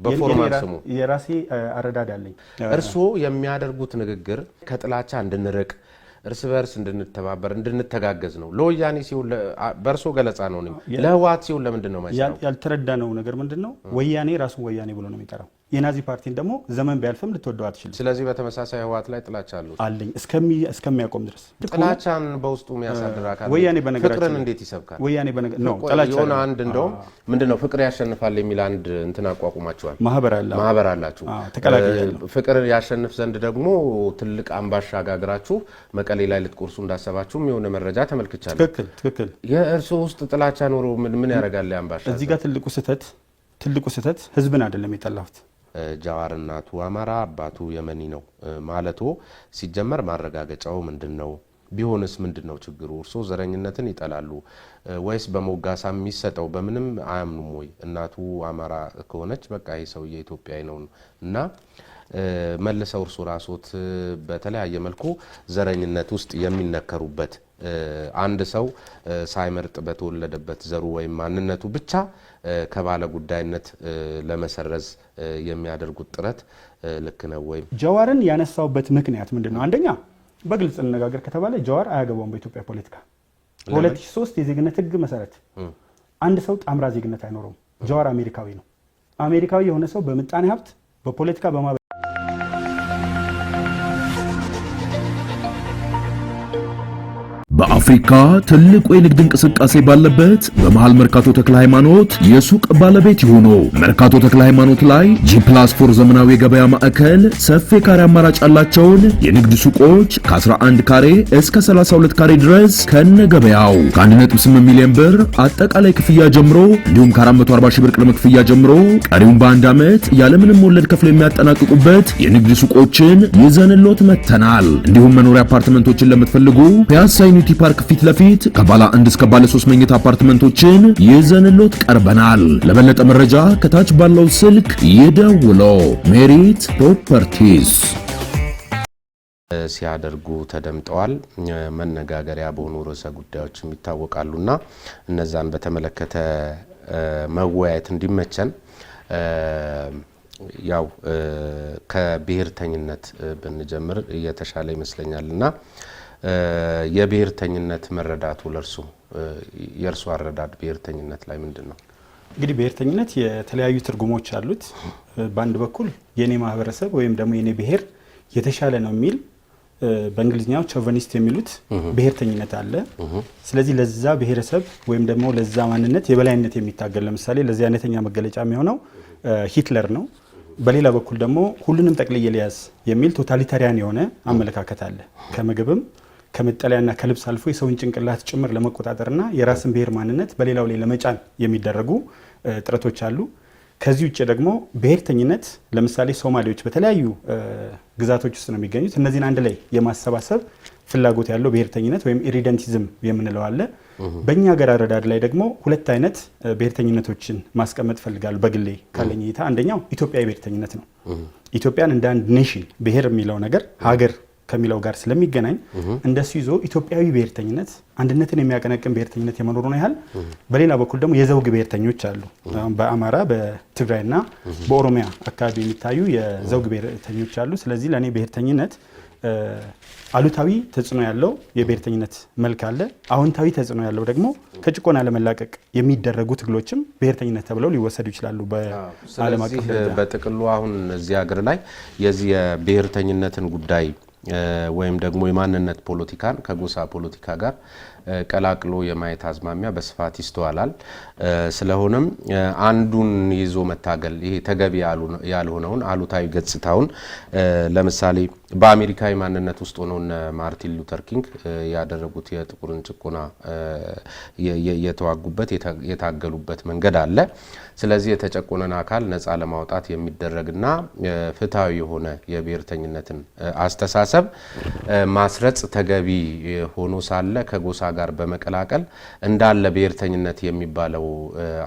በፎርማል ስሙ የራሴ አረዳድ አለኝ። እርሶ የሚያደርጉት ንግግር ከጥላቻ እንድንርቅ እርስ በርስ እንድንተባበር እንድንተጋገዝ ነው። ለወያኔ ሲሆን በርሶ ገለጻ ነው። ለህወሓት ሲሆን ለምንድን ነው ማይሰራው? ያልተረዳነው ነገር ምንድነው? ወያኔ ራሱ ወያኔ ብሎ ነው የሚጠራው። የናዚ ፓርቲን ደግሞ ዘመን ቢያልፍም ልትወደው አትችልም። ስለዚህ በተመሳሳይ ህወሓት ላይ ጥላቻ አለኝ እስከሚያቆም ድረስ ጥላቻን በውስጡ የሚያሳድር አካል ወያኔ በነገራችን ፍቅርን እንዴት ይሰብካል? ወያኔ ነው ጥላቻ የሆነ አንድ እንደውም ምንድነው ፍቅር ያሸንፋል የሚል አንድ እንትን አቋቁማቸዋል። ማህበር አላችሁ። ተቀላቅያለሁ። ፍቅር ያሸንፍ ዘንድ ደግሞ ትልቅ አምባሻ ጋግራችሁ መቀሌ ላይ ልትቆርሱ እንዳሰባችሁም የሆነ መረጃ ተመልክቻለሁ። ትክክል። የእርሶ ውስጥ ጥላቻ ኖሮ ምን ያደርጋል አምባሻ? እዚህ ጋር ትልቁ ስህተት ህዝብን አይደለም የጠላሁት። ጃዋር እናቱ አማራ አባቱ የመኒ ነው ማለቶ ሲጀመር ማረጋገጫው ምንድነው? ቢሆንስ ምንድነው ችግሩ? እርሶ ዘረኝነትን ይጠላሉ ወይስ በሞጋሳ የሚሰጠው በምንም አያምኑም ወይ? እናቱ አማራ ከሆነች በቃ ይሄ ሰውዬ ኢትዮጵያዊ ነው እና መልሰው እርሶ ራስዎት በተለያየ መልኩ ዘረኝነት ውስጥ የሚነከሩበት አንድ ሰው ሳይመርጥ በተወለደበት ዘሩ ወይም ማንነቱ ብቻ ከባለ ጉዳይነት ለመሰረዝ የሚያደርጉት ጥረት ልክ ነው ወይ? ጃዋርን ያነሳውበት ምክንያት ምንድነው? አንደኛ በግልጽ እንነጋገር ከተባለ ጃዋር አያገባውም በኢትዮጵያ ፖለቲካ። በ2003 የዜግነት ህግ መሰረት አንድ ሰው ጣምራ ዜግነት አይኖረውም። ጃዋር አሜሪካዊ ነው። አሜሪካዊ የሆነ ሰው በምጣኔ ሀብት በፖለቲካ በአፍሪካ ትልቁ የንግድ እንቅስቃሴ ባለበት በመሃል መርካቶ ተክለ ሃይማኖት የሱቅ ባለቤት ይሁኑ። መርካቶ ተክለ ሃይማኖት ላይ G+4 ዘመናዊ የገበያ ማዕከል ሰፊ ካሬ አማራጭ ያላቸውን የንግድ ሱቆች ከ11 ካሬ እስከ 32 ካሬ ድረስ ከነገበያው ከ1.8 ሚሊዮን ብር አጠቃላይ ክፍያ ጀምሮ እንዲሁም ከ440 ሺህ ብር ቅድመ ክፍያ ጀምሮ ቀሪውን በአንድ ዓመት ያለምንም ወለድ ከፍለው የሚያጠናቅቁበት የንግድ ሱቆችን ይዘንሎት መተናል። እንዲሁም መኖሪያ አፓርትመንቶችን ለምትፈልጉ ፒያሳ ዩኒቲ ፓርክ ፊት ለፊት ከባለ 1 እስከ ባለ 3 መኝታ አፓርትመንቶችን ይዘንሎት ቀርበናል። ለበለጠ መረጃ ከታች ባለው ስልክ ይደውሉ። ሜሪት ፕሮፐርቲስ ሲያደርጉ ተደምጠዋል። መነጋገሪያ በሆኑ ርዕሰ ጉዳዮችም ይታወቃሉና እነዛን በተመለከተ መወያየት እንዲመቸን ያው ከብሔርተኝነት ብንጀምር የተሻለ ይመስለኛልና የብሔርተኝነት መረዳቱ የእርሱ አረዳድ ብሔርተኝነት ላይ ምንድነው? እንግዲህ ብሔርተኝነት የተለያዩ ትርጉሞች አሉት። በአንድ በኩል የኔ ማህበረሰብ ወይም ደግሞ የኔ ብሔር የተሻለ ነው የሚል በእንግሊዝኛው ቾቨኒስት የሚሉት ብሔርተኝነት አለ። ስለዚህ ለዛ ብሔረሰብ ወይም ደግሞ ለዛ ማንነት የበላይነት የሚታገል ለምሳሌ ለዚህ አይነተኛ መገለጫ የሚሆነው ሂትለር ነው። በሌላ በኩል ደግሞ ሁሉንም ጠቅልዬ ሊያዝ የሚል ቶታሊታሪያን የሆነ አመለካከት አለ። ከምግብም ከመጠለያና ከልብስ አልፎ የሰውን ጭንቅላት ጭምር ለመቆጣጠርና የራስን ብሔር ማንነት በሌላው ላይ ለመጫን የሚደረጉ ጥረቶች አሉ። ከዚህ ውጭ ደግሞ ብሔርተኝነት ለምሳሌ ሶማሌዎች በተለያዩ ግዛቶች ውስጥ ነው የሚገኙት። እነዚህን አንድ ላይ የማሰባሰብ ፍላጎት ያለው ብሔርተኝነት ወይም ኢሪደንቲዝም የምንለው አለ። በእኛ ሀገር አረዳድ ላይ ደግሞ ሁለት አይነት ብሔርተኝነቶችን ማስቀመጥ ፈልጋለሁ በግሌ ካለኝ እይታ። አንደኛው ኢትዮጵያዊ ብሔርተኝነት ነው። ኢትዮጵያን እንደ አንድ ኔሽን ብሔር የሚለው ነገር ሀገር ከሚለው ጋር ስለሚገናኝ እንደሱ ይዞ ኢትዮጵያዊ ብሔርተኝነት አንድነትን የሚያቀነቅን ብሔርተኝነት የመኖሩን ያህል በሌላ በኩል ደግሞ የዘውግ ብሔርተኞች አሉ። በአማራ በትግራይና በኦሮሚያ አካባቢ የሚታዩ የዘውግ ብሔርተኞች አሉ። ስለዚህ ለኔ ብሔርተኝነት አሉታዊ ተጽዕኖ ያለው የብሔርተኝነት መልክ አለ። አዎንታዊ ተጽዕኖ ያለው ደግሞ ከጭቆና ለመላቀቅ የሚደረጉ ትግሎችም ብሔርተኝነት ተብለው ሊወሰዱ ይችላሉ በዓለም አቀፍ ደረጃ። በጥቅሉ አሁን እዚህ ሀገር ላይ የዚህ የብሔርተኝነትን ጉዳይ ወይም ደግሞ የማንነት ፖለቲካን ከጎሳ ፖለቲካ ጋር ቀላቅሎ የማየት አዝማሚያ በስፋት ይስተዋላል። ስለሆነም አንዱን ይዞ መታገል ይሄ ተገቢ ያልሆነውን አሉታዊ ገጽታውን ለምሳሌ በአሜሪካዊ ማንነት ውስጥ ሆነው ማርቲን ሉተር ኪንግ ያደረጉት የጥቁርን ጭቆና የተዋጉበት የታገሉበት መንገድ አለ። ስለዚህ የተጨቆነን አካል ነፃ ለማውጣት የሚደረግና ፍትሃዊ የሆነ የብሔርተኝነትን አስተሳሰብ ማስረጽ ተገቢ ሆኖ ሳለ ከጎሳ ጋር በመቀላቀል እንዳለ ብሔርተኝነት የሚባለው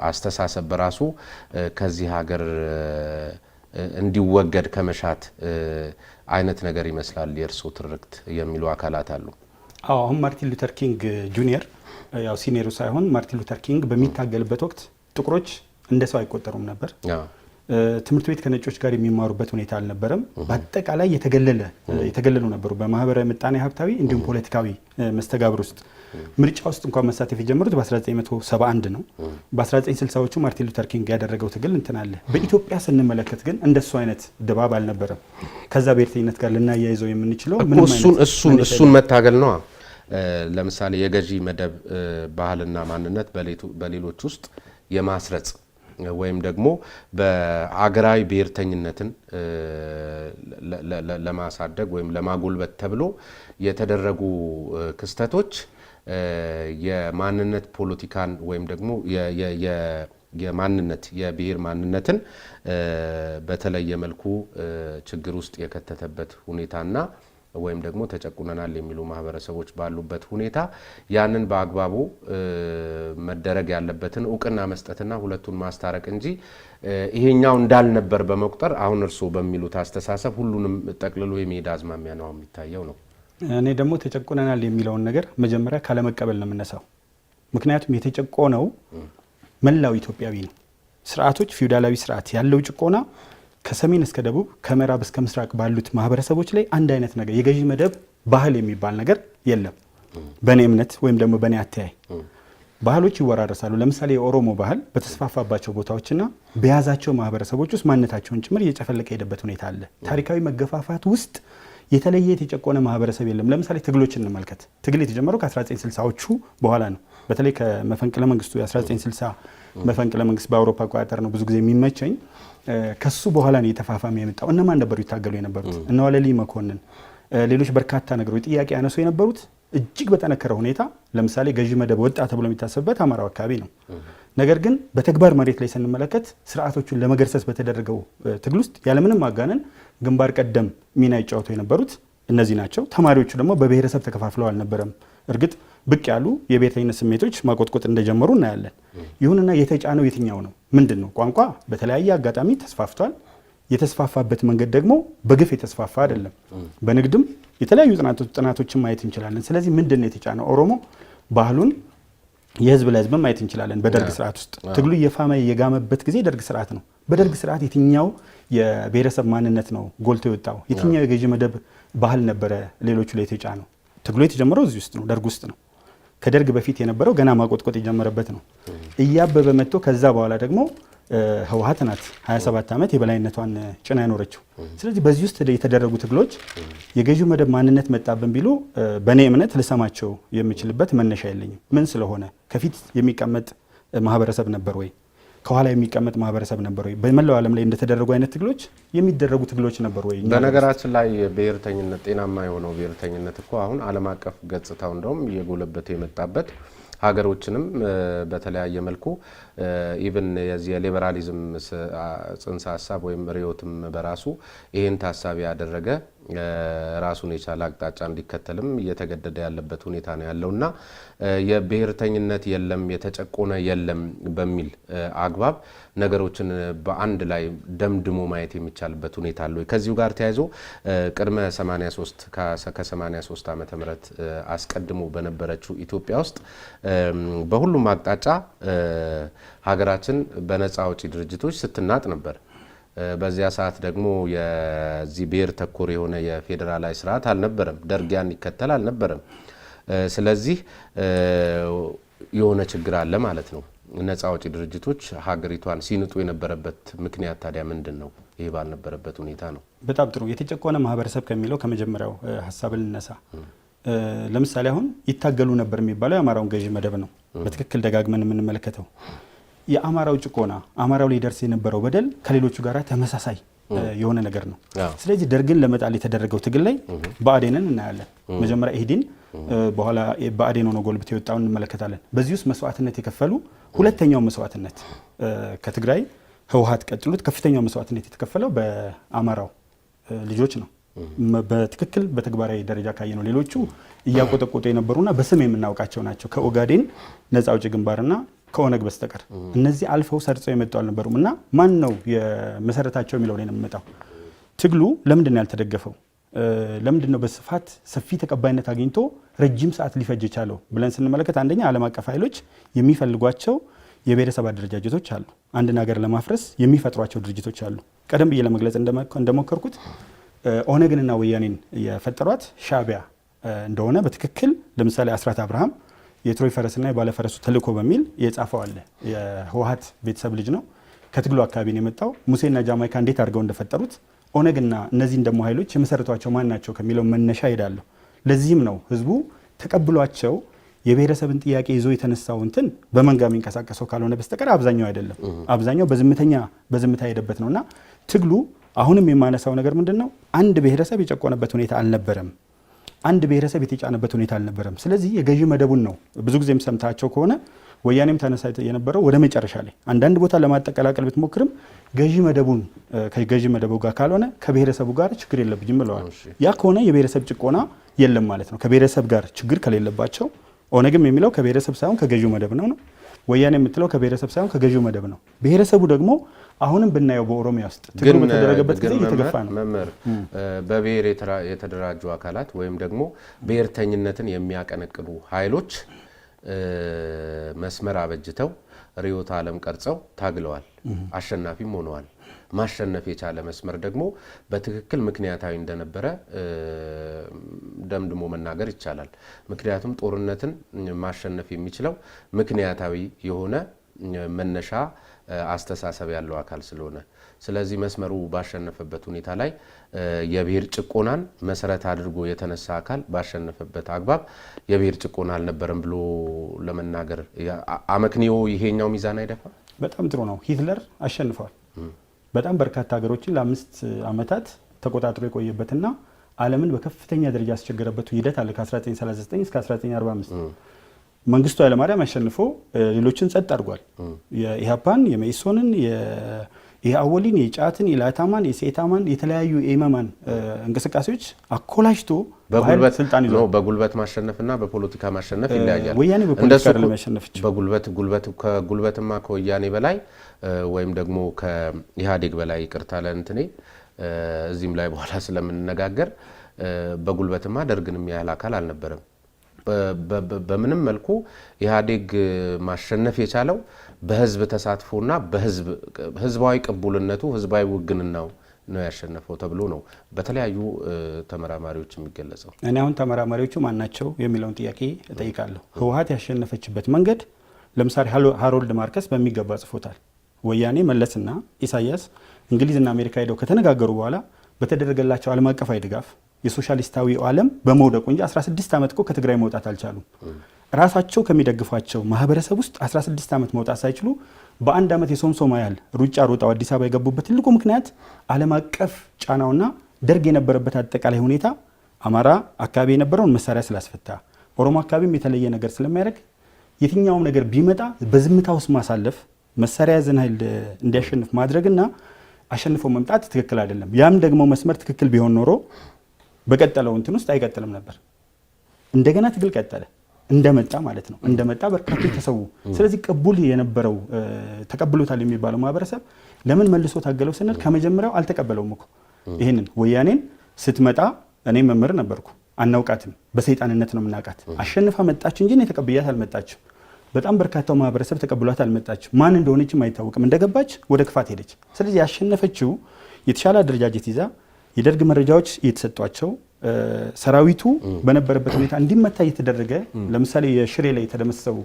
አስተሳሰብ በራሱ ከዚህ ሀገር እንዲወገድ ከመሻት አይነት ነገር ይመስላል የእርሶ ትርክት የሚሉ አካላት አሉ። አሁን ማርቲን ሉተር ኪንግ ጁኒየር ያው ሲኒየሩ ሳይሆን ማርቲን ሉተር ኪንግ በሚታገልበት ወቅት ጥቁሮች እንደ ሰው አይቆጠሩም ነበር። ትምህርት ቤት ከነጮች ጋር የሚማሩበት ሁኔታ አልነበረም። በአጠቃላይ የተገለሉ ነበሩ በማህበራዊ ምጣኔ ሀብታዊ እንዲሁም ፖለቲካዊ መስተጋብር ውስጥ። ምርጫ ውስጥ እንኳን መሳተፍ የጀመሩት በ1971 ነው። በ1960ዎቹ ማርቲን ሉተር ኪንግ ያደረገው ትግል እንትን አለ። በኢትዮጵያ ስንመለከት ግን እንደሱ አይነት ድባብ አልነበረም። ከዛ ብሔርተኝነት ጋር ልናያይዘው የምንችለው እሱን መታገል ነው። ለምሳሌ የገዢ መደብ ባህልና ማንነት በሌሎች ውስጥ የማስረጽ ወይም ደግሞ በአገራዊ ብሔርተኝነትን ለማሳደግ ወይም ለማጎልበት ተብሎ የተደረጉ ክስተቶች የማንነት ፖለቲካን ወይም ደግሞ የብሔር ማንነትን በተለየ መልኩ ችግር ውስጥ የከተተበት ሁኔታና ወይም ደግሞ ተጨቁነናል የሚሉ ማህበረሰቦች ባሉበት ሁኔታ ያንን በአግባቡ መደረግ ያለበትን እውቅና መስጠትና ሁለቱን ማስታረቅ እንጂ ይሄኛው እንዳልነበር በመቁጠር አሁን እርሶ በሚሉት አስተሳሰብ ሁሉንም ጠቅልሎ የመሄድ አዝማሚያ ነው የሚታየው ነው። እኔ ደግሞ ተጨቁነናል የሚለውን ነገር መጀመሪያ ካለመቀበል ነው የምነሳው። ምክንያቱም የተጨቆነው መላው ኢትዮጵያዊ ነው። ስርዓቶች ፊውዳላዊ ስርዓት ያለው ጭቆና ከሰሜን እስከ ደቡብ ከምዕራብ እስከ ምስራቅ ባሉት ማህበረሰቦች ላይ አንድ አይነት ነገር የገዢ መደብ ባህል የሚባል ነገር የለም። በእኔ እምነት ወይም ደግሞ በእኔ አተያይ ባህሎች ይወራረሳሉ። ለምሳሌ የኦሮሞ ባህል በተስፋፋባቸው ቦታዎችና በያዛቸው ማህበረሰቦች ውስጥ ማንነታቸውን ጭምር እየጨፈለቀ የሄደበት ሁኔታ አለ። ታሪካዊ መገፋፋት ውስጥ የተለየ የተጨቆነ ማህበረሰብ የለም። ለምሳሌ ትግሎችን እንመልከት። ትግል የተጀመረው ከ1960ዎቹ በኋላ ነው። በተለይ ከመፈንቅለ መንግስቱ የ1960 መፈንቅለ መንግስት በአውሮፓ አቆጣጠር ነው ብዙ ጊዜ የሚመቸኝ። ከሱ በኋላ ነው የተፋፋመ የመጣው። እነማን ነበሩ ይታገሉ የነበሩት? እነ ዋለልይ መኮንን፣ ሌሎች በርካታ ነገሮች ጥያቄ ያነሱ የነበሩት እጅግ በጠነከረ ሁኔታ። ለምሳሌ ገዢ መደብ ወጣ ተብሎ የሚታሰብበት አማራው አካባቢ ነው። ነገር ግን በተግባር መሬት ላይ ስንመለከት ስርዓቶቹን ለመገርሰስ በተደረገው ትግል ውስጥ ያለምንም ማጋነን ግንባር ቀደም ሚና ይጫወቱ የነበሩት እነዚህ ናቸው። ተማሪዎቹ ደግሞ በብሔረሰብ ተከፋፍለው አልነበረም። እርግጥ ብቅ ያሉ የብሔርተኝነት ስሜቶች ማቆጥቆጥ እንደጀመሩ እናያለን። ይሁንና የተጫነው የትኛው ነው? ምንድን ነው? ቋንቋ በተለያየ አጋጣሚ ተስፋፍቷል። የተስፋፋበት መንገድ ደግሞ በግፍ የተስፋፋ አይደለም። በንግድም የተለያዩ ጥናቶችን ማየት እንችላለን። ስለዚህ ምንድን ነው የተጫነው? ኦሮሞ ባህሉን የህዝብ ለህዝብ ማየት እንችላለን። በደርግ ስርዓት ውስጥ ትግሉ የፋመ የጋመበት ጊዜ ደርግ ስርዓት ነው። በደርግ ስርዓት የትኛው የብሔረሰብ ማንነት ነው ጎልቶ የወጣው? የትኛው የገዢ መደብ ባህል ነበረ ሌሎቹ ላይ የተጫነው? ትግሉ የተጀመረው እዚህ ውስጥ ነው፣ ደርግ ውስጥ ነው። ከደርግ በፊት የነበረው ገና ማቆጥቆጥ የጀመረበት ነው። እያበበ መጥቶ ከዛ በኋላ ደግሞ ህወሓት ናት 27 ዓመት የበላይነቷን ጭና ያኖረችው። ስለዚህ በዚህ ውስጥ የተደረጉ ትግሎች የገዢው መደብ ማንነት መጣብን ቢሉ በእኔ እምነት ልሰማቸው የምችልበት መነሻ የለኝም። ምን ስለሆነ ከፊት የሚቀመጥ ማህበረሰብ ነበር ወይ? ከኋላ የሚቀመጥ ማህበረሰብ ነበር ወይ? በመላው ዓለም ላይ እንደተደረጉ አይነት ትግሎች የሚደረጉ ትግሎች ነበር ወይ? በነገራችን ላይ ብሔርተኝነት ጤናማ የሆነው ብሔርተኝነት እኮ አሁን ዓለም አቀፍ ገጽታው እንደውም እየጎለበተ የመጣበት ሀገሮችንም በተለያየ መልኩ ኢቭን የዚህ የሊበራሊዝም ጽንሰ ሀሳብ ወይም ርዕዮትም በራሱ ይህን ታሳቢ ያደረገ ራሱን የቻለ አቅጣጫ እንዲከተልም እየተገደደ ያለበት ሁኔታ ነው ያለውና የብሔርተኝነት የለም የተጨቆነ የለም በሚል አግባብ ነገሮችን በአንድ ላይ ደምድሞ ማየት የሚቻልበት ሁኔታ አለ። ከዚሁ ጋር ተያይዞ ቅድመ 83 ከ83 ዓመተ ምህረት አስቀድሞ በነበረችው ኢትዮጵያ ውስጥ በሁሉም አቅጣጫ ሀገራችን በነፃ አውጪ ድርጅቶች ስትናጥ ነበር። በዚያ ሰዓት ደግሞ የዚህ ብሔር ተኮር የሆነ የፌዴራላዊ ስርዓት አልነበረም። ደርግ ያን ይከተል አልነበረም። ስለዚህ የሆነ ችግር አለ ማለት ነው። ነፃ አውጪ ድርጅቶች ሀገሪቷን ሲንጡ የነበረበት ምክንያት ታዲያ ምንድን ነው? ይሄ ባልነበረበት ሁኔታ ነው። በጣም ጥሩ። የተጨቆነ ማህበረሰብ ከሚለው ከመጀመሪያው ሀሳብ ልነሳ። ለምሳሌ አሁን ይታገሉ ነበር የሚባለው የአማራውን ገዢ መደብ ነው። በትክክል ደጋግመን የምንመለከተው የአማራው ጭቆና አማራው ላይ ደርስ የነበረው በደል ከሌሎቹ ጋር ተመሳሳይ የሆነ ነገር ነው። ስለዚህ ደርግን ለመጣል የተደረገው ትግል ላይ ብአዴንን እናያለን። መጀመሪያ ኢህዲን በኋላ ብአዴን ሆኖ ጎልብቶ የወጣውን እንመለከታለን። በዚህ ውስጥ መስዋዕትነት የከፈሉ ሁለተኛው መስዋዕትነት ከትግራይ ህወሓት ቀጥሎት ከፍተኛው መስዋዕትነት የተከፈለው በአማራው ልጆች ነው። በትክክል በተግባራዊ ደረጃ ካየ ነው ሌሎቹ እያቆጠቆጡ የነበሩና በስም የምናውቃቸው ናቸው ከኦጋዴን ነፃ አውጪ ግንባርና ከኦነግ በስተቀር እነዚህ አልፈው ሰርጸው የመጡ አልነበሩም። እና ማን ነው የመሰረታቸው የሚለው ላይ ነው የምመጣው። ትግሉ ለምንድን ነው ያልተደገፈው? ለምንድን ነው በስፋት ሰፊ ተቀባይነት አግኝቶ ረጅም ሰዓት ሊፈጅ የቻለው ብለን ስንመለከት አንደኛ ዓለም አቀፍ ኃይሎች የሚፈልጓቸው የብሔረሰብ አደረጃጀቶች አሉ። አንድን ሀገር ለማፍረስ የሚፈጥሯቸው ድርጅቶች አሉ። ቀደም ብዬ ለመግለጽ እንደሞከርኩት ኦነግንና ወያኔን የፈጠሯት ሻዕቢያ እንደሆነ በትክክል ለምሳሌ አስራት አብርሃም የትሮይ ፈረስና የባለፈረሱ ተልእኮ በሚል የጻፈው አለ። የህወሓት ቤተሰብ ልጅ ነው። ከትግሉ አካባቢ ነው የመጣው። ሙሴና ጃማይካ እንዴት አድርገው እንደፈጠሩት ኦነግና እነዚህን ደግሞ ኃይሎች የመሰረቷቸው ማን ናቸው ከሚለው መነሻ ሄዳለሁ። ለዚህም ነው ህዝቡ ተቀብሏቸው የብሔረሰብን ጥያቄ ይዞ የተነሳው እንትን በመንጋ የሚንቀሳቀሰው ካልሆነ በስተቀር አብዛኛው አይደለም። አብዛኛው በዝምታ ሄደበት ነውና ትግሉ አሁንም የማነሳው ነገር ምንድነው? አንድ ብሔረሰብ የጨቆነበት ሁኔታ አልነበረም። አንድ ብሔረሰብ የተጫነበት ሁኔታ አልነበረም። ስለዚህ የገዢ መደቡን ነው ብዙ ጊዜም ሰምታቸው ከሆነ ወያኔም ተነሳ የነበረው ወደ መጨረሻ ላይ አንዳንድ ቦታ ለማጠቀላቀል ብትሞክርም ገዢ መደቡን ከገዢ መደቡ ጋር ካልሆነ ከብሔረሰቡ ጋር ችግር የለብኝም ብለዋል። ያ ከሆነ የብሔረሰብ ጭቆና የለም ማለት ነው። ከብሔረሰብ ጋር ችግር ከሌለባቸው ኦነግም የሚለው ከብሔረሰብ ሳይሆን ከገዢው መደብ ነው። ወያኔ የምትለው ከብሔረሰብ ሳይሆን ከገዢው መደብ ነው። ብሔረሰቡ ደግሞ አሁንም ብናየው በኦሮሚያ ውስጥ ትግሉ በተደረገበት ጊዜ እየተገፋ ነው። መምህር በብሔር የተደራጁ አካላት ወይም ደግሞ ብሔርተኝነትን የሚያቀነቅኑ ኃይሎች መስመር አበጅተው ርዕዮተ ዓለም ቀርጸው ታግለዋል፣ አሸናፊም ሆነዋል። ማሸነፍ የቻለ መስመር ደግሞ በትክክል ምክንያታዊ እንደነበረ ደምድሞ መናገር ይቻላል። ምክንያቱም ጦርነትን ማሸነፍ የሚችለው ምክንያታዊ የሆነ መነሻ አስተሳሰብ ያለው አካል ስለሆነ፣ ስለዚህ መስመሩ ባሸነፈበት ሁኔታ ላይ የብሔር ጭቆናን መሰረት አድርጎ የተነሳ አካል ባሸነፈበት አግባብ የብሔር ጭቆና አልነበረም ብሎ ለመናገር አመክንዮ ይሄኛው ሚዛን አይደፋ። በጣም ጥሩ ነው። ሂትለር አሸንፏል። በጣም በርካታ ሀገሮችን ለ5 ዓመታት ተቆጣጥሮ የቆየበትና ዓለምን በከፍተኛ ደረጃ ያስቸገረበት ሂደት አለ። ከ1939 እስከ 1945 መንግስቱ ኃይለማርያም አሸንፎ ሌሎችን ጸጥ አድርጓል። የኢህአፓን፣ የመኢሶንን፣ የአወሊን፣ የጫትን፣ የላታማን፣ የሴታማን የተለያዩ የኢማማን እንቅስቃሴዎች አኮላሽቶ በጉልበት ስልጣን ይዞ በጉልበት ማሸነፍና በፖለቲካ ማሸነፍ ይለያያል። ወያኔ በፖለቲካ አይደለም ያሸነፈችው። ከጉልበትማ ከወያኔ በላይ ወይም ደግሞ ከኢህአዴግ በላይ ይቅርታ ለእንትኔ እዚህም ላይ በኋላ ስለምንነጋገር በጉልበትማ ደርግንም ያህል አካል አልነበረም። በምንም መልኩ ኢህአዴግ ማሸነፍ የቻለው በህዝብ ተሳትፎና ህዝባዊ ቅቡልነቱ ህዝባዊ ውግንናው ነው ያሸነፈው ተብሎ ነው በተለያዩ ተመራማሪዎች የሚገለጸው። እኔ አሁን ተመራማሪዎቹ ማን ናቸው የሚለውን ጥያቄ እጠይቃለሁ። ህወሓት ያሸነፈችበት መንገድ ለምሳሌ ሃሮልድ ማርከስ በሚገባ ጽፎታል። ወያኔ መለስና ኢሳያስ እንግሊዝና አሜሪካ ሄደው ከተነጋገሩ በኋላ በተደረገላቸው ዓለም አቀፋዊ ድጋፍ የሶሻሊስታዊ ዓለም በመውደቁ እንጂ 16 ዓመት እኮ ከትግራይ መውጣት አልቻሉም። ራሳቸው ከሚደግፏቸው ማህበረሰብ ውስጥ 16 ዓመት መውጣት ሳይችሉ በአንድ ዓመት የሶምሶማ ያህል ሩጫ ሮጣው አዲስ አበባ የገቡበት ትልቁ ምክንያት ዓለም አቀፍ ጫናውና ደርግ የነበረበት አጠቃላይ ሁኔታ አማራ አካባቢ የነበረውን መሳሪያ ስላስፈታ፣ ኦሮሞ አካባቢም የተለየ ነገር ስለሚያደርግ የትኛውም ነገር ቢመጣ በዝምታ ውስጥ ማሳለፍ፣ መሳሪያ ያዘን ኃይል እንዲያሸንፍ ማድረግና አሸንፎ መምጣት ትክክል አይደለም። ያም ደግሞ መስመር ትክክል ቢሆን ኖሮ በቀጠለው እንትን ውስጥ አይቀጥልም ነበር። እንደገና ትግል ቀጠለ። እንደመጣ ማለት ነው። እንደመጣ በርካቶች ተሰዉ። ስለዚህ ቅቡል የነበረው ተቀብሎታል የሚባለው ማህበረሰብ ለምን መልሶ ታገለው ስንል ከመጀመሪያው አልተቀበለውም እኮ። ይሄንን ወያኔን ስትመጣ እኔ መምህር ነበርኩ፣ አናውቃትም፣ በሰይጣንነት ነው የምናውቃት። አሸንፋ መጣች እንጂ እኔ ተቀብያት አልመጣችም። በጣም በርካታው ማህበረሰብ ተቀብሏት አልመጣችም። ማን እንደሆነችም አይታወቅም። እንደገባች ወደ ክፋት ሄደች። ስለዚህ ያሸነፈችው የተሻለ አደረጃጀት ይዛ የደርግ መረጃዎች እየተሰጧቸው ሰራዊቱ በነበረበት ሁኔታ እንዲመታ እየተደረገ ለምሳሌ የሽሬ ላይ የተደመሰሰው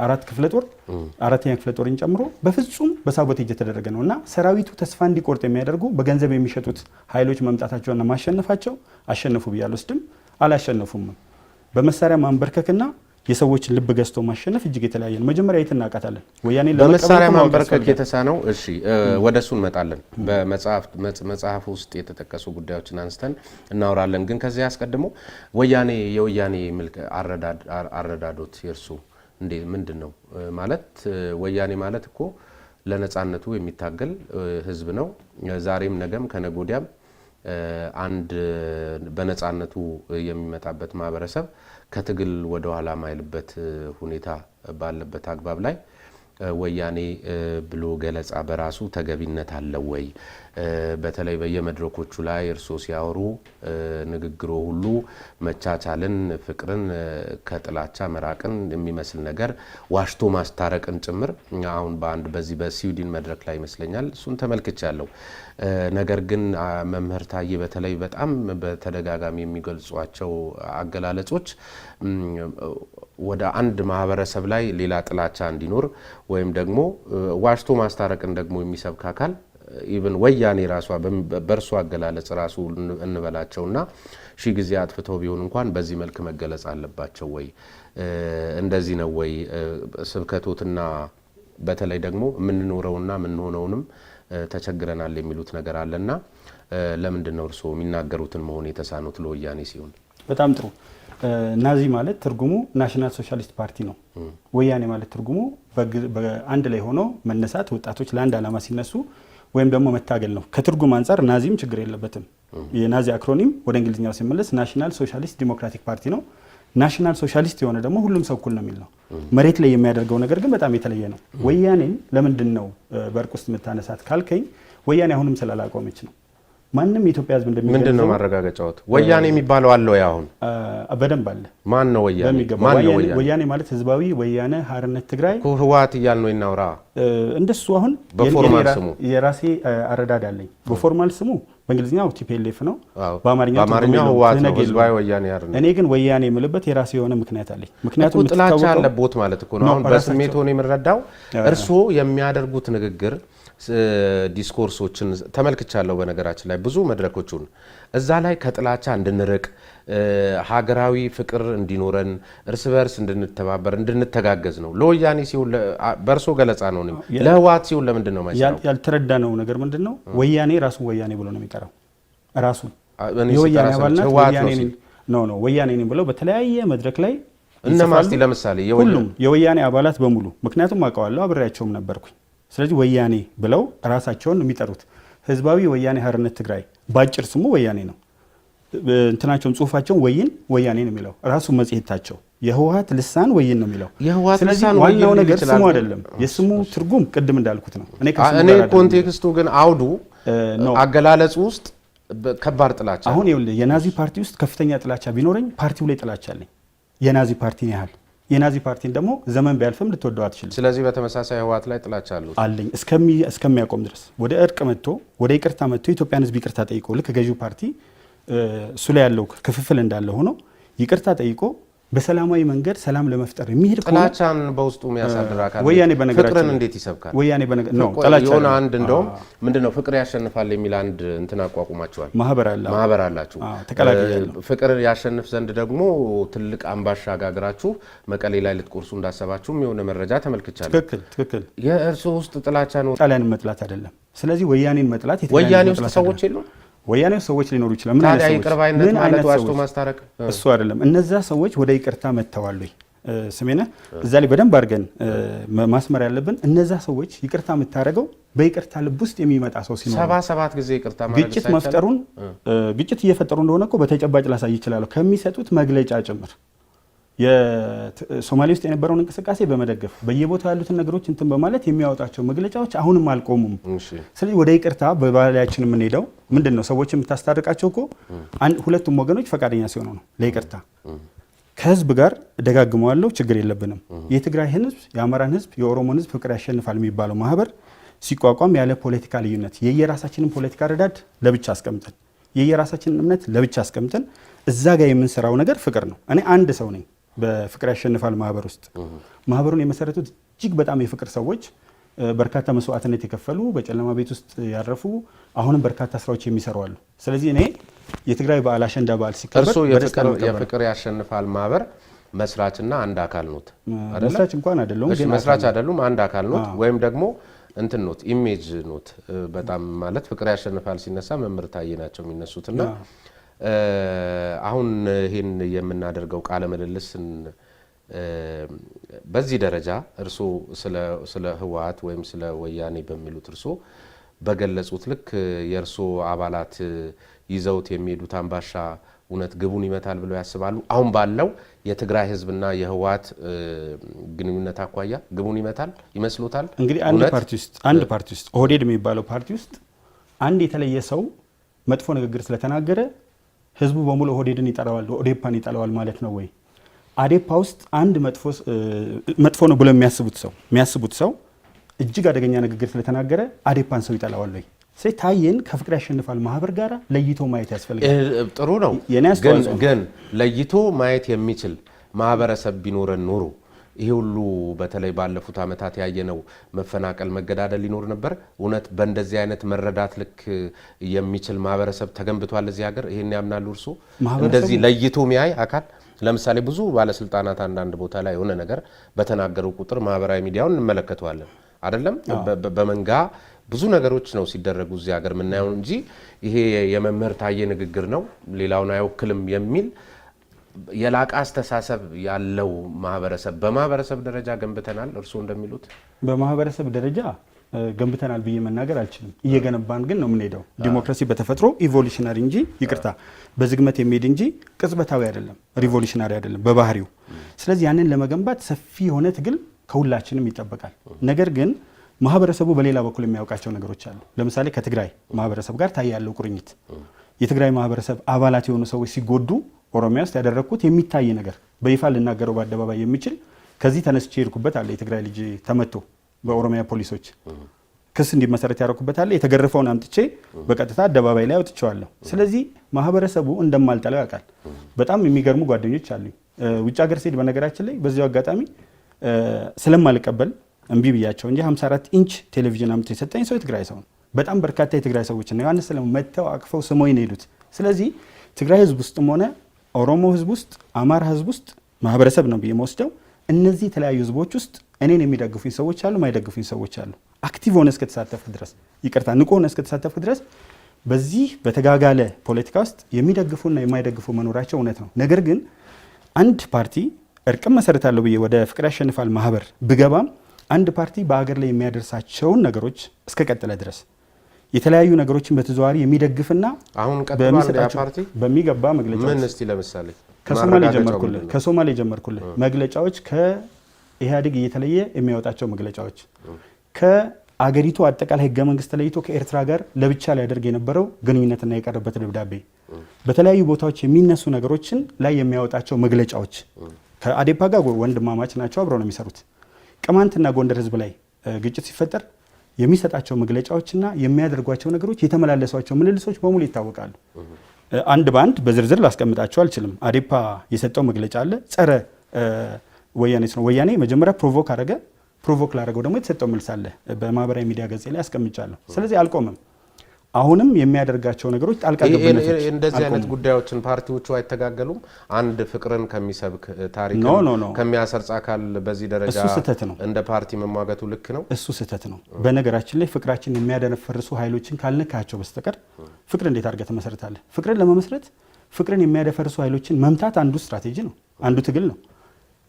4 ክፍለ ጦር 4ኛ ክፍለ ጦርን ጨምሮ በፍጹም በሳቦቴጅ የተደረገ ነውና ሰራዊቱ ተስፋ እንዲቆርጥ የሚያደርጉ በገንዘብ የሚሸጡት ኃይሎች መምጣታቸውና ማሸነፋቸው አሸነፉ ብያለሁ። ወስድም አላሸነፉም። በመሳሪያ ማንበርከክና የሰዎችን ልብ ገዝቶ ማሸነፍ እጅግ የተለያየ ነው። መጀመሪያ የት እናውቃታለን? ወያኔ በመሳሪያ ማንበርከክ የተሳነው እሺ፣ ወደሱ እንመጣለን። በመጽሐፍ ውስጥ የተጠቀሱ ጉዳዮችን አንስተን እናወራለን። ግን ከዚህ አስቀድሞ የወያኔ አረዳዶት የርሱ እንዴ ምንድነው? ማለት ወያኔ ማለት እኮ ለነጻነቱ የሚታገል ህዝብ ነው። ዛሬም ነገም ከነጎዲያም አንድ በነጻነቱ የሚመጣበት ማህበረሰብ ከትግል ወደ ኋላ ማይልበት ሁኔታ ባለበት አግባብ ላይ ወያኔ ብሎ ገለጻ በራሱ ተገቢነት አለው ወይ? በተለይ በየመድረኮቹ ላይ እርሶ ሲያወሩ ንግግሮ ሁሉ መቻቻልን፣ ፍቅርን፣ ከጥላቻ መራቅን የሚመስል ነገር ዋሽቶ ማስታረቅን ጭምር አሁን በዚህ በስዊድን መድረክ ላይ ይመስለኛል እሱን ተመልክቻለሁ። ነገር ግን መምህር ታዬ በተለይ በጣም በተደጋጋሚ የሚገልጿቸው አገላለጾች ወደ አንድ ማህበረሰብ ላይ ሌላ ጥላቻ እንዲኖር ወይም ደግሞ ዋሽቶ ማስታረቅን ደግሞ የሚሰብክ አካል ኢቭን ወያኔ ራሷ በርሷ አገላለጽ ራሱ እንበላቸውና ሺ ጊዜ አጥፍተው ቢሆን እንኳን በዚህ መልክ መገለጽ አለባቸው ወይ? እንደዚህ ነው ወይ ስብከቶትና በተለይ ደግሞ የምንኖረውና የምንሆነውንም ተቸግረናል የሚሉት ነገር አለና ለምንድን ነው እርሶ የሚናገሩትን መሆን የተሳኑት ለወያኔ ሲሆን? በጣም ጥሩ። ናዚ ማለት ትርጉሙ ናሽናል ሶሻሊስት ፓርቲ ነው። ወያኔ ማለት ትርጉሙ በአንድ ላይ ሆኖ መነሳት፣ ወጣቶች ለአንድ ዓላማ ሲነሱ ወይም ደግሞ መታገል ነው። ከትርጉም አንጻር ናዚም ችግር የለበትም። የናዚ አክሮኒም ወደ እንግሊዝኛው ሲመለስ ናሽናል ሶሻሊስት ዲሞክራቲክ ፓርቲ ነው። ናሽናል ሶሻሊስት የሆነ ደግሞ ሁሉም ሰው እኩል ነው የሚል ነው። መሬት ላይ የሚያደርገው ነገር ግን በጣም የተለየ ነው። ወያኔን ለምንድን ነው በእርቅ ውስጥ የምታነሳት ካልከኝ ወያኔ አሁንም ስላላቆመች ነው። ማንም የኢትዮጵያ ሕዝብ እንደሚገርም ምንድን ነው ማረጋገጫውት? ወያኔ የሚባለው አለ ወይ? አሁን በደንብ አለ። ማን ነው ወያኔ? ማን ነው ወያኔ? ወያኔ ማለት ህዝባዊ ወያነ ሓርነት ትግራይ ህወሓት እያልን ነው እናውራ። እንደሱ አሁን በፎርማል ስሙ የራሴ አረዳድ አለኝ። በፎርማል ስሙ በእንግሊዝኛው ቲፒኤልኤፍ ነው፣ በአማርኛው ህወሓት ነው፣ ህዝባዊ ወያኔ ሓርነት። እኔ ግን ወያኔ የምልበት የራሴ የሆነ ምክንያት አለኝ። ምክንያቱም ጥላቻ አለቦት ማለት እኮ ነው። አሁን በስሜት ሆነ የምንረዳው እርስዎ የሚያደርጉት ንግግር ዲስኮርሶችን ተመልክቻለሁ። በነገራችን ላይ ብዙ መድረኮቹን እዛ ላይ ከጥላቻ እንድንርቅ ሀገራዊ ፍቅር እንዲኖረን እርስ በርስ እንድንተባበር እንድንተጋገዝ ነው። ለወያኔ ሲሆን በእርሶ ገለጻ ነው። ለህወሓት ሲሆን ለምንድን ነው ማይሰራው? ያልተረዳነው ነገር ምንድን ነው? ወያኔ ራሱ ወያኔ ብሎ ነው የሚጠራው። ራሱ የወያኔ አባልናት ወያኔ ነው ወያኔ ነኝ ብለው በተለያየ መድረክ ላይ እነማስቲ ለምሳሌ ሁሉም የወያኔ አባላት በሙሉ ምክንያቱም አውቀዋለሁ፣ አብሬያቸውም ነበርኩኝ። ስለዚህ ወያኔ ብለው ራሳቸውን የሚጠሩት ህዝባዊ ወያኔ ሓርነት ትግራይ ባጭር ስሙ ወያኔ ነው። እንትናቸውን ጽሁፋቸውን ወያኔ ነው የሚለው ራሱ መጽሔታቸው የህወሓት ልሳን ወይን ነው የሚለው። ስለዚህ ዋናው ነገር ስሙ አይደለም፣ የስሙ ትርጉም ቅድም እንዳልኩት ነው። እኔ ኮንቴክስቱ ግን አውዱ አገላለጹ ውስጥ ከባድ ጥላቻ አሁን ይኸውልህ የናዚ ፓርቲ ውስጥ ከፍተኛ ጥላቻ ቢኖረኝ ፓርቲው ላይ ጥላቻ አለኝ። የናዚ ፓርቲን ያህል የናዚ ፓርቲን ደግሞ ዘመን ቢያልፍም ልትወደው አትችልም። ስለዚህ በተመሳሳይ ህወሓት ላይ ጥላቻ አለኝ እስከሚያቆም ድረስ ወደ እርቅ መጥቶ ወደ ይቅርታ መጥቶ ኢትዮጵያን ህዝብ ይቅርታ ጠይቆ ልክ ገዢው ፓርቲ እሱ ላይ ያለው ክፍፍል እንዳለ ሆኖ ይቅርታ ጠይቆ በሰላማዊ መንገድ ሰላም ለመፍጠር የሚሄድ ጥላቻን በውስጡ የሚያሳድር አካል ወያኔ በነገራችን ፍቅርን እንዴት ይሰብካል? ወያኔ ነው ጥላቻ የሆነ አንድ እንደውም ምንድነው ፍቅር ያሸንፋል የሚል አንድ እንትን አቋቁማቸዋል። ማህበር አላችሁ። ፍቅር ያሸንፍ ዘንድ ደግሞ ትልቅ አምባሻ ጋግራችሁ መቀሌ ላይ ልትቆርሱ እንዳሰባችሁም የሆነ መረጃ ተመልክቻለሁ። ትክክል። የእርሱ ውስጥ ጥላቻ ነው፣ ጣሊያንን መጥላት አይደለም። ስለዚህ ወያኔን መጥላት ወያኔ ውስጥ ሰዎች የሉም። ወያኔ ሰዎች ሊኖሩ ይችላል። ምን አይነት ይቅር ባይነት ማለት ዋሽቶ ማስታረቅ እሱ አይደለም። እነዛ ሰዎች ወደ ይቅርታ መጥተዋል ወይ ስሜነ እዛ ላይ በደንብ አድርገን ማስመር ያለብን እነዛ ሰዎች ይቅርታ የምታደርገው በይቅርታ ልብ ውስጥ የሚመጣ ሰው ሲኖር 77 ጊዜ ይቅርታ ማለት ግጭት መፍጠሩን ግጭት እየፈጠሩ እንደሆነ እኮ በተጨባጭ ላሳይ ይችላል ከሚሰጡት መግለጫ ጭምር የሶማሌ ውስጥ የነበረውን እንቅስቃሴ በመደገፍ በየቦታው ያሉትን ነገሮች እንትን በማለት የሚያወጣቸው መግለጫዎች አሁንም አልቆሙም። ስለዚህ ወደ ይቅርታ በባህላችን የምንሄደው ምንድነው? ሰዎች የምታስታርቃቸው እኮ ሁለቱም ወገኖች ፈቃደኛ ሲሆኑ ነው ለይቅርታ። ከህዝብ ጋር ደጋግመዋለሁ፣ ችግር የለብንም። የትግራይ ህዝብ፣ የአማራን ህዝብ፣ የኦሮሞን ህዝብ ፍቅር ያሸንፋል የሚባለው ማህበር ሲቋቋም ያለ ፖለቲካ ልዩነት የየራሳችንን ፖለቲካ ረዳድ ለብቻ አስቀምጠን የየራሳችንን እምነት ለብቻ አስቀምጠን እዛ ጋር የምንሰራው ነገር ፍቅር ነው። እኔ አንድ ሰው ነኝ በፍቅር ያሸንፋል ማህበር ውስጥ። ማህበሩን የመሰረቱት እጅግ በጣም የፍቅር ሰዎች በርካታ መስዋዕትነት የከፈሉ በጨለማ ቤት ውስጥ ያረፉ አሁንም በርካታ ስራዎች የሚሰሩ አሉ። ስለዚህ እኔ የትግራይ በዓል አሸንዳ በዓል ሲከበር የፍቅር ያሸንፋል ማህበር መስራችና አንድ አካል ኖት አይደል? መስራች እንኳን አይደለም፣ ግን መስራች አይደሉም፣ አንድ አካል ኖት ወይም ደግሞ እንትን ኖት ኢሜጅ ኖት። በጣም ማለት ፍቅር ያሸንፋል ሲነሳ መምህር ታዬ ናቸው የሚነሱትና አሁን ይሄን የምናደርገው ቃለ ምልልስን በዚህ ደረጃ እርሶ ስለ ህወሓት ወይም ስለ ወያኔ በሚሉት እርሶ በገለጹት ልክ የእርሶ አባላት ይዘውት የሚሄዱት አምባሻ እውነት ግቡን ይመታል ብለው ያስባሉ? አሁን ባለው የትግራይ ህዝብና የህወሓት ግንኙነት አኳያ ግቡን ይመታል ይመስሎታል? እንግዲህ አንድ ፓርቲ ውስጥ ኦህዴድ የሚባለው ፓርቲ ውስጥ አንድ የተለየ ሰው መጥፎ ንግግር ስለተናገረ ህዝቡ በሙሉ ኦህዴድን ይጠላዋል፣ ኦዴፓን ይጠላዋል ማለት ነው ወይ? አዴፓ ውስጥ አንድ መጥፎ ነው ብሎ የሚያስቡት ሰው እጅግ አደገኛ ንግግር ስለተናገረ አዴፓን ሰው ይጠላዋል ወይ? ታየን ከፍቅር ያሸንፋል ማህበር ጋር ለይቶ ማየት ያስፈልጋል። ጥሩ ነው፣ ግን ለይቶ ማየት የሚችል ማህበረሰብ ቢኖረን ኖሮ ይሄ ሁሉ በተለይ ባለፉት አመታት ያየነው መፈናቀል፣ መገዳደል ሊኖር ነበር? እውነት በእንደዚህ አይነት መረዳት ልክ የሚችል ማህበረሰብ ተገንብቷል እዚህ ሀገር? ይሄን ያምናሉ እርሱ? እንደዚህ ለይቶ ሚያይ አካል ለምሳሌ ብዙ ባለስልጣናት አንዳንድ ቦታ ላይ የሆነ ነገር በተናገሩ ቁጥር ማህበራዊ ሚዲያውን እንመለከተዋለን አይደለም? በመንጋ ብዙ ነገሮች ነው ሲደረጉ እዚህ ሀገር የምናየው እንጂ ይሄ የመምህር ታዬ ንግግር ነው ሌላውን አይወክልም የሚል የላቀ አስተሳሰብ ያለው ማህበረሰብ በማህበረሰብ ደረጃ ገንብተናል። እርስዎ እንደሚሉት በማህበረሰብ ደረጃ ገንብተናል ብዬ መናገር አልችልም። እየገነባን ግን ነው የምንሄደው። ዲሞክራሲ በተፈጥሮ ኢቮሉሽናሪ እንጂ በዝግመት የሚሄድ እንጂ ቅጽበታዊ አይደለም፣ ሪቮሉሽናሪ አይደለም በባህሪው። ስለዚህ ያንን ለመገንባት ሰፊ የሆነ ትግል ከሁላችንም ይጠበቃል። ነገር ግን ማህበረሰቡ በሌላ በኩል የሚያውቃቸው ነገሮች አሉ። ለምሳሌ ከትግራይ ማህበረሰብ ጋር ታየ ያለው ቁርኝት የትግራይ ማህበረሰብ አባላት የሆኑ ሰዎች ሲጎዱ ኦሮሚያ ውስጥ ያደረኩት የሚታይ ነገር በይፋ ልናገረው በአደባባይ የሚችል ከዚህ ተነስቼ ሄድኩበት አለ። የትግራይ ልጅ ተመቶ በኦሮሚያ ፖሊሶች ክስ እንዲመሰረት ያደረኩበት አለ። የተገረፈውን አምጥቼ በቀጥታ አደባባይ ላይ አውጥቼዋለሁ። ስለዚህ ማህበረሰቡ እንደማልጠላው ያውቃል። በጣም የሚገርሙ ጓደኞች አሉኝ ውጭ ሀገር ስሄድ። በነገራችን ላይ በዚያው አጋጣሚ ስለማልቀበል እምቢ ብያቸው እንጂ 54 ኢንች ቴሌቪዥን አምጥቶ የሰጠኝ ሰው የትግራይ ሰው ነው። በጣም በርካታ የትግራይ ሰዎች ነው ዮሐንስ ሰለሞን መተው አቅፈው ስሞኝ ነው የሄዱት። ስለዚህ ትግራይ ህዝብ ውስጥም ሆነ ኦሮሞ ህዝብ ውስጥ አማራ ህዝብ ውስጥ ማህበረሰብ ነው ብዬ መወስደው እነዚህ የተለያዩ ህዝቦች ውስጥ እኔን የሚደግፉኝ ሰዎች አሉ፣ ማይደግፉኝ ሰዎች አሉ። አክቲቭ ሆነ እስከተሳተፍክ ድረስ ንቁ ሆነ እስከተሳተፍክ ድረስ በዚህ በተጋጋለ ፖለቲካ ውስጥ የሚደግፉና የማይደግፉ መኖራቸው እውነት ነው። ነገር ግን አንድ ፓርቲ እርቅም መሰረታለሁ ብዬ ወደ ፍቅር ያሸንፋል ማህበር ብገባም አንድ ፓርቲ በአገር ላይ የሚያደርሳቸውን ነገሮች እስከቀጠለ ድረስ የተለያዩ ነገሮችን በተዘዋዋሪ የሚደግፍና አሁን ቀጥሏል ፓርቲ በሚገባ መግለጫዎች ምን እስቲ ለምሳሌ ከሶማሌ ጀመርኩልህ መግለጫዎች ከኢህአዴግ እየተለየ የሚያወጣቸው መግለጫዎች ከአገሪቱ አጠቃላይ ህገ መንግስት ተለይቶ ከኤርትራ ጋር ለብቻ ላይ ያደርግ የነበረው ግንኙነትና የቀረበት ደብዳቤ በተለያዩ ቦታዎች የሚነሱ ነገሮችን ላይ የሚያወጣቸው መግለጫዎች ከአዴፓ ጋር ወንድማማች ናቸው፣ አብረው ነው የሚሰሩት። ቅማንትና ጎንደር ህዝብ ላይ ግጭት ሲፈጠር የሚሰጣቸው መግለጫዎችና የሚያደርጓቸው ነገሮች የተመላለሷቸው ምልልሶች በሙሉ ይታወቃሉ። አንድ በአንድ በዝርዝር ላስቀምጣቸው አልችልም። አዴፓ የሰጠው መግለጫ አለ፣ ጸረ ወያኔ ነው። ወያኔ መጀመሪያ ፕሮቮክ ላደረገው ደግሞ የተሰጠው መልስ አለ። በማህበራዊ ሚዲያ ገጽ ላይ አስቀምጫለሁ። ስለዚህ አልቆምም። አሁንም የሚያደርጋቸው ነገሮች ጣልቃ ገብነቶች እንደዚህ አይነት ጉዳዮችን ፓርቲዎቹ አይተጋገሉም። አንድ ፍቅርን ከሚሰብክ ታሪክ ከሚያሰርጽ አካል በዚህ ደረጃ እንደ ፓርቲ መሟገቱ ልክ ነው? እሱ ስህተት ነው። በነገራችን ላይ ፍቅራችን የሚያደፈርሱ ኃይሎችን ካልነካቸው በስተቀር ፍቅር እንዴት አድርገህ ትመሰርታለህ? ፍቅርን ለመመስረት ፍቅርን የሚያደፈርሱ ኃይሎችን መምታት አንዱ ስትራቴጂ ነው፣ አንዱ ትግል ነው።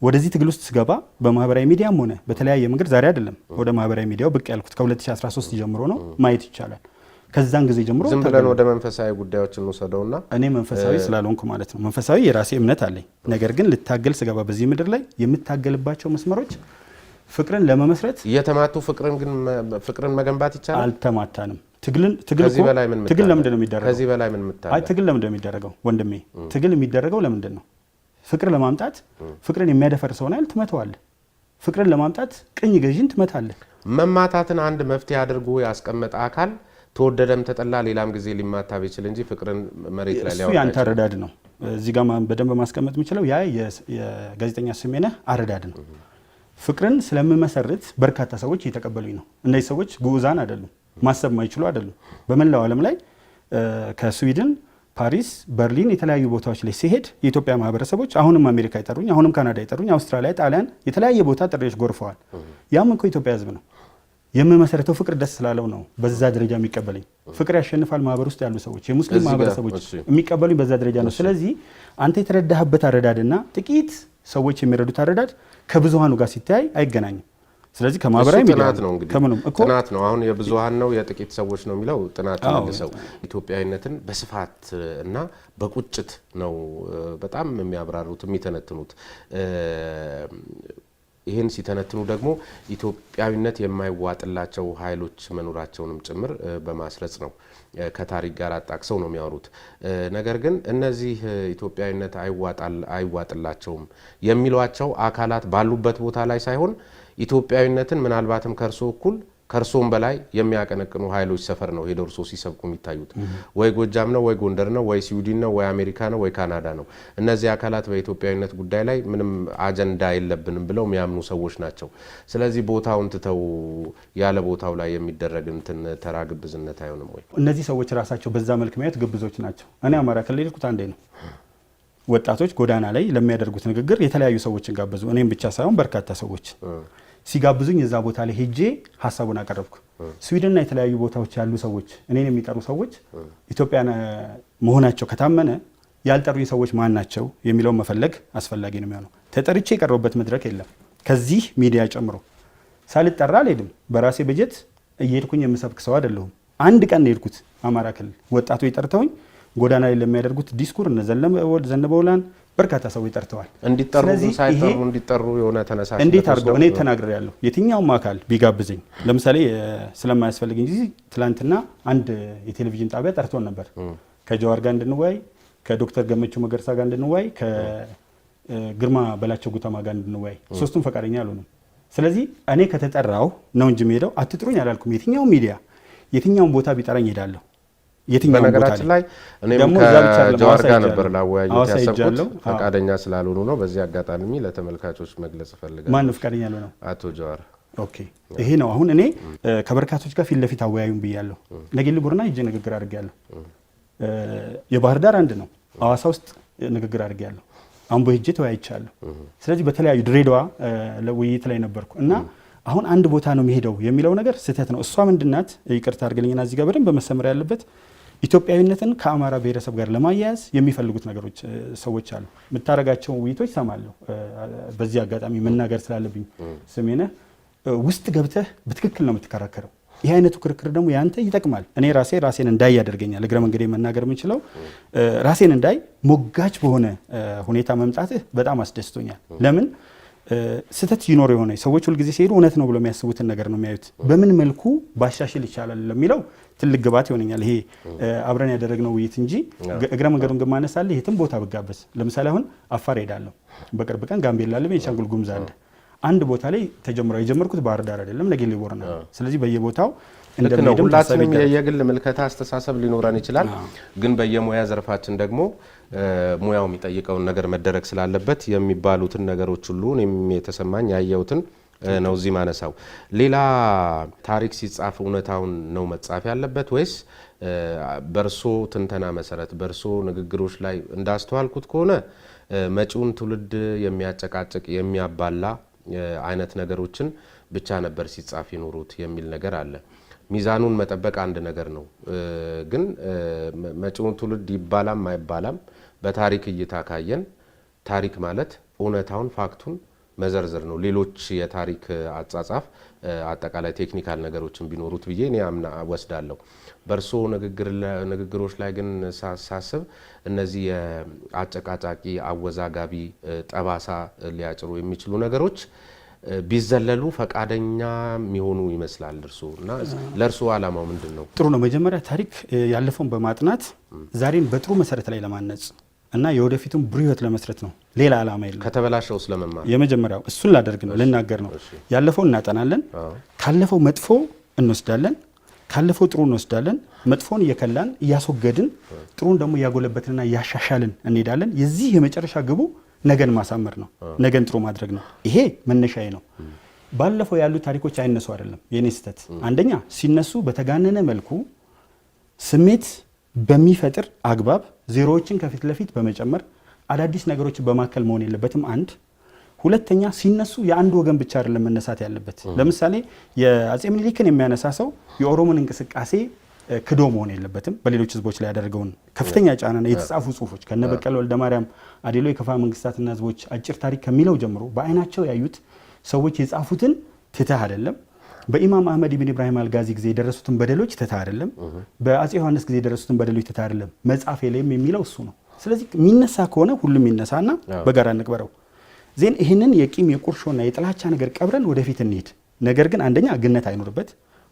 ወደዚህ ትግል ውስጥ ስገባ በማህበራዊ ሚዲያም ሆነ በተለያየ መንገድ ዛሬ አይደለም ወደ ማህበራዊ ሚዲያው ብቅ ያልኩት ከ2013 ጀምሮ ነው። ማየት ይቻላል። ከዛን ጊዜ ጀምሮ ዝም ብለን ወደ መንፈሳዊ ጉዳዮች እንወሰደውና እኔ መንፈሳዊ ስላልሆንኩ ማለት ነው። መንፈሳዊ የራሴ እምነት አለኝ። ነገር ግን ልታገል ስገባ በዚህ ምድር ላይ የምታገልባቸው መስመሮች ፍቅርን ለመመስረት እየተማቱ ፍቅርን መገንባት ይቻላል። አልተማታንም። ትግል ለምንድን ነው የሚደረገው? ከዚህ በላይ ምን ምታለ? ትግል ለምንድን ነው የሚደረገው? ወንድሜ ትግል የሚደረገው ለምንድን ነው? ፍቅር ለማምጣት ፍቅርን የሚያደፈርሰውን ኃይል ትመታዋለህ። ፍቅርን ለማምጣት ቅኝ ገዢን ትመታለህ። መማታትን አንድ መፍትሄ አድርጎ ያስቀመጠ አካል ተወደደም ተጠላ ሌላም ጊዜ ሊማታ ቢችል እንጂ ፍቅርን መሬት ላይ እሱ ያንተ አረዳድ ነው። እዚህ ጋር በደንብ ማስቀመጥ የምችለው ያ የጋዜጠኛ ስሜነህ አረዳድ ነው። ፍቅርን ስለምመሰርት በርካታ ሰዎች እየተቀበሉኝ ነው። እነዚህ ሰዎች ጉዑዛን አይደሉም፣ ማሰብ ማይችሉ አይደሉም። በመላው ዓለም ላይ ከስዊድን፣ ፓሪስ፣ በርሊን የተለያዩ ቦታዎች ላይ ሲሄድ የኢትዮጵያ ማህበረሰቦች አሁንም አሜሪካ ይጠሩኝ፣ አሁንም ካናዳ ይጠሩኝ፣ አውስትራሊያ፣ ጣሊያን የተለያየ ቦታ ጥሪዎች ጎርፈዋል። ያም እኮ ኢትዮጵያ ህዝብ ነው። የምመሰረተው ፍቅር ደስ ስላለው ነው በዛ ደረጃ የሚቀበለኝ። ፍቅር ያሸንፋል ማህበር ውስጥ ያሉ ሰዎች የሙስሊም ማህበረሰቦች የሚቀበሉኝ በዛ ደረጃ ነው። ስለዚህ አንተ የተረዳህበት አረዳድና ጥቂት ሰዎች የሚረዱት አረዳድ ከብዙሃኑ ጋር ሲታይ አይገናኝም። ስለዚህ ከማህበራዊ ሚዲያ ነው እንግዲህ ጥናት ነው። አሁን የብዙሃን ነው የጥቂት ሰዎች ነው የሚለው ጥናት ነው። ኢትዮጵያዊነትን በስፋት እና በቁጭት ነው በጣም የሚያብራሩት የሚተነትኑት። ይህን ሲተነትኑ ደግሞ ኢትዮጵያዊነት የማይዋጥላቸው ኃይሎች መኖራቸውንም ጭምር በማስረጽ ነው ከታሪክ ጋር አጣቅሰው ነው የሚያወሩት። ነገር ግን እነዚህ ኢትዮጵያዊነት አይዋጥላቸውም የሚሏቸው አካላት ባሉበት ቦታ ላይ ሳይሆን ኢትዮጵያዊነትን ምናልባትም ከርሶም በላይ የሚያቀነቅኑ ኃይሎች ሰፈር ነው ሄደው እርሶ ሲሰብኩ የሚታዩት። ወይ ጎጃም ነው ወይ ጎንደር ነው ወይ ስዊድን ነው ወይ አሜሪካ ነው ወይ ካናዳ ነው። እነዚህ አካላት በኢትዮጵያዊነት ጉዳይ ላይ ምንም አጀንዳ የለብንም ብለው የሚያምኑ ሰዎች ናቸው። ስለዚህ ቦታውን ትተው ያለ ቦታው ላይ የሚደረግ እንትን ተራ ግብዝነት አይሆንም ወይ? እነዚህ ሰዎች ራሳቸው በዛ መልክ ማየት ግብዞች ናቸው። እኔ አማራ ክልል ሄድኩት አንዴ ነው። ወጣቶች ጎዳና ላይ ለሚያደርጉት ንግግር የተለያዩ ሰዎችን ጋበዙ። እኔም ብቻ ሳይሆን በርካታ ሰዎች ሲጋብዙኝ እዛ ቦታ ላይ ሄጄ ሐሳቡን አቀረብኩ። ስዊድንና የተለያዩ ቦታዎች ያሉ ሰዎች እኔን የሚጠሩ ሰዎች ኢትዮጵያን መሆናቸው ከታመነ ያልጠሩኝ ሰዎች ማን ናቸው የሚለውን መፈለግ አስፈላጊ ነው የሚሆነው። ተጠርቼ የቀረቡበት መድረክ የለም። ከዚህ ሚዲያ ጨምሮ ሳልጠራ አልሄድም። በራሴ በጀት እየሄድኩኝ የምሰብክ ሰው አይደለሁም። አንድ ቀን ነው የሄድኩት አማራ ክልል። ወጣቶች ጠርተውኝ ጎዳና ላይ ለሚያደርጉት ዲስኩር እነ ዘነበውላን በርካታ ሰዎች ጠርተዋል። እንዲጠሩ ሳይጠሩ እንዲጠሩ የሆነ ተነሳሽነት እንዴት አድርገው እኔ ተናግሬያለሁ። የትኛውም አካል ቢጋብዘኝ ለምሳሌ ስለማያስፈልግ እንጂ ትላንትና አንድ የቴሌቪዥን ጣቢያ ጠርቶን ነበር ከጀዋር ጋር እንድንወያይ፣ ከዶክተር ገመቹ መገርሳ ጋር እንድንወያይ፣ ከግርማ በላቸው ጉተማ ጋር እንድንወያይ። ሶስቱም ፈቃደኛ አልሆኑም። ስለዚህ እኔ ከተጠራው ነው እንጂ የምሄደው አትጥሩኝ አላልኩም። የትኛውም ሚዲያ የትኛውም ቦታ ቢጠራኝ ሄዳለሁ። በነገራችን ላይ እኔም ከጀዋር ጋር ነበር ላወያየት ያሰብኩት ፈቃደኛ ስላልሆኑ ነው። በዚህ አጋጣሚ ለተመልካቾች መግለጽ ፈልጋለሁ። ማን ፈቃደኛ ያልሆነው? አቶ ጀዋር። ኦኬ፣ ይሄ ነው አሁን እኔ ከበርካቶች ጋር ፊት ለፊት አወያዩን ብያለሁ። ነጌሌ ቦረና ሂጄ ንግግር አድርጌያለሁ። የባህር ዳር አንድ ነው። ሐዋሳ ውስጥ ንግግር አድርጌያለሁ። አምቦ ሂጄ ተወያይቻለሁ። ስለዚህ በተለያዩ ድሬዳዋ ውይይት ላይ ነበርኩ እና አሁን አንድ ቦታ ነው የሚሄደው የሚለው ነገር ስህተት ነው። እሷ ምንድናት? ይቅርታ አድርግልኝና እዚህ ጋር በደንብ መሰመር ያለበት ኢትዮጵያዊነትን ከአማራ ብሔረሰብ ጋር ለማያያዝ የሚፈልጉት ነገሮች ሰዎች አሉ። የምታረጋቸው ውይይቶች ሰማለሁ። በዚህ አጋጣሚ መናገር ስላለብኝ ስሜነህ ውስጥ ገብተህ በትክክል ነው የምትከራከረው። ይህ አይነቱ ክርክር ደግሞ ያንተ ይጠቅማል። እኔ ራሴን እንዳይ ያደርገኛል። እግረ መንገዴ መናገር የምችለው ራሴን እንዳይ ሞጋች በሆነ ሁኔታ መምጣትህ በጣም አስደስቶኛል። ለምን ስህተት ይኖር የሆነ ሰዎች ሁልጊዜ ሲሄዱ እውነት ነው ብሎ የሚያስቡትን ነገር ነው የሚያዩት። በምን መልኩ ባሻሽል ይቻላል ለሚለው ትልቅ ግባት ይሆነኛል ይሄ አብረን ያደረግነው ውይይት እንጂ እግረ መንገዱን ግማነሳለህ የትም ቦታ ብጋበዝ። ለምሳሌ አሁን አፋር ሄዳለሁ፣ በቅርብ ቀን ጋምቤላ አለ፣ ቤንሻንጉል ጉሙዝ አለ። አንድ ቦታ ላይ ተጀምሯል። የጀመርኩት ባህር ዳር አይደለም ነጌሌ ቦረና። ስለዚህ በየቦታው እንደምንሄድ ሁላችንም የግል ምልከታ አስተሳሰብ ሊኖረን ይችላል። ግን በየሙያ ዘርፋችን ደግሞ ሙያው የሚጠይቀውን ነገር መደረግ ስላለበት የሚባሉትን ነገሮች ሁሉ እኔም የተሰማኝ ያየሁትን ነው እዚህ ማነሳው። ሌላ ታሪክ ሲጻፍ እውነታውን ነው መጻፍ ያለበት ወይስ በርሶ ትንተና መሰረት በርሶ ንግግሮች ላይ እንዳስተዋልኩት ከሆነ መጪውን ትውልድ የሚያጨቃጭቅ የሚያባላ አይነት ነገሮችን ብቻ ነበር ሲጻፍ ይኖሩት የሚል ነገር አለ። ሚዛኑን መጠበቅ አንድ ነገር ነው። ግን መጪውን ትውልድ ይባላም አይባላም በታሪክ እይታ ካየን ታሪክ ማለት እውነታውን ፋክቱን መዘርዘር ነው። ሌሎች የታሪክ አጻጻፍ አጠቃላይ ቴክኒካል ነገሮችን ቢኖሩት ብዬ እኔ ወስዳለሁ። በርሶ ንግግሮች ላይ ግን ሳስብ እነዚህ የአጨቃጫቂ አወዛጋቢ ጠባሳ ሊያጭሩ የሚችሉ ነገሮች ቢዘለሉ ፈቃደኛ የሚሆኑ ይመስላል እርሱ እና ለእርሱ ዓላማው ምንድን ነው? ጥሩ ነው። መጀመሪያ ታሪክ ያለፈውን በማጥናት ዛሬን በጥሩ መሰረት ላይ ለማነጽ እና የወደፊቱን ብሩህ ህይወት ለመስረት ነው። ሌላ ዓላማ የለም። ከተበላሸው ስለመማር የመጀመሪያው እሱን ላደርግ ነው ልናገር ነው። ያለፈው እናጠናለን፣ ካለፈው መጥፎ እንወስዳለን፣ ካለፈው ጥሩ እንወስዳለን። መጥፎን እየከላን እያስወገድን ጥሩን ደግሞ እያጎለበትንና እያሻሻልን እንሄዳለን። የዚህ የመጨረሻ ግቡ ነገን ማሳመር ነው፣ ነገን ጥሩ ማድረግ ነው። ይሄ መነሻዬ ነው። ባለፈው ያሉ ታሪኮች አይነሱ አይደለም የኔ ስህተት። አንደኛ ሲነሱ በተጋነነ መልኩ ስሜት በሚፈጥር አግባብ ዜሮዎችን ከፊት ለፊት በመጨመር አዳዲስ ነገሮችን በማከል መሆን የለበትም። አንድ ሁለተኛ ሲነሱ የአንድ ወገን ብቻ አይደለም መነሳት ያለበት። ለምሳሌ የአጼ ምኒልክን የሚያነሳ ሰው የኦሮሞን እንቅስቃሴ ክዶ መሆን የለበትም። በሌሎች ህዝቦች ላይ ያደረገውን ከፍተኛ ጫናና የተጻፉ ጽሁፎች ከነበቀለ ወልደ ማርያም አዴሎ የከፋ መንግስታትና ህዝቦች አጭር ታሪክ ከሚለው ጀምሮ በአይናቸው ያዩት ሰዎች የጻፉትን ትተህ አይደለም። በኢማም አህመድ ኢብን ኢብራሂም አልጋዚ ጊዜ የደረሱትን በደሎች ትተህ አይደለም። በአጼ ዮሐንስ ጊዜ የደረሱትን በደሎች ትተህ አይደለም። መጻፍ የለም የሚለው እሱ ነው። ስለዚህ የሚነሳ ከሆነ ሁሉም ይነሳና በጋራ እንቅበረው። ዜን ይህንን የቂም የቁርሾና የጥላቻ ነገር ቀብረን ወደፊት እንሂድ። ነገር ግን አንደኛ ግነት አይኖርበት፣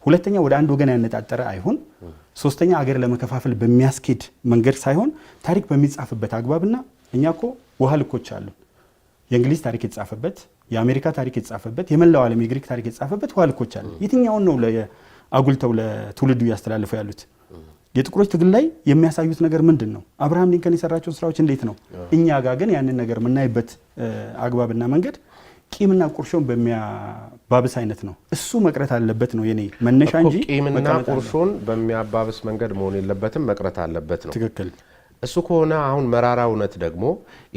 ሁለተኛ ወደ አንድ ወገን ያነጣጠረ አይሁን። ሶስተኛ አገር ለመከፋፈል በሚያስኬድ መንገድ ሳይሆን ታሪክ በሚጻፍበት አግባብና እኛ እኮ ውሃ ልኮች አሉ። የእንግሊዝ ታሪክ የተጻፈበት፣ የአሜሪካ ታሪክ የተጻፈበት፣ የመላው ዓለም የግሪክ ታሪክ የተጻፈበት ውሃ ልኮች አሉ። የትኛውን ነው አጉልተው ለትውልዱ እያስተላለፉ ያሉት? የጥቁሮች ትግል ላይ የሚያሳዩት ነገር ምንድን ነው? አብርሃም ሊንከን የሰራቸው ስራዎች እንዴት ነው? እኛ ጋር ግን ያንን ነገር የምናይበት አግባብና መንገድ ቂምና ቁርሾን በሚያባብስ አይነት ነው። እሱ መቅረት አለበት ነው የኔ መነሻ እንጂ ቂምና ቁርሾን በሚያባብስ መንገድ መሆን የለበትም፣ መቅረት አለበት ነው። ትክክል። እሱ ከሆነ አሁን መራራ እውነት ደግሞ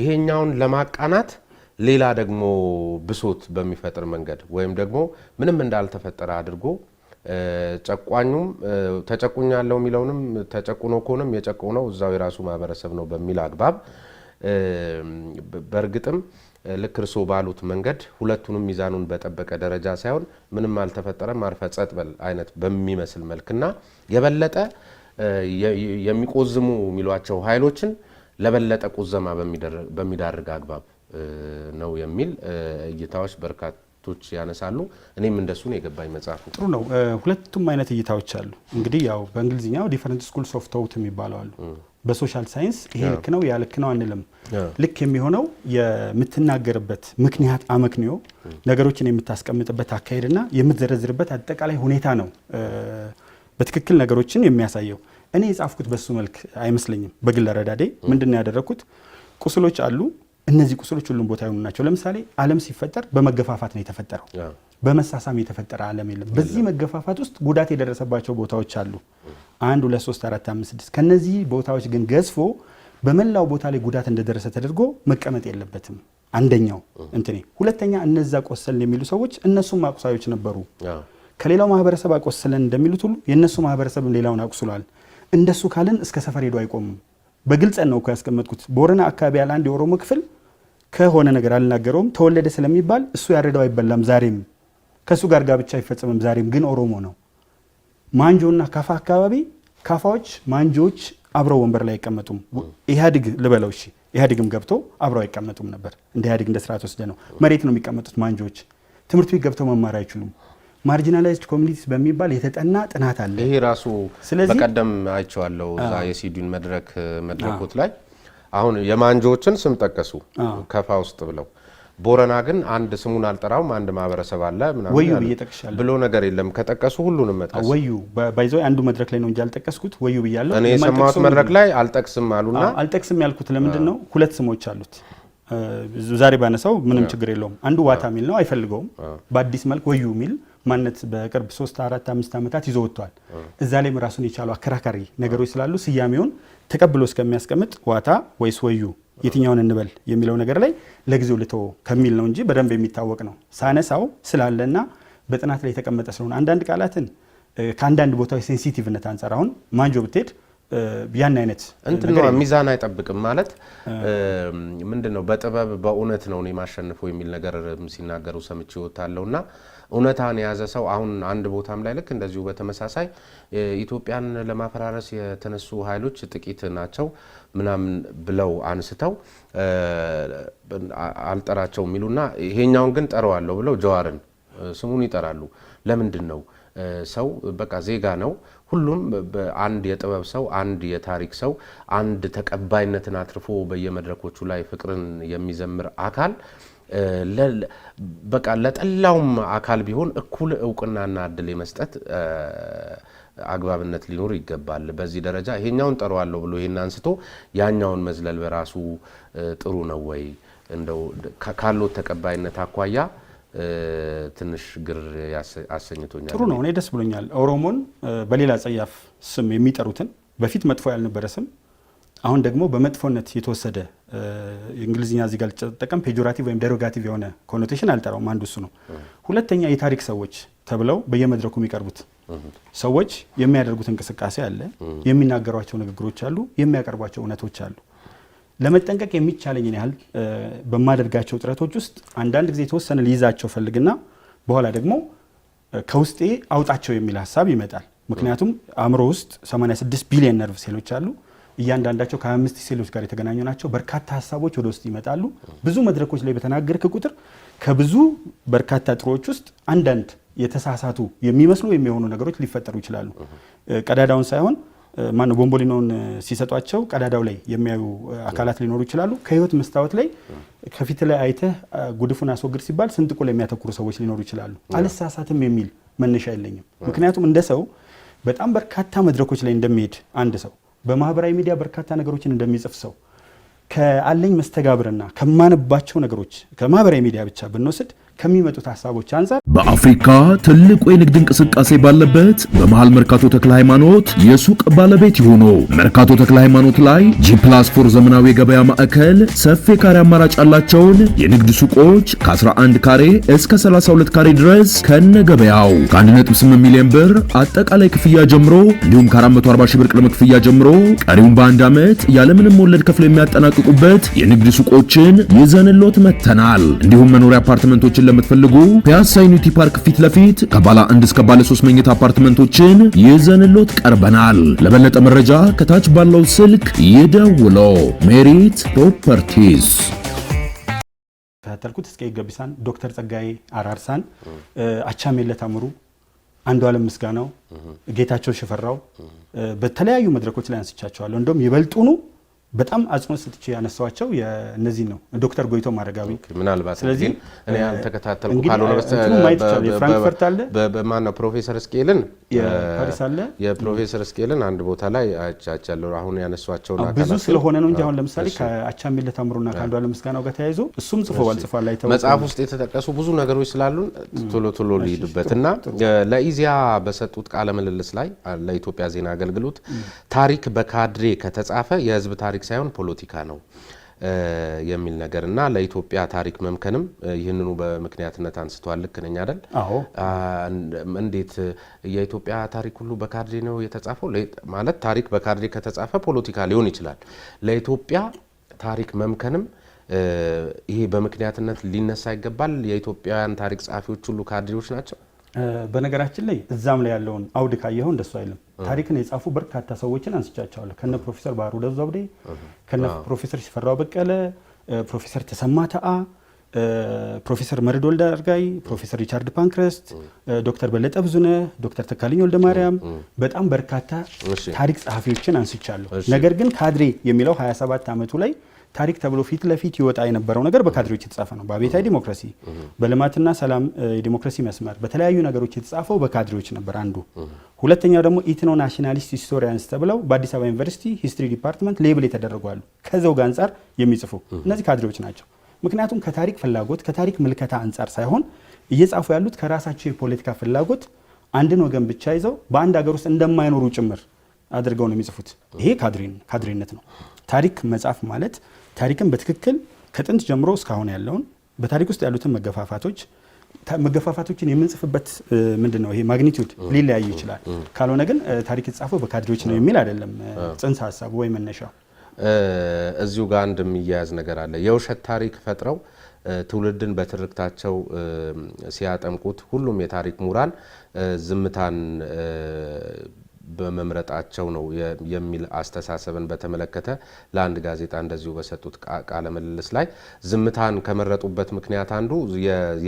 ይሄኛውን ለማቃናት ሌላ ደግሞ ብሶት በሚፈጥር መንገድ ወይም ደግሞ ምንም እንዳልተፈጠረ አድርጎ ጨቋኙም ተጨቁኛለሁ የሚለውንም ተጨቁኖ ከሆነም የጨቆነው እዛው የራሱ ማህበረሰብ ነው በሚል አግባብ በእርግጥም ልክ እርሶ ባሉት መንገድ ሁለቱንም ሚዛኑን በጠበቀ ደረጃ ሳይሆን ምንም አልተፈጠረም አርፈ ጸጥ በል አይነት በሚመስል መልክና የበለጠ የሚቆዝሙ የሚሏቸው ኃይሎችን ለበለጠ ቁዘማ በሚዳርግ አግባብ ነው የሚል እይታዎች በርካቶች ያነሳሉ። እኔም እንደሱ ነው የገባኝ መጽሐፉ። ጥሩ ነው። ሁለቱም አይነት እይታዎች አሉ። እንግዲህ ያው በእንግሊዝኛው ዲፈረንት ስኩልስ ኦፍ ቶት የሚባለው አሉ። በሶሻል ሳይንስ ይሄ ልክ ነው ያ ልክ ነው አንልም። ልክ የሚሆነው የምትናገርበት ምክንያት አመክንዮ ነገሮችን የምታስቀምጥበት አካሄድና የምትዘረዝርበት አጠቃላይ ሁኔታ ነው በትክክል ነገሮችን የሚያሳየው። እኔ የጻፍኩት በሱ መልክ አይመስለኝም። በግል ረዳዴ ምንድነው ያደረኩት? ቁስሎች አሉ። እነዚህ ቁስሎች ሁሉም ቦታ የሆኑ ናቸው። ለምሳሌ ዓለም ሲፈጠር በመገፋፋት ነው የተፈጠረው። በመሳሳም የተፈጠረ ዓለም የለም። በዚህ መገፋፋት ውስጥ ጉዳት የደረሰባቸው ቦታዎች አሉ። 1 2 3 4 5 6 ከነዚህ ቦታዎች ግን ገዝፎ በመላው ቦታ ላይ ጉዳት እንደደረሰ ተደርጎ መቀመጥ የለበትም። አንደኛው እንትኔ። ሁለተኛ እነዛ ቆሰልን የሚሉ ሰዎች እነሱም አቁሳዮች ነበሩ። ከሌላው ማህበረሰብ አቆሰለን እንደሚሉት ሁሉ የነሱ ማህበረሰብ ሌላውን አቁስሏል። እንደሱ ካልን እስከ ሰፈር ሄዶ አይቆምም። በግልጽ ነው እኮ ያስቀመጥኩት። ቦረና አካባቢ ያለ አንድ የኦሮሞ ክፍል ከሆነ ነገር አልናገረውም ተወለደ ስለሚባል እሱ ያረዳው አይበላም። ዛሬም ከሱ ጋር ጋብቻ አይፈጸምም። ዛሬም ግን ኦሮሞ ነው። ማንጆና ካፋ አካባቢ ካፋዎች ማንጆች አብረው ወንበር ላይ አይቀመጡም። ኢህአዴግ ልበለው እሺ፣ ኢህአዴግም ገብቶ አብረው አይቀመጡም ነበር። እንደ ኢህአዴግ እንደ ስርዓት ወስደ ነው መሬት ነው የሚቀመጡት። ማንጆች ትምህርት ቤት ገብተው መማር አይችሉም። ማርጂናላይዝድ ኮሚኒቲስ በሚባል የተጠና ጥናት አለ። ይሄ ራሱ በቀደም አይቼዋለሁ እዛ የሲዲን መድረኮት ላይ አሁን የማንጆችን ስም ጠቀሱ ከፋ ውስጥ ብለው። ቦረና ግን አንድ ስሙን አልጠራውም አንድ ማህበረሰብ አለ ምናምን ብሎ ነገር የለም። ከጠቀሱ ሁሉንም መጥቀስ ወዩ ባይዘው አንዱ መድረክ ላይ ነው እንጂ አልጠቀስኩት። ወዩ ብያለሁ። እኔ የሰማሁት መድረክ ላይ አልጠቅስም አሉና አልጠቅስም ያልኩት ለምንድን ነው? ሁለት ስሞች አሉት። ዛሬ ባነሳው ምንም ችግር የለውም። አንዱ ዋታ ሚል ነው አይፈልገውም። በአዲስ መልክ ወዩ ሚል ማነት በቅርብ 3 4 5 ዓመታት ይዞ ወጥቷል። እዛ ላይ ራሱን የቻሉ አከራካሪ ነገሮች ስላሉ ስያሜውን ተቀብሎ እስከሚያስቀምጥ ዋታ ወይስ ወዩ የትኛውን እንበል የሚለው ነገር ላይ ለጊዜው ልተው ከሚል ነው እንጂ በደንብ የሚታወቅ ነው። ሳነሳው ስላለና በጥናት ላይ የተቀመጠ ስለሆነ አንዳንድ ቃላትን ከአንዳንድ ቦታዎች ሴንሲቲቭነት አንፃር አሁን ማንጆ ብትሄድ ያን አይነት እንትን ነው ሚዛን አይጠብቅም ማለት ምንድነው በጥበብ በእውነት ነው ማሸነፈው የሚል ነገር ሲናገሩ ሰምቼ ወጣለውና እውነታን የያዘ ሰው አሁን አንድ ቦታም ላይ ልክ እንደዚሁ በተመሳሳይ ኢትዮጵያን ለማፈራረስ የተነሱ ኃይሎች ጥቂት ናቸው ምናምን ብለው አንስተው አልጠራቸው የሚሉና ይሄኛውን ግን ጠራዋለሁ ብለው ጀዋርን ስሙን ይጠራሉ። ለምንድን ነው ሰው በቃ ዜጋ ነው። ሁሉም አንድ የጥበብ ሰው አንድ የታሪክ ሰው አንድ ተቀባይነትን አትርፎ በየመድረኮቹ ላይ ፍቅርን የሚዘምር አካል በቃ ለጠላውም አካል ቢሆን እኩል እውቅናና እድል የመስጠት አግባብነት ሊኖር ይገባል። በዚህ ደረጃ ይሄኛውን ጠራዋለሁ ብሎ ይሄን አንስቶ ያኛውን መዝለል በራሱ ጥሩ ነው ወይ? እንደው ካለው ተቀባይነት አኳያ ትንሽ ግር አሰኝቶኛል። ጥሩ ነው። እኔ ደስ ብሎኛል። ኦሮሞን በሌላ ጸያፍ ስም የሚጠሩትን በፊት መጥፎ ያልነበረ ስም አሁን ደግሞ በመጥፎነት የተወሰደ እንግሊዝኛ እዚህ ጋር ተጠቀም ፔጆራቲቭ ወይም ዴሮጋቲቭ የሆነ ኮኖቴሽን አልጠራውም። አንዱ እሱ ነው። ሁለተኛ የታሪክ ሰዎች ተብለው በየመድረኩ የሚቀርቡት ሰዎች የሚያደርጉት እንቅስቃሴ አለ፣ የሚናገሯቸው ንግግሮች አሉ፣ የሚያቀርቧቸው እውነቶች አሉ። ለመጠንቀቅ የሚቻለኝን ያህል በማደርጋቸው ጥረቶች ውስጥ አንዳንድ ጊዜ የተወሰነ ሊይዛቸው ፈልግና በኋላ ደግሞ ከውስጤ አውጣቸው የሚል ሀሳብ ይመጣል። ምክንያቱም አእምሮ ውስጥ 86 ቢሊዮን ነርቭ ሴሎች አሉ። እያንዳንዳቸው ከ25 ሴሎች ጋር የተገናኙ ናቸው። በርካታ ሀሳቦች ወደ ውስጥ ይመጣሉ። ብዙ መድረኮች ላይ በተናገርክ ቁጥር ከብዙ በርካታ ጥሮች ውስጥ አንዳንድ የተሳሳቱ የሚመስሉ የሚሆኑ ነገሮች ሊፈጠሩ ይችላሉ። ቀዳዳውን ሳይሆን ማነው ቦምቦሊኖን ሲሰጧቸው ቀዳዳው ላይ የሚያዩ አካላት ሊኖሩ ይችላሉ። ከህይወት መስታወት ላይ ከፊት ላይ አይተህ ጉድፉን አስወግድ ሲባል ስንጥቁ ላይ የሚያተኩሩ ሰዎች ሊኖሩ ይችላሉ። አልሳሳትም የሚል መነሻ የለኝም። ምክንያቱም እንደ ሰው በጣም በርካታ መድረኮች ላይ እንደሚሄድ አንድ ሰው በማህበራዊ ሚዲያ በርካታ ነገሮችን እንደሚጽፍ ሰው ከአለኝ መስተጋብርና ከማነባቸው ነገሮች ከማህበራዊ ሚዲያ ብቻ ብንወስድ ከሚመጡት ሐሳቦች አንፃር በአፍሪካ ትልቁ የንግድ እንቅስቃሴ ባለበት በመሃል መርካቶ ተክለ ሃይማኖት የሱቅ ባለቤት ይሁኑ። መርካቶ ተክለ ሃይማኖት ላይ G+4 ዘመናዊ የገበያ ማዕከል ሰፊ ካሬ አማራጭ ያላቸውን የንግድ ሱቆች ከ11 ካሬ እስከ 32 ካሬ ድረስ ከነገበያው ከ1.8 ሚሊዮን ብር አጠቃላይ ክፍያ ጀምሮ እንዲሁም ከ440 ሺህ ብር ቅድመ ክፍያ ጀምሮ ቀሪውን በአንድ ዓመት ያለምንም ወለድ ከፍለው የሚያጠናቅቁበት የንግድ ሱቆችን ይዘንሎት መተናል። እንዲሁም መኖሪያ አፓርትመንቶችን ለምትፈልጉ ፒያሳ ዩኒቲ ፓርክ ፊት ለፊት ከባለ 1 እስከ ባለ 3 መኝታ አፓርትመንቶችን ይዘንሎት ቀርበናል። ለበለጠ መረጃ ከታች ባለው ስልክ ይደውሉ። ሜሪት ፕሮፐርቲስ። ከተልኩት እስከ ገቢሳን ዶክተር ጸጋዬ አራርሳን አቻሜለ ታምሩ አንዱዓለም ምስጋናው ጌታቸው ሽፈራው በተለያዩ መድረኮች ላይ አንስቻቸዋለሁ። እንደውም ይበልጡኑ በጣም አጽንኦት ሰጥቼ ያነሳዋቸው የነዚህ ነው ዶክተር ጎይቶም አረጋዊ ምናልባት ስለዚህ እኔ ያልተከታተልኩ ካልሆነ ፍራንክፈርት አለ በማን ነው ፕሮፌሰር ስኬልን የፓሪስ አለ የፕሮፌሰር ስኬልን አንድ ቦታ ላይ አቻቻለሁ። አሁን ያነሷቸውና ብዙ ስለሆነ ነው እንጂ አሁን ለምሳሌ ከአቻሜለ ታምሩና ከአንዱዓለም ምስጋናው ጋር ተያይዞ እሱም ጽፏል ላይ ተወው መጽሐፍ ውስጥ የተጠቀሱ ብዙ ነገሮች ስላሉን ቶሎ ሊሄድበትና ለኢዚያ በሰጡት ቃለ ምልልስ ላይ ለኢትዮጵያ ዜና አገልግሎት ታሪክ በካድሬ ከተጻፈ የህዝብ ታሪክ ሳይሆን ፖለቲካ ነው የሚል ነገርና ለኢትዮጵያ ታሪክ መምከንም ይህንኑ በምክንያትነት አንስተዋል። ልክ ነኝ አይደል? አዎ። እንዴት የኢትዮጵያ ታሪክ ሁሉ በካድሬ ነው የተጻፈው? ማለት ታሪክ በካድሬ ከተጻፈ ፖለቲካ ሊሆን ይችላል። ለኢትዮጵያ ታሪክ መምከንም ይሄ በምክንያትነት ሊነሳ ይገባል። የኢትዮጵያውያን ታሪክ ጻፊዎች ሁሉ ካድሬዎች ናቸው። በነገራችን ላይ እዛም ላይ ያለውን አውድ ካየኸው እንደሱ አይልም። ታሪክን የጻፉ በርካታ ሰዎችን አንስቻቸዋለሁ። ከነ ፕሮፌሰር ባህሩ ዘውዴ፣ ከነ ፕሮፌሰር ሽፈራው በቀለ፣ ፕሮፌሰር ተሰማ ተአ፣ ፕሮፌሰር መርዕድ ወልደአረጋይ፣ ፕሮፌሰር ሪቻርድ ፓንክረስት፣ ዶክተር በለጠ ብዙነህ፣ ዶክተር ተካልኝ ወልደ ማርያም በጣም በርካታ ታሪክ ጸሐፊዎችን አንስቻለሁ። ነገር ግን ካድሬ የሚለው 27 ዓመቱ ላይ ታሪክ ተብሎ ፊት ለፊት ይወጣ የነበረው ነገር በካድሬዎች የተጻፈ ነው። በአብዮታዊ ዲሞክራሲ፣ በልማትና ሰላም ዲሞክራሲ መስመር በተለያዩ ነገሮች የተጻፈው በካድሬዎች ነበር አንዱ። ሁለተኛው ደግሞ ኢትኖ ናሽናሊስት ሂስቶሪያንስ ተብለው በአዲስ አበባ ዩኒቨርሲቲ ሂስትሪ ዲፓርትመንት ሌብል የተደረጉ አሉ። ከዘውግ አንጻር የሚጽፉ እነዚህ ካድሬዎች ናቸው። ምክንያቱም ከታሪክ ፍላጎት ከታሪክ ምልከታ አንጻር ሳይሆን እየጻፉ ያሉት ከራሳቸው የፖለቲካ ፍላጎት አንድን ወገን ብቻ ይዘው በአንድ ሀገር ውስጥ እንደማይኖሩ ጭምር አድርገው ነው የሚጽፉት። ይሄ ካድሬነት ነው። ታሪክ መጻፍ ማለት ታሪክን በትክክል ከጥንት ጀምሮ እስካሁን ያለውን በታሪክ ውስጥ ያሉትን መገፋፋቶችን የምንጽፍበት ምንድነው ይሄ ማግኒቲዩድ ሊለያይ ይችላል። ካልሆነ ግን ታሪክ የተጻፈው በካድሬዎች ነው የሚል አይደለም ጽንሰ ሐሳቡ ወይ መነሻው። እዚሁ ጋር እንደሚያያዝ ነገር አለ። የውሸት ታሪክ ፈጥረው ትውልድን በትርክታቸው ሲያጠምቁት ሁሉም የታሪክ ምሁራን ዝምታን በመምረጣቸው ነው የሚል አስተሳሰብን በተመለከተ ለአንድ ጋዜጣ እንደዚሁ በሰጡት ቃለ ምልልስ ላይ ዝምታን ከመረጡበት ምክንያት አንዱ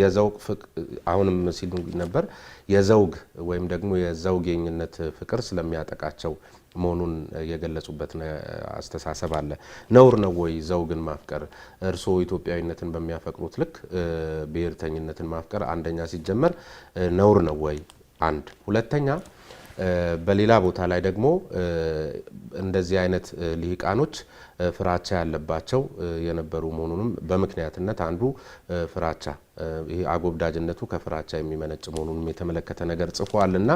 የዘውግ አሁንም ሲሉ ነበር የዘውግ ወይም ደግሞ የዘውጌኝነት ፍቅር ስለሚያጠቃቸው መሆኑን የገለጹበት አስተሳሰብ አለ። ነውር ነው ወይ ዘውግን ማፍቀር? እርስዎ ኢትዮጵያዊነትን በሚያፈቅሩት ልክ ብሔርተኝነትን ማፍቀር አንደኛ ሲጀመር ነውር ነው ወይ? አንድ ሁለተኛ በሌላ ቦታ ላይ ደግሞ እንደዚህ አይነት ልሂቃኖች ፍራቻ ያለባቸው የነበሩ መሆኑንም በምክንያትነት አንዱ ፍራቻ ይሄ አጎብዳጅነቱ ከፍራቻ የሚመነጭ መሆኑንም የተመለከተ ነገር ጽፏልና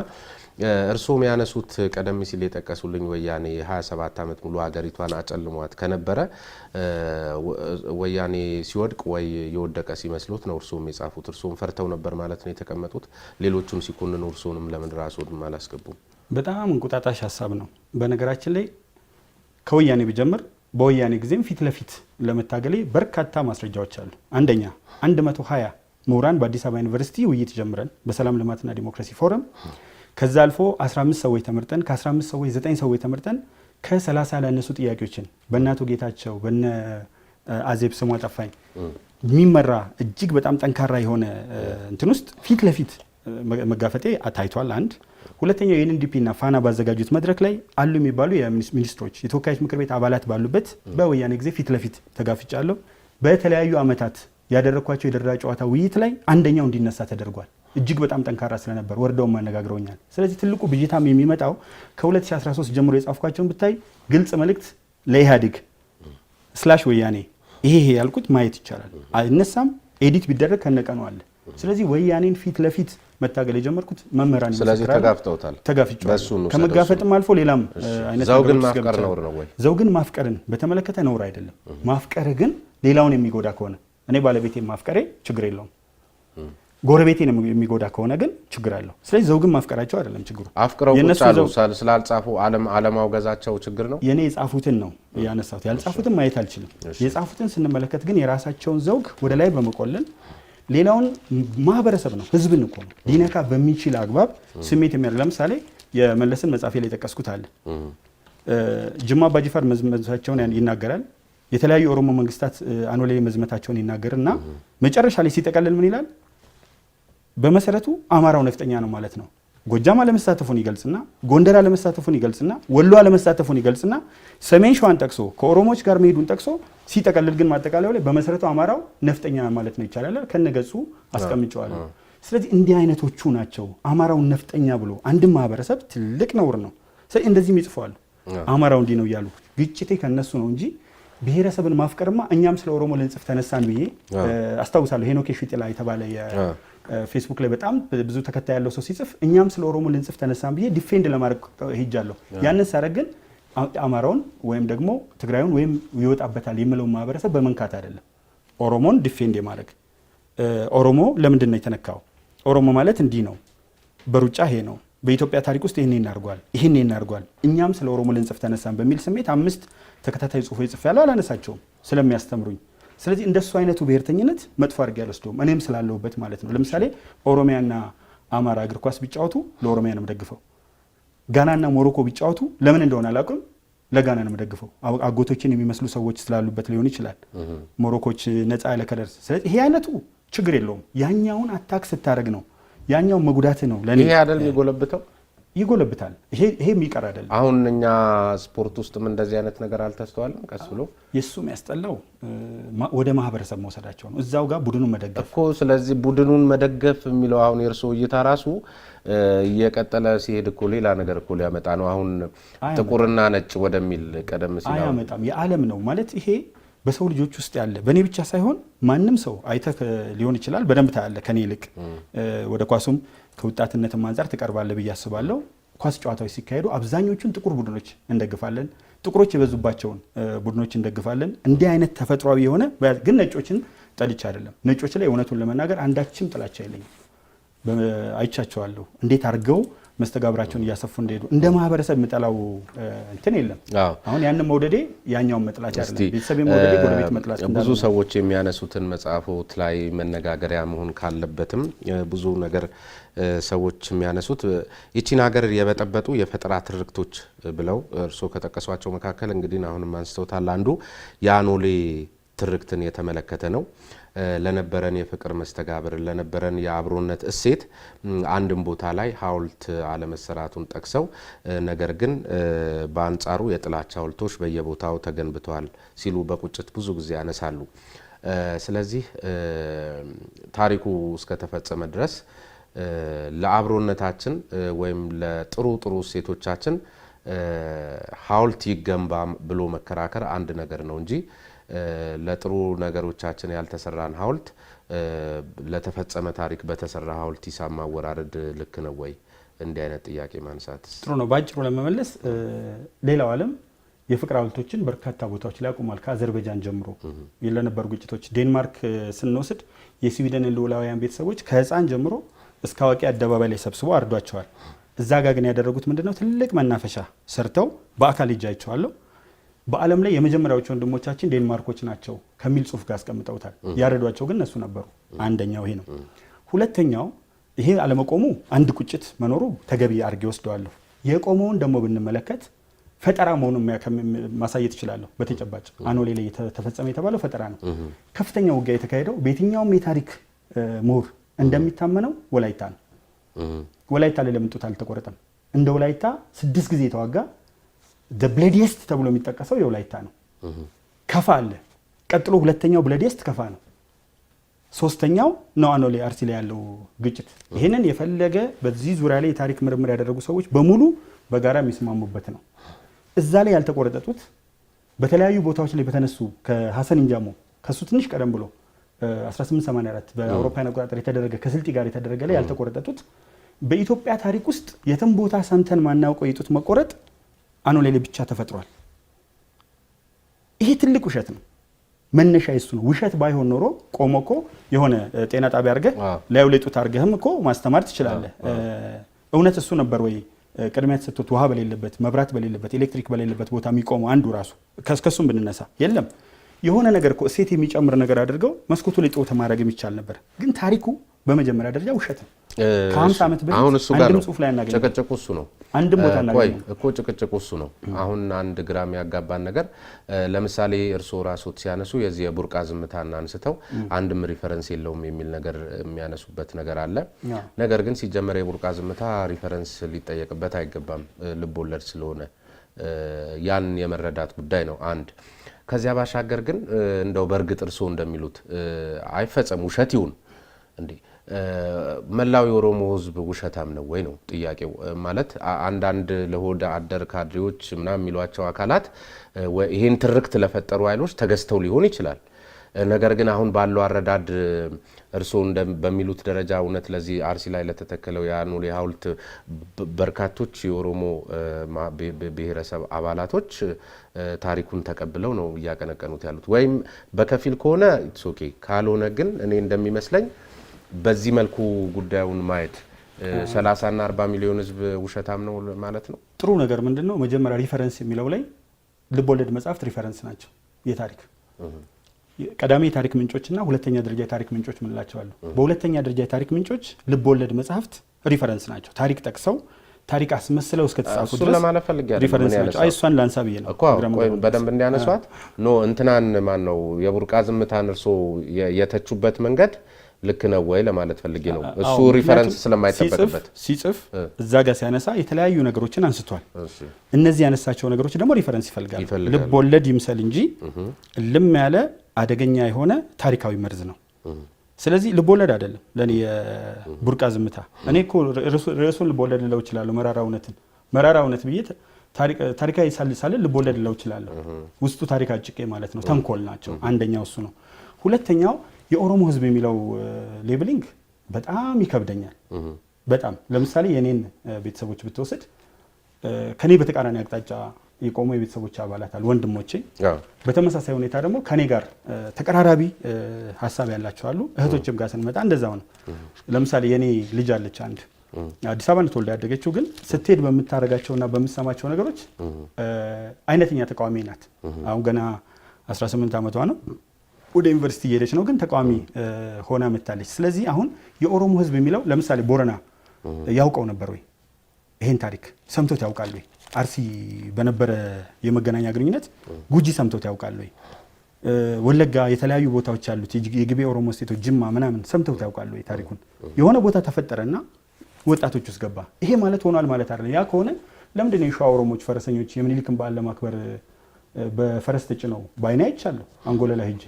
እርሶም ያነሱት ቀደም ሲል የጠቀሱልኝ ወያኔ 27 ዓመት ሙሉ ሀገሪቷን አጨልሟት ከነበረ ወያኔ ሲወድቅ ወይ የወደቀ ሲመስሉት ነው እርሶም የጻፉት። እርሶም ፈርተው ነበር ማለት ነው የተቀመጡት። ሌሎቹም ሲኮንኑ እርሶንም ለምን ራስዎን አላስገቡም? በጣም እንቁጣጣሽ ሀሳብ ነው። በነገራችን ላይ ከወያኔ ቢጀምር በወያኔ ጊዜም ፊት ለፊት ለመታገሌ በርካታ ማስረጃዎች አሉ። አንደኛ 120 ምሁራን በአዲስ አበባ ዩኒቨርሲቲ ውይይት ጀምረን በሰላም ልማትና ዲሞክራሲ ፎረም ከዛ አልፎ 15 ሰዎች ተመርጠን ከ15 ሰዎች 9 ሰዎች ተመርጠን ከ30 ያላነሱ ጥያቄዎችን በእናቶ ጌታቸው በነ አዜብ ስሟ ጠፋኝ የሚመራ እጅግ በጣም ጠንካራ የሆነ እንትን ውስጥ ፊት ለፊት መጋፈጤ ታይቷል። አንድ ሁለተኛው የኤንዲፒ እና ፋና ባዘጋጁት መድረክ ላይ አሉ የሚባሉ የሚኒስትሮች የተወካዮች ምክር ቤት አባላት ባሉበት በወያኔ ጊዜ ፊት ለፊት ተጋፍጫለሁ። በተለያዩ አመታት ያደረኳቸው የደረጃ ጨዋታ ውይይት ላይ አንደኛው እንዲነሳ ተደርጓል። እጅግ በጣም ጠንካራ ስለነበር ወርደው ማነጋግረውኛል። ስለዚህ ትልቁ ብዥታም የሚመጣው ከ2013 ጀምሮ የጻፍኳቸውን ብታይ ግልጽ መልእክት ለኢህአዴግ /ወያኔ ይሄ ያልኩት ማየት ይቻላል። አይነሳም ኤዲት ቢደረግ ከነቀኑ አለ። ስለዚህ ወያኔን ፊት ለፊት መታገል የጀመርኩት መምህራን ስለዚህ ተጋፍተውታል። ተጋፍጫለሁ። ከመጋፈጥም አልፎ ሌላም አይነት ዘውግን ማፍቀር ነውር ነው ወይ? ዘውግን ማፍቀርን በተመለከተ ነውር አይደለም። ማፍቀር ግን ሌላውን የሚጎዳ ከሆነ እኔ ባለቤቴን ማፍቀሬ ችግር የለውም። ጎረቤቴን የሚጎዳ ከሆነ ግን ችግር አለው። ስለዚህ ዘውግን ማፍቀራቸው አይደለም ችግሩ። አፍቅረው ቁጫሉ ስላልጻፉ አለማውገዛቸው ችግር ነው። የኔ የጻፉትን ነው ያነሳሁት። ያልጻፉትን ማየት አልችልም። የጻፉትን ስንመለከት ግን የራሳቸውን ዘውግ ወደ ላይ በመቆለል ሌላውን ማህበረሰብ ነው ህዝብን እኮ ነው ሊነካ በሚችል አግባብ ስሜት የሚያደርግ ለምሳሌ የመለስን መጻፊ ላይ ተቀስኩት አለ ጅማ አባጅፋር መዝመታቸውን ይናገራል። የተለያዩ ኦሮሞ መንግስታት አኖሌ መዝመታቸውን ይናገርና መጨረሻ ላይ ሲጠቀልል ምን ይላል? በመሰረቱ አማራው ነፍጠኛ ነው ማለት ነው። ጎጃም አለመሳተፉን ይገልጽና ጎንደር አለመሳተፉን ይገልጽና ወሎ አለመሳተፉን ይገልጽና ሰሜን ሸዋን ጠቅሶ ከኦሮሞዎች ጋር መሄዱን ጠቅሶ ሲጠቀልል ግን ማጠቃለያው ላይ በመሰረቱ አማራው ነፍጠኛ ማለት ነው ይቻላል ከነገጹ አስቀምጨዋለሁ። ስለዚህ እንዲህ አይነቶቹ ናቸው አማራውን ነፍጠኛ ብሎ አንድም ማህበረሰብ ትልቅ ነውር ነው። ስለዚህ እንደዚህም ይጽፋሉ አማራው እንዲህ ነው እያሉ ግጭቴ ከነሱ ነው እንጂ ብሔረሰብን ማፍቀርማ እኛም ስለ ኦሮሞ ልንጽፍ ተነሳን ብዬ አስታውሳለሁ። ሄኖክ ሽጥላ የተባለ ፌስቡክ ላይ በጣም ብዙ ተከታይ ያለው ሰው ሲጽፍ እኛም ስለ ኦሮሞ ልንጽፍ ተነሳን ብዬ ዲፌንድ ለማድረግ ሄጃለሁ። ያንን ሳረግ ግን አማራውን ወይም ደግሞ ትግራዩን ወይም ይወጣበታል የምለው ማህበረሰብ በመንካት አይደለም ኦሮሞን ዲፌንድ የማድረግ ኦሮሞ ለምንድን ነው የተነካው? ኦሮሞ ማለት እንዲህ ነው፣ በሩጫ ይሄ ነው፣ በኢትዮጵያ ታሪክ ውስጥ ይሄን እናርጓል፣ ይሄን እናርጓል፣ እኛም ስለ ኦሮሞ ልንጽፍ ተነሳን በሚል ስሜት 5 ተከታታይ ጽሁፎች ጽፌያለሁ። አላነሳቸውም ስለሚያስተምሩኝ። ስለዚህ እንደሱ አይነቱ ብሔርተኝነት መጥፎ አድርጌ አልወስደውም እኔም ስላለሁበት ማለት ነው። ለምሳሌ ኦሮሚያና አማራ እግር ኳስ ቢጫወቱ ለኦሮሚያ ነው የምደግፈው። ጋናና ሞሮኮ ቢጫወቱ ለምን እንደሆነ አላውቅም ለጋና ነው የምደግፈው። አጎቶችን የሚመስሉ ሰዎች ስላሉበት ሊሆን ይችላል። ሞሮኮች ነፃ ያለ ከለር። ስለዚህ ይሄ አይነቱ ችግር የለውም። ያኛውን አታክ ስታደርግ ነው ያኛው መጉዳት ነው ለኔ። ይሄ አይደል የሚጎለብተው? ይጎለብታል። ይሄ የሚቀር አይደለም። አሁን እኛ ስፖርት ውስጥም እንደዚህ አይነት ነገር አልተስተዋልም። ቀስ ብሎ የሱ የሚያስጠላው ወደ ማህበረሰብ መውሰዳቸው ነው። እዛው ጋር ቡድኑን መደገፍ እኮ። ስለዚህ ቡድኑን መደገፍ የሚለው አሁን የእርሶ እይታ ራሱ እየቀጠለ ሲሄድ እኮ ሌላ ነገር እኮ ሊያመጣ ነው። አሁን ጥቁርና ነጭ ወደሚል ቀደም ሲል አያመጣም። የዓለም ነው ማለት ይሄ በሰው ልጆች ውስጥ ያለ በእኔ ብቻ ሳይሆን ማንም ሰው አይተህ ሊሆን ይችላል። በደንብ ታያለህ ከኔ ይልቅ ወደ ኳሱም ከወጣትነትም አንጻር ትቀርባለህ ብዬ አስባለሁ። ኳስ ጨዋታዎች ሲካሄዱ አብዛኞቹን ጥቁር ቡድኖች እንደግፋለን። ጥቁሮች የበዙባቸውን ቡድኖች እንደግፋለን። እንዲህ አይነት ተፈጥሯዊ የሆነ ግን ነጮችን ጠልቻ አይደለም። ነጮች ላይ እውነቱን ለመናገር አንዳችም ጥላቻ የለኝም። አይቻቸዋለሁ እንዴት አድርገው መስተጋብራቸውን እያሰፉ እንደሄዱ። እንደ ማህበረሰብ የምጠላው እንትን የለም። አሁን ያንን መውደዴ ያኛውን መጥላት አይደለም። ቤተሰብ መውደዴ ጎረቤት መጥላት እንዳለ ብዙ ሰዎች የሚያነሱትን መጽሐፎት ላይ መነጋገሪያ መሆን ካለበትም ብዙ ነገር ሰዎች የሚያነሱት ይቺን ሀገር የበጠበጡ የፈጠራ ትርክቶች ብለው እርሶ ከጠቀሷቸው መካከል እንግዲህ አሁንም አንስተውታል። አንዱ የአኖሌ ትርክትን የተመለከተ ነው። ለነበረን የፍቅር መስተጋብር ለነበረን የአብሮነት እሴት አንድም ቦታ ላይ ሐውልት አለመሰራቱን ጠቅሰው ነገር ግን በአንጻሩ የጥላቻ ሐውልቶች በየቦታው ተገንብተዋል ሲሉ በቁጭት ብዙ ጊዜ ያነሳሉ። ስለዚህ ታሪኩ እስከተፈጸመ ድረስ ለአብሮነታችን ወይም ለጥሩ ጥሩ እሴቶቻችን ሐውልት ይገንባ ብሎ መከራከር አንድ ነገር ነው እንጂ ለጥሩ ነገሮቻችን ያልተሰራን ሐውልት ለተፈጸመ ታሪክ በተሰራ ሐውልት ሂሳብ ማወራረድ ልክ ነው ወይ? እንዲህ አይነት ጥያቄ ማንሳት ጥሩ ነው። ባጭሩ ለመመለስ ሌላው ዓለም የፍቅር ሐውልቶችን በርካታ ቦታዎች ላይ አቁሟል። ከአዘርባይጃን ጀምሮ ለነበሩ ግጭቶች ዴንማርክ ስንወስድ የስዊድን ልዑላውያን ቤተሰቦች ከህፃን ጀምሮ እስከ አዋቂ አደባባይ ላይ ሰብስበው አርዷቸዋል። እዛ ጋር ግን ያደረጉት ምንድነው? ትልቅ መናፈሻ ሰርተው በአካል ይጃይቸዋለሁ። በዓለም ላይ የመጀመሪያዎቹ ወንድሞቻችን ዴንማርኮች ናቸው ከሚል ጽሁፍ ጋር አስቀምጠውታል። ያረዷቸው ግን እነሱ ነበሩ። አንደኛው ይሄ ነው። ሁለተኛው ይሄ አለመቆሙ አንድ ቁጭት መኖሩ ተገቢ አድርጌ ወስደዋለሁ። የቆመውን ደግሞ ብንመለከት ፈጠራ መሆኑን ማሳየት ይችላለሁ። በተጨባጭ አኖሌ ላይ ተፈጸመ የተባለው ፈጠራ ነው። ከፍተኛ ውጊያ የተካሄደው በየትኛውም የታሪክ ምሁር እንደሚታመነው ወላይታ ነው። ወላይታ ላይ ለምን ጡት አልተቆረጠም? እንደ ወላይታ 6 ጊዜ የተዋጋ the bloodiest ተብሎ የሚጠቀሰው የወላይታ ነው። ከፋ አለ። ቀጥሎ ሁለተኛው bloodiest ከፋ ነው። ሶስተኛው ነው አኖሌ አርሲ ላይ ያለው ግጭት። ይሄንን የፈለገ በዚህ ዙሪያ ላይ የታሪክ ምርምር ያደረጉ ሰዎች በሙሉ በጋራ የሚስማሙበት ነው። እዛ ላይ ያልተቆረጠጡት በተለያዩ ቦታዎች ላይ በተነሱ ከሐሰን እንጃሞ ከሱ ትንሽ ቀደም ብሎ 1884 በአውሮፓውያን አቆጣጠር የተደረገ ከስልጤ ጋር የተደረገ ላይ ያልተቆረጠጡት በኢትዮጵያ ታሪክ ውስጥ የትም ቦታ ሰምተን ማናውቀው የጡት መቆረጥ አኖሌ ላይ ብቻ ተፈጥሯል። ይሄ ትልቅ ውሸት ነው። መነሻ ይሱ ነው። ውሸት ባይሆን ኖሮ ቆሞኮ የሆነ ጤና ጣቢያ አድርገህ ላዩ ላይ ጡት አድርገህም እኮ ማስተማር ትችላለህ። እውነት እሱ ነበር ወይ ቅድሚያ ተሰጥቶት ውሃ በሌለበት መብራት በሌለበት ኤሌክትሪክ በሌለበት ቦታ የሚቆመው አንዱ ራሱ ከስከሱም ብንነሳ የለም። የሆነ ነገር እኮ እሴት የሚጨምር ነገር አድርገው መስኮቱ ላይ ጡት ማድረግ የሚቻል ነበር። ግን ታሪኩ በመጀመሪያ ደረጃ ውሸት ነው። ከ50 ዓመት በፊት አንድም ጽሑፍ ላይ እናገኘው ጭቅጭቁ እሱ ነው። አንድም ቦታ እናገኘው እኮ ጭቅጭቁ እሱ ነው። አሁን አንድ ግራም ያጋባን ነገር ለምሳሌ እርስዎ ራስዎት ሲያነሱ የዚህ የቡርቃ ዝምታና አንስተው አንድም ሪፈረንስ የለውም የሚል ነገር የሚያነሱበት ነገር አለ። ነገር ግን ሲጀመር የቡርቃ ዝምታ ሪፈረንስ ሊጠየቅበት አይገባም፣ ልብ ወለድ ስለሆነ ያን የመረዳት ጉዳይ ነው አንድ። ከዚያ ባሻገር ግን እንደው በእርግጥ እርስዎ እንደሚሉት አይፈጸም ውሸት ይሁን እንዴ መላው የኦሮሞ ሕዝብ ውሸታም ነው ወይ ነው ጥያቄው። ማለት አንዳንድ ለሆድ አደር ካድሬዎች ምናምን የሚሏቸው አካላት ይሄን ትርክት ለፈጠሩ ኃይሎች ተገዝተው ሊሆን ይችላል። ነገር ግን አሁን ባለው አረዳድ እርስዎ በሚሉት ደረጃ እውነት ለዚህ አርሲ ላይ ለተተከለው የአኖሌ ሐውልት በርካቶች የኦሮሞ ብሔረሰብ አባላቶች ታሪኩን ተቀብለው ነው እያቀነቀኑት ያሉት? ወይም በከፊል ከሆነ ኢትስ ኦኬ፣ ካልሆነ ግን እኔ እንደሚመስለኝ በዚህ መልኩ ጉዳዩን ማየት 30 እና 40 ሚሊዮን ህዝብ ውሸታም ነው ማለት ነው። ጥሩ ነገር ምንድነው? መጀመሪያ ሪፈረንስ የሚለው ላይ ልቦለድ መጽሐፍት ሪፈረንስ ናቸው። የታሪክ ቀዳሚ የታሪክ ምንጮችና ሁለተኛ ደረጃ የታሪክ ምንጮች ምንላቸው አሉ። በሁለተኛ ደረጃ የታሪክ ምንጮች ልቦለድ መጽሐፍት ሪፈረንስ ናቸው። ታሪክ ጠቅሰው ታሪክ አስመስለው እስከ ተጻፉ ድረስ ለማለት ፈልጌያለሁ። ሪፈረንስ ናቸው። አይሷን ላንሳ ብዬ ነው እኮ በደንብ እንዲያነሷት ኖ እንትናን ማን ነው የቡርቃ ዝምታን እርሶ የተቹበት መንገድ ልክ ነው ወይ ለማለት ፈልጌ ነው። እሱ ሪፈረንስ ስለማይጠበቅበት ሲጽፍ እዛ ጋር ሲያነሳ የተለያዩ ነገሮችን አንስቷል። እነዚህ ያነሳቸው ነገሮች ደግሞ ሪፈረንስ ይፈልጋሉ። ልብ ወለድ ይምሰል እንጂ ልም ያለ አደገኛ የሆነ ታሪካዊ መርዝ ነው። ስለዚህ ልብ ወለድ አይደለም ለኔ የቡርቃ ዝምታ። እኔ እኮ ርዕሱን ልብ ወለድ ልለው እችላለሁ። መራራ እውነት ብዬ ታሪካዊ ሳልሳለ ልብ ወለድ ልለው እችላለሁ። ውስጡ ታሪክ አጭቄ ማለት ነው። ተንኮል ናቸው። አንደኛው እሱ ነው። ሁለተኛው የኦሮሞ ሕዝብ የሚለው ሌብሊንግ በጣም ይከብደኛል። በጣም ለምሳሌ የኔን ቤተሰቦች ብትወስድ ከኔ በተቃራኒ አቅጣጫ የቆሙ የቤተሰቦች አባላት አሉ፣ ወንድሞቼ። በተመሳሳይ ሁኔታ ደግሞ ከኔ ጋር ተቀራራቢ ሀሳብ ያላቸው አሉ። እህቶችም ጋር ስንመጣ እንደዛው ነው። ለምሳሌ የኔ ልጅ አለች አንድ አዲስ አበባ ነው ተወልዳ ያደገችው። ግን ስትሄድ በምታረጋቸውና በምትሰማቸው ነገሮች አይነተኛ ተቃዋሚ ናት። አሁን ገና 18 ዓመቷ ነው። ወደ ዩኒቨርሲቲ እየሄደች ነው። ግን ተቃዋሚ ሆና መታለች። ስለዚህ አሁን የኦሮሞ ሕዝብ የሚለው ለምሳሌ ቦረና ያውቀው ነበር ወይ? ይሄን ታሪክ ሰምቶት ያውቃል ወይ? አርሲ በነበረ የመገናኛ ግንኙነት ጉጂ ሰምቶት ያውቃል ወይ? ወለጋ የተለያዩ ቦታዎች ያሉት የግቤ ኦሮሞ ስቴቶች ጅማ ምናምን ሰምቶት ያውቃል ወይ? ታሪኩን የሆነ ቦታ ተፈጠረና ወጣቶች ውስጥ ገባ። ይሄ ማለት ሆኗል ማለት አይደለም። ያ ከሆነ ለምንድን ነው የሸዋ ኦሮሞዎች ፈረሰኞች የምኒልክን በዓል ለማክበር በፈረስ ተጭነው ባይና ይቻለሁ አንጎለላ ሄጄ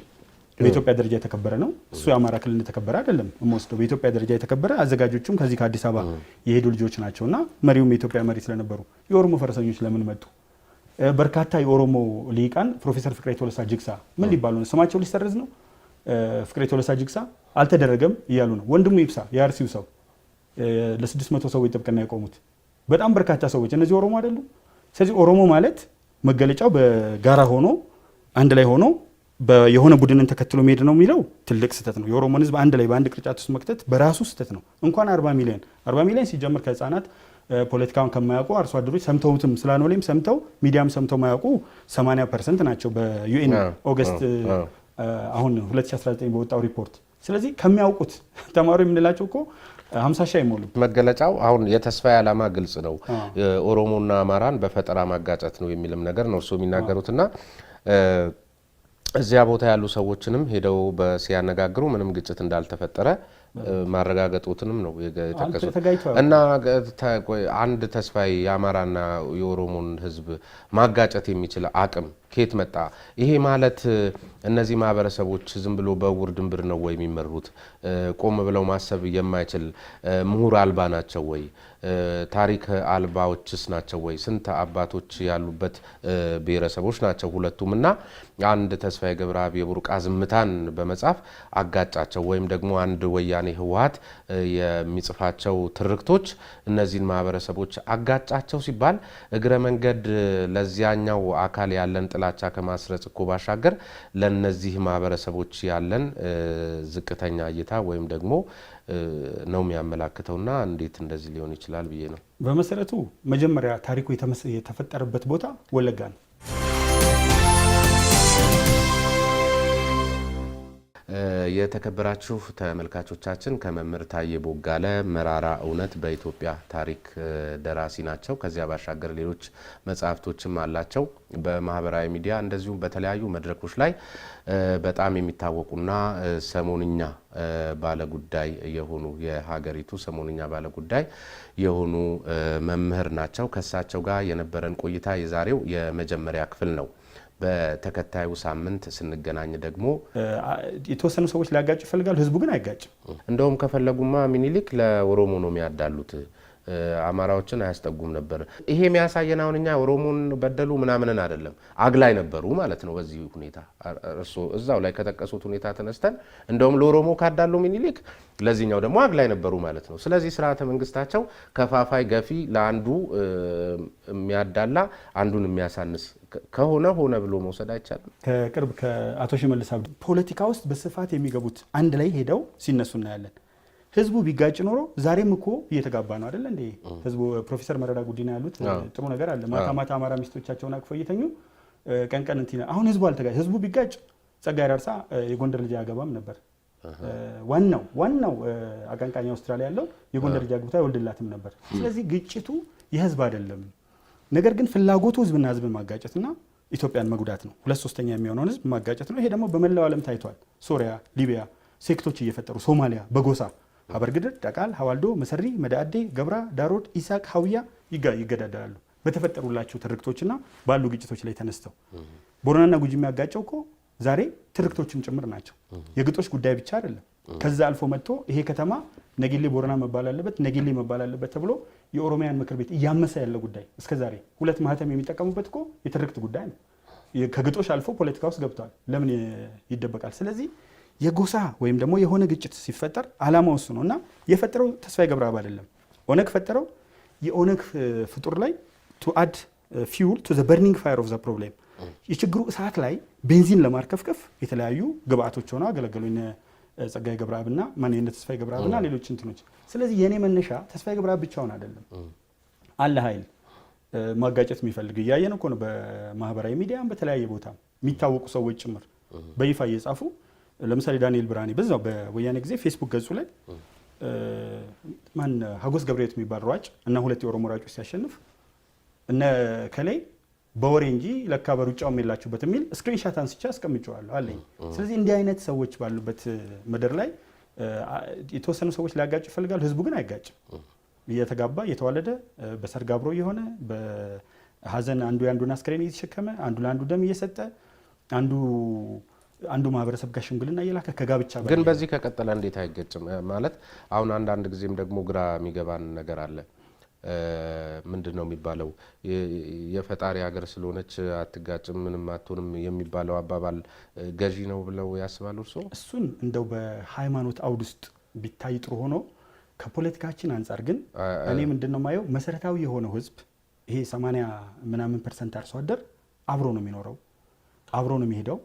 በኢትዮጵያ ደረጃ የተከበረ ነው። እሱ የአማራ ክልል እንደተከበረ አይደለም የምወስደው። በኢትዮጵያ ደረጃ የተከበረ አዘጋጆቹም ከዚህ ከአዲስ አበባ የሄዱ ልጆች ናቸውና መሪውም የኢትዮጵያ መሪ ስለነበሩ የኦሮሞ ፈረሰኞች ለምን መጡ? በርካታ የኦሮሞ ሊቃን ፕሮፌሰር ፍቅሬ ቶለሳ ጅግሳ ምን ሊባሉ ነው? ስማቸው ሊሰረዝ ነው? ፍቅሬ ቶለሳ ጅግሳ አልተደረገም እያሉ ነው። ወንድሙ ይብሳ የአርሲው ሰው ለ600 ሰዎች ጥብቅና የቆሙት በጣም በርካታ ሰዎች እነዚህ ኦሮሞ አይደሉም? ስለዚህ ኦሮሞ ማለት መገለጫው በጋራ ሆኖ አንድ ላይ ሆኖ የሆነ ቡድንን ተከትሎ መሄድ ነው የሚለው ትልቅ ስህተት ነው። የኦሮሞን ሕዝብ አንድ ላይ በአንድ ቅርጫት ውስጥ መክተት በራሱ ስህተት ነው። እንኳን 40 ሚሊዮን ሲጀምር ከህፃናት ፖለቲካውን ከማያውቁ አርሶ አደሮች ሰምተውትም ስላኖሌም ሰምተው ሚዲያም ሰምተው ማያውቁ 80% ናቸው በዩኤን ኦገስት አሁን 2019 በወጣው ሪፖርት። ስለዚህ ከሚያውቁት ተማሪ የምንላቸው እኮ 50 ሺህ አይሞሉም። መገለጫው አሁን የተስፋዬ ዓላማ ግልጽ ነው። ኦሮሞና አማራን በፈጠራ ማጋጨት ነው የሚልም ነገር ነው እርሱ የሚናገሩትና እዚያ ቦታ ያሉ ሰዎችንም ሄደው ሲያነጋግሩ ምንም ግጭት እንዳልተፈጠረ ማረጋገጡትንም ነው የጠቀሱት። እና አንድ ተስፋዬ የአማራና የኦሮሞን ህዝብ ማጋጨት የሚችል አቅም ከየት መጣ? ይሄ ማለት እነዚህ ማህበረሰቦች ዝም ብሎ በውር ድንብር ነው ወይ የሚመሩት? ቆም ብለው ማሰብ የማይችል ምሁር አልባ ናቸው ወይ? ታሪክ አልባዎችስ ናቸው ወይ? ስንት አባቶች ያሉበት ብሔረሰቦች ናቸው ሁለቱም። እና አንድ ተስፋዬ ገብረአብ የቡርቃ ዝምታን በመጻፍ አጋጫቸው ወይም ደግሞ አንድ ወያኔ ህወሓት የሚጽፋቸው ትርክቶች እነዚህን ማህበረሰቦች አጋጫቸው ሲባል እግረ መንገድ ለዚያኛው አካል ያለን ጥላቻ ከማስረጽ እኮ ባሻገር ለነዚህ ማህበረሰቦች ያለን ዝቅተኛ እይታ ወይም ደግሞ ነው የሚያመላክተውና እንዴት እንደዚህ ሊሆን ይችላል ብዬ ነው። በመሰረቱ መጀመሪያ ታሪኩ የተፈጠረበት ቦታ ወለጋ ነው። የተከበራችሁ ተመልካቾቻችን ከመምህር ታዬ ቦጋለ መራራ እውነት በኢትዮጵያ ታሪክ ደራሲ ናቸው። ከዚያ ባሻገር ሌሎች መጽሐፍቶችም አላቸው። በማህበራዊ ሚዲያ እንደዚሁም በተለያዩ መድረኮች ላይ በጣም የሚታወቁና ሰሞንኛ ባለጉዳይ የሆኑ የሀገሪቱ ሰሞንኛ ባለጉዳይ የሆኑ መምህር ናቸው። ከሳቸው ጋር የነበረን ቆይታ የዛሬው የመጀመሪያ ክፍል ነው። በተከታዩ ሳምንት ስንገናኝ ደግሞ የተወሰኑ ሰዎች ሊያጋጭ ይፈልጋሉ፣ ህዝቡ ግን አይጋጭም። እንደውም ከፈለጉማ ሚኒሊክ ለኦሮሞ ነው የሚያዳሉት፣ አማራዎችን አያስጠጉም ነበር። ይሄ የሚያሳየን አሁን እኛ ኦሮሞን በደሉ ምናምንን አይደለም፣ አግላይ ነበሩ ማለት ነው። በዚህ ሁኔታ እርሶ እዛው ላይ ከጠቀሱት ሁኔታ ተነስተን እንደውም ለኦሮሞ ካዳሉ ሚኒሊክ ለዚህኛው ደግሞ አግላይ ነበሩ ማለት ነው። ስለዚህ ስርዓተ መንግስታቸው ከፋፋይ ገፊ ለአንዱ የሚያዳላ አንዱን የሚያሳንስ ከሆነ ሆነ ብሎ መውሰድ አይቻልም። ከቅርብ ከአቶ ሽመልስ አብዲ ፖለቲካ ውስጥ በስፋት የሚገቡት አንድ ላይ ሄደው ሲነሱ እናያለን። ህዝቡ ቢጋጭ ኖሮ ዛሬም እኮ እየተጋባ ነው አይደል እንዴ? ህዝቡ ፕሮፌሰር መረራ ጉዲና ያሉት ጥሩ ነገር አለ። ማታ ማታ አማራ ሚስቶቻቸውን አቅፈው እየተኙ ቀን ቀን እንትን አሁን ህዝቡ አልተጋጭ። ህዝቡ ቢጋጭ ጸጋዬ ዳርሳ የጎንደር ልጅ አያገባም ነበር። ዋናው አቀንቃኝ አውስትራሊያ ያለው የጎንደር ልጅ አግብታ ይወልድላትም ነበር። ስለዚህ ግጭቱ የህዝብ አይደለም። ነገር ግን ፍላጎቱ ህዝብና ህዝብን ማጋጨትና ኢትዮጵያን መጉዳት ነው። 2/3 የሚሆነውን ህዝብ ማጋጨት ነው። ይሄ ደግሞ በመላው ዓለም ታይቷል። ሶሪያ፣ ሊቢያ ሴክቶች እየፈጠሩ ሶማሊያ በጎሳ ሀበርግድር፣ ዳቃል፣ ሀዋልዶ፣ መሰሪ፣ መዳአዴ፣ ገብራ፣ ዳሮድ፣ ኢሳቅ፣ ሀውያ ይገዳደራሉ በተፈጠሩላቸው ትርክቶችና ባሉ ግጭቶች ላይ ተነስተው። ቦረናና ጉጂ የሚያጋጨው እኮ ዛሬ ትርክቶችም ጭምር ናቸው። የግጦሽ ጉዳይ ብቻ አይደለም። ከዛ አልፎ መጥቶ ይሄ ከተማ ነጌሌ ቦረና መባል አለበት፣ ነጌሌ መባል አለበት ተብሎ የኦሮሚያን ምክር ቤት እያመሰ ያለው ጉዳይ እስከዛሬ 2 ማህተም የሚጠቀሙበት እኮ የትርክት ጉዳይ ነው። ከግጦሽ አልፎ ፖለቲካ ውስጥ ገብተዋል። ለምን ይደበቃል? ስለዚህ የጎሳ ወይም ደግሞ የሆነ ግጭት ሲፈጠር አላማው እሱ ነው እና የፈጠረው ተስፋዬ ገብረአብ አይደለም። ኦነግ ፈጠረው። የኦነግ ፍጡር ላይ to add fuel to the burning fire of the problem የችግሩ እሳት ላይ ቤንዚን ለማርከፍከፍ የተለያዩ ግብአቶች ሆነው አገለገሉኝ ጸጋዬ ገብረአብና ማንነት ተስፋዬ ገብረአብና ሌሎች እንትኖች። ስለዚህ የኔ መነሻ ተስፋዬ ገብረአብ ብቻውን አይደለም፣ አለ ኃይል ማጋጨት የሚፈልግ እያየን እኮ ነው። በማህበራዊ ሚዲያም በተለያየ ቦታ የሚታወቁ ሰዎች ጭምር በይፋ እየጻፉ ለምሳሌ ዳንኤል ብርሃኔ በዛው በወያኔ ጊዜ ፌስቡክ ገጹ ላይ ሀጎስ ገብረሕይወት የሚባል ሯጭ እና 2 የኦሮሞ ሯጮች ሲያሸንፍ እነ ከላይ በወሬ እንጂ ለካ በሩጫው የላችሁበት የሚል ስክሪንሻት አንስቼ አስቀምጬዋለሁ አለኝ። ስለዚህ እንዲህ አይነት ሰዎች ባሉበት ምድር ላይ የተወሰኑ ሰዎች ሊያጋጩ ይፈልጋሉ፣ ህዝቡ ግን አይጋጭም። እየተጋባ እየተዋለደ በሰርግ አብሮ የሆነ በሀዘን አንዱ የአንዱን አስክሬን እየተሸከመ አንዱ ለአንዱ ደም እየሰጠ አንዱ ማህበረሰብ ጋር ሽምግልና እየላከ ከጋብቻ ግን በዚህ ከቀጠለ እንዴት አይገጭም? ማለት አሁን አንዳንድ ጊዜም ደግሞ ግራ የሚገባን ነገር አለ። ምንድነው የሚባለው? የፈጣሪ ሀገር ስለሆነች አትጋጭም ምንም አትሆንም የሚባለው አባባል ገዢ ነው ብለው ያስባሉ እርስዎ? እሱን እንደው በሃይማኖት አውድ ውስጥ ቢታይ ጥሩ ሆኖ ከፖለቲካችን አንጻር ግን እኔ ምንድነው ማየው መሰረታዊ የሆነው ህዝብ ይሄ 80% አርሶ አደር አብሮ ነው የሚኖረው፣ አብሮ ነው የሚሄደው።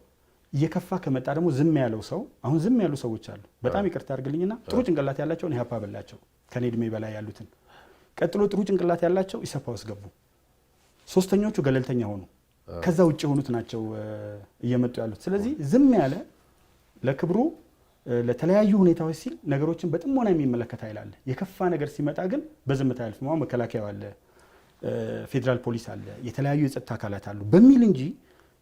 እየከፋ ከመጣ ደግሞ ዝም ያለው ሰው አሁን ዝም ያሉ ሰዎች አሉ። በጣም ይቅርታ አድርግልኝና ጥሩ ጭንቅላት ያላቸውን ኢህአፓ በላቸው ከኔ እድሜ በላይ ያሉትን። ቀጥሎ ጥሩ ጭንቅላት ያላቸው ኢሰፓ ውስጥ ገቡ። ሶስተኞቹ ገለልተኛ ሆኑ። ከዛ ውጭ የሆኑት ናቸው እየመጡ ያሉት። ስለዚህ ዝም ያለ ለክብሩ ለተለያዩ ሁኔታዎች ሲል ነገሮችን በጥሞና የሚመለከት ኃይል አለ። የከፋ ነገር ሲመጣ ግን በዝምታ ያልፍ። መከላከያው አለ፣ ፌዴራል ፖሊስ አለ፣ የተለያዩ የጸጥታ አካላት አሉ በሚል እንጂ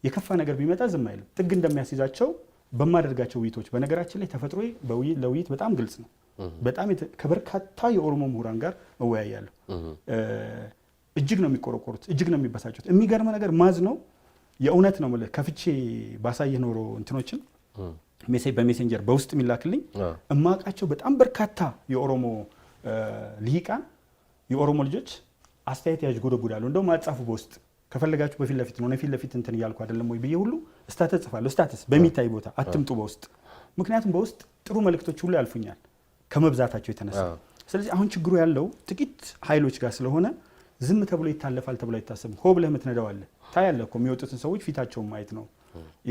የከፋ ነገር ቢመጣ ዝም አይልም። ጥግ እንደሚያስይዛቸው በማደርጋቸው ውይይቶች፣ በነገራችን ላይ ተፈጥሮ ለውይይት በጣም ግልጽ ነው። በጣም ከበርካታ የኦሮሞ ምሁራን ጋር እወያያለሁ። እጅግ ነው የሚቆረቆሩት፣ እጅግ ነው የሚበሳጩት። የሚገርም ነገር ማዝ ነው የእውነት ነው ማለት ከፍቼ ባሳየ ኖሮ እንትኖችን በሜሴንጀር በውስጥ የሚላክልኝ እማውቃቸው በጣም በርካታ የኦሮሞ ልሂቃን የኦሮሞ ልጆች አስተያየት ያዥጎደጉዳሉ። እንደውም አጻፉ በውስጥ ከፈለጋችሁ በፊት ለፊት ነው ፊት ለፊት እንትን እያልኩ አይደለም ወይ ብዬ ሁሉ ስታተስ ጽፋለሁ። ስታተስ በሚታይ ቦታ አትምጡ በውስጥ ምክንያቱም በውስጥ ጥሩ መልእክቶች ሁሉ ያልፉኛል ከመብዛታቸው የተነሳ። ስለዚህ አሁን ችግሩ ያለው ጥቂት ኃይሎች ጋር ስለሆነ ዝም ተብሎ ይታለፋል ተብሎ አይታሰብም። ሆ ብለህ የምትነዳው አለ ታያለህ እኮ የሚወጡትን ሰዎች ፊታቸውን ማየት ነው።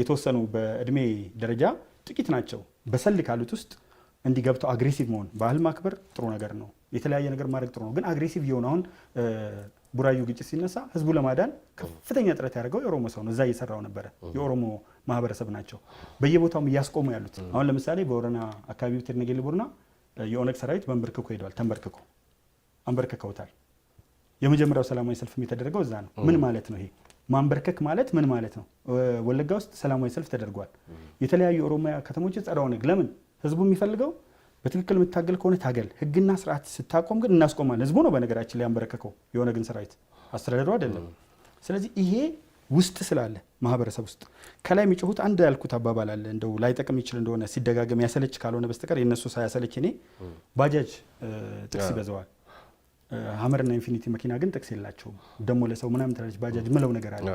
የተወሰኑ በእድሜ ደረጃ ጥቂት ናቸው። በሰል ካሉት ውስጥ እንዲገብተው አግሬሲቭ መሆን ባህል ማክበር ጥሩ ነገር ነው። የተለያየ ነገር ማድረግ ጥሩ ነው። ግን አግሬሲቭ የሆነ አሁን ቡራዩ ግጭት ሲነሳ ህዝቡ ለማዳን ከፍተኛ ጥረት ያደርገው የኦሮሞ ሰው ነው። እዛ እየሰራው ነበረ የኦሮሞ ማህበረሰብ ናቸው በየቦታውም እያስቆሙ ያሉት። አሁን ለምሳሌ በወረና አካባቢ ብትነገል ቡርና የኦነግ ሰራዊት በንበርክኮ ሄደዋል። ተንበርክኮ አንበርክከውታል። የመጀመሪያው ሰላማዊ ሰልፍ የተደረገው እዛ ነው። ምን ማለት ነው ይሄ? ማንበርከክ ማለት ምን ማለት ነው? ወለጋ ውስጥ ሰላማዊ ሰልፍ ተደርጓል። የተለያዩ ኦሮሚያ ከተሞች ጸረ ኦነግ ለምን ህዝቡ የሚፈልገው በትክክል የምታገል ከሆነ ታገል፣ ህግና ስርዓት ስታቆም ግን እናስቆማለን። ህዝቡ ነው በነገራችን ላይ ያንበረከከው የኦነግን ሰራዊት አስተዳደሩ አይደለም። ስለዚህ ይሄ ውስጥ ስላለ ማህበረሰብ ውስጥ ከላይ የሚጮሁት አንድ ያልኩት አባባል አለ። እንደው ላይጠቅም ይችል እንደሆነ ሲደጋገም ያሰለች ካልሆነ በስተቀር የነሱ ሳያሰለች እኔ ባጃጅ ጥቅስ ይበዛዋል። ሀመርና ኢንፊኒቲ መኪና ግን ጥቅስ የላቸውም። ደሞ ለሰው ምናምን ትላለች ባጃጅ ምለው ነገር አለ።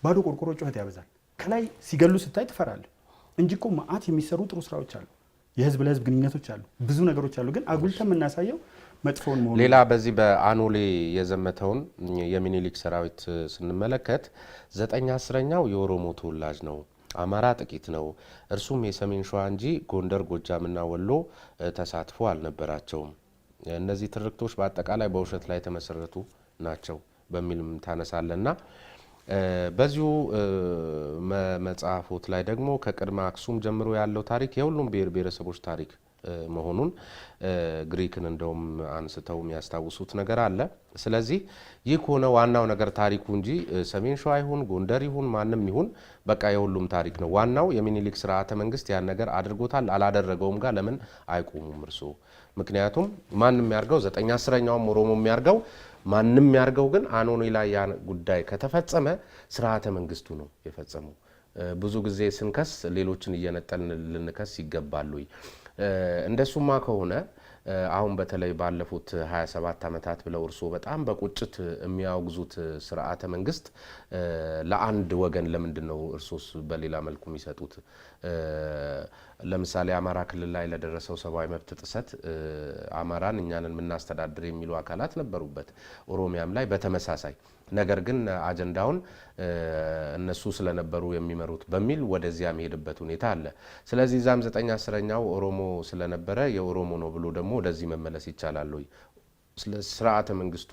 ባዶ ቆርቆሮ ጩኸት ያበዛል። ከላይ ሲገሉ ስታይ ትፈራለህ እንጂ እኮ መዓት የሚሰሩ ጥሩ ስራዎች አሉ። የህዝብ ለህዝብ ግንኙነቶች አሉ፣ ብዙ ነገሮች አሉ። ግን አጉልተን የምናሳየው መጥፎውን መሆኑ። ሌላ በዚህ በአኖሌ የዘመተውን የሚኒሊክ ሰራዊት ስንመለከት 9/10ኛው የኦሮሞ ተወላጅ ነው፣ አማራ ጥቂት ነው፣ እርሱም የሰሜን ሸዋ እንጂ ጎንደር፣ ጎጃምና ወሎ ተሳትፎ አልነበራቸውም። እነዚህ ትርክቶች በአጠቃላይ በውሸት ላይ የተመሰረቱ ናቸው በሚልም ታነሳለና በዚሁ መጽሐፎት ላይ ደግሞ ከቅድመ አክሱም ጀምሮ ያለው ታሪክ የሁሉም ብሔር ብሔረሰቦች ታሪክ መሆኑን ግሪክን እንደውም አንስተው የሚያስታውሱት ነገር አለ። ስለዚህ ይህ ከሆነ ዋናው ነገር ታሪኩ እንጂ ሰሜን ሸዋ ይሁን ጎንደር ይሁን ማንም ይሁን በቃ የሁሉም ታሪክ ነው። ዋናው የሚኒሊክ ስርዓተ መንግስት ያን ነገር አድርጎታል አላደረገውም ጋር ለምን አይቆሙም እርሶ? ምክንያቱም ማንም ያርገው 9/10ኛውም ኦሮሞ የሚያርገው ማንም ያርገው ግን አኖሌ ላይ ያ ጉዳይ ከተፈጸመ ስርዓተ መንግስቱ ነው የፈጸመው። ብዙ ጊዜ ስንከስ ሌሎችን እየነጠልን ልንከስ ይገባሉ። እንደሱማ ከሆነ አሁን በተለይ ባለፉት 27 ዓመታት ብለው እርሶ በጣም በቁጭት የሚያወግዙት ስርዓተ መንግስት ለአንድ ወገን ለምንድነው እርሶስ በሌላ መልኩ የሚሰጡት? ለምሳሌ አማራ ክልል ላይ ለደረሰው ሰብአዊ መብት ጥሰት አማራን እኛንን የምናስተዳድር የሚሉ አካላት ነበሩበት፣ ኦሮሚያም ላይ በተመሳሳይ ነገር ግን አጀንዳውን እነሱ ስለነበሩ የሚመሩት በሚል ወደዚያ የሚሄድበት ሁኔታ አለ። ስለዚህ ዛም 9/10ኛው ኦሮሞ ስለነበረ የኦሮሞ ነው ብሎ ደግሞ ወደዚህ መመለስ ይቻላል ወይ? ስርዓተ መንግስቱ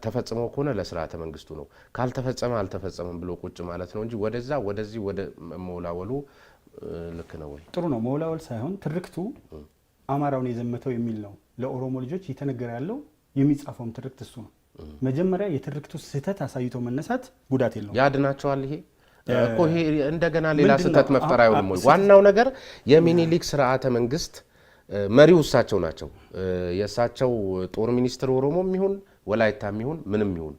ተፈጽሞ ከሆነ ለስርዓተ መንግስቱ ነው፣ ካልተፈጸመ አልተፈጸመም ብሎ ቁጭ ማለት ነው እንጂ ወደዛ ወደዚህ ወደ መወላወሉ ልክ ነው ወይ? ጥሩ ነው መወላወል ሳይሆን ትርክቱ አማራውን የዘመተው የሚል ነው። ለኦሮሞ ልጆች እየተነገረ ያለው የሚጻፈውም ትርክት እሱ ነው። መጀመሪያ የትርክቱ ስህተት አሳይቶ መነሳት ጉዳት የለውም። ያድናቸዋል። ይሄ እኮ ይሄ እንደገና ሌላ ስህተት መፍጠር አይሆንም ወይ? ዋናው ነገር የሚኒሊክ ስርዓተ መንግስት መሪው እሳቸው ናቸው። የእሳቸው ጦር ሚኒስትር ኦሮሞም ይሁን ወላይታም ይሁን ምንም ይሁን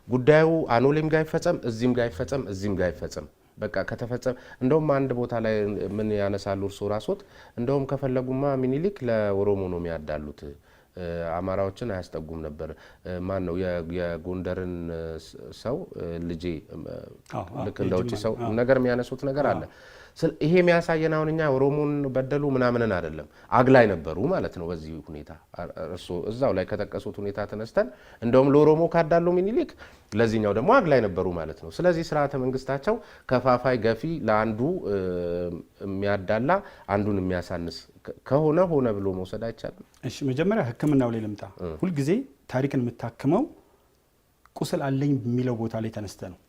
ጉዳዩ አኖሌም ጋር ይፈጸም እዚህም ጋር ይፈጸም እዚህም ጋር ይፈጸም በቃ ከተፈጸመ እንደውም አንድ ቦታ ላይ ምን ያነሳሉ እርሶ ራስዎት እንደውም ከፈለጉማ ሚኒሊክ ለኦሮሞ ነው የሚያዳሉት አማራዎችን አያስጠጉም ነበር። ማን ነው የጎንደርን ሰው ልጄ ልክ እንደውጪ ሰው ነገር የሚያነሱት ነገር አለ። ይሄ የሚያሳየን አሁን እኛ ኦሮሞን በደሉ ምናምንን አይደለም አግላይ ነበሩ ማለት ነው። በዚህ ሁኔታ እርሶ እዛው ላይ ከተቀሱት ሁኔታ ተነስተን እንደውም ለኦሮሞ ካዳሉ ሚኒሊክ ለዚህኛው ደግሞ አግላይ ነበሩ ማለት ነው። ስለዚህ ስርዓተ መንግስታቸው ከፋፋይ ገፊ ለአንዱ የሚያዳላ አንዱን የሚያሳንስ ከሆነ ሆነ ብሎ መውሰድ አይቻልም። እሺ መጀመሪያ ህክምናው ላይ ልምጣ። ሁሉ ጊዜ ታሪክን የምታክመው ቁስል አለኝ የሚለው ቦታ ላይ ተነስተ ነው።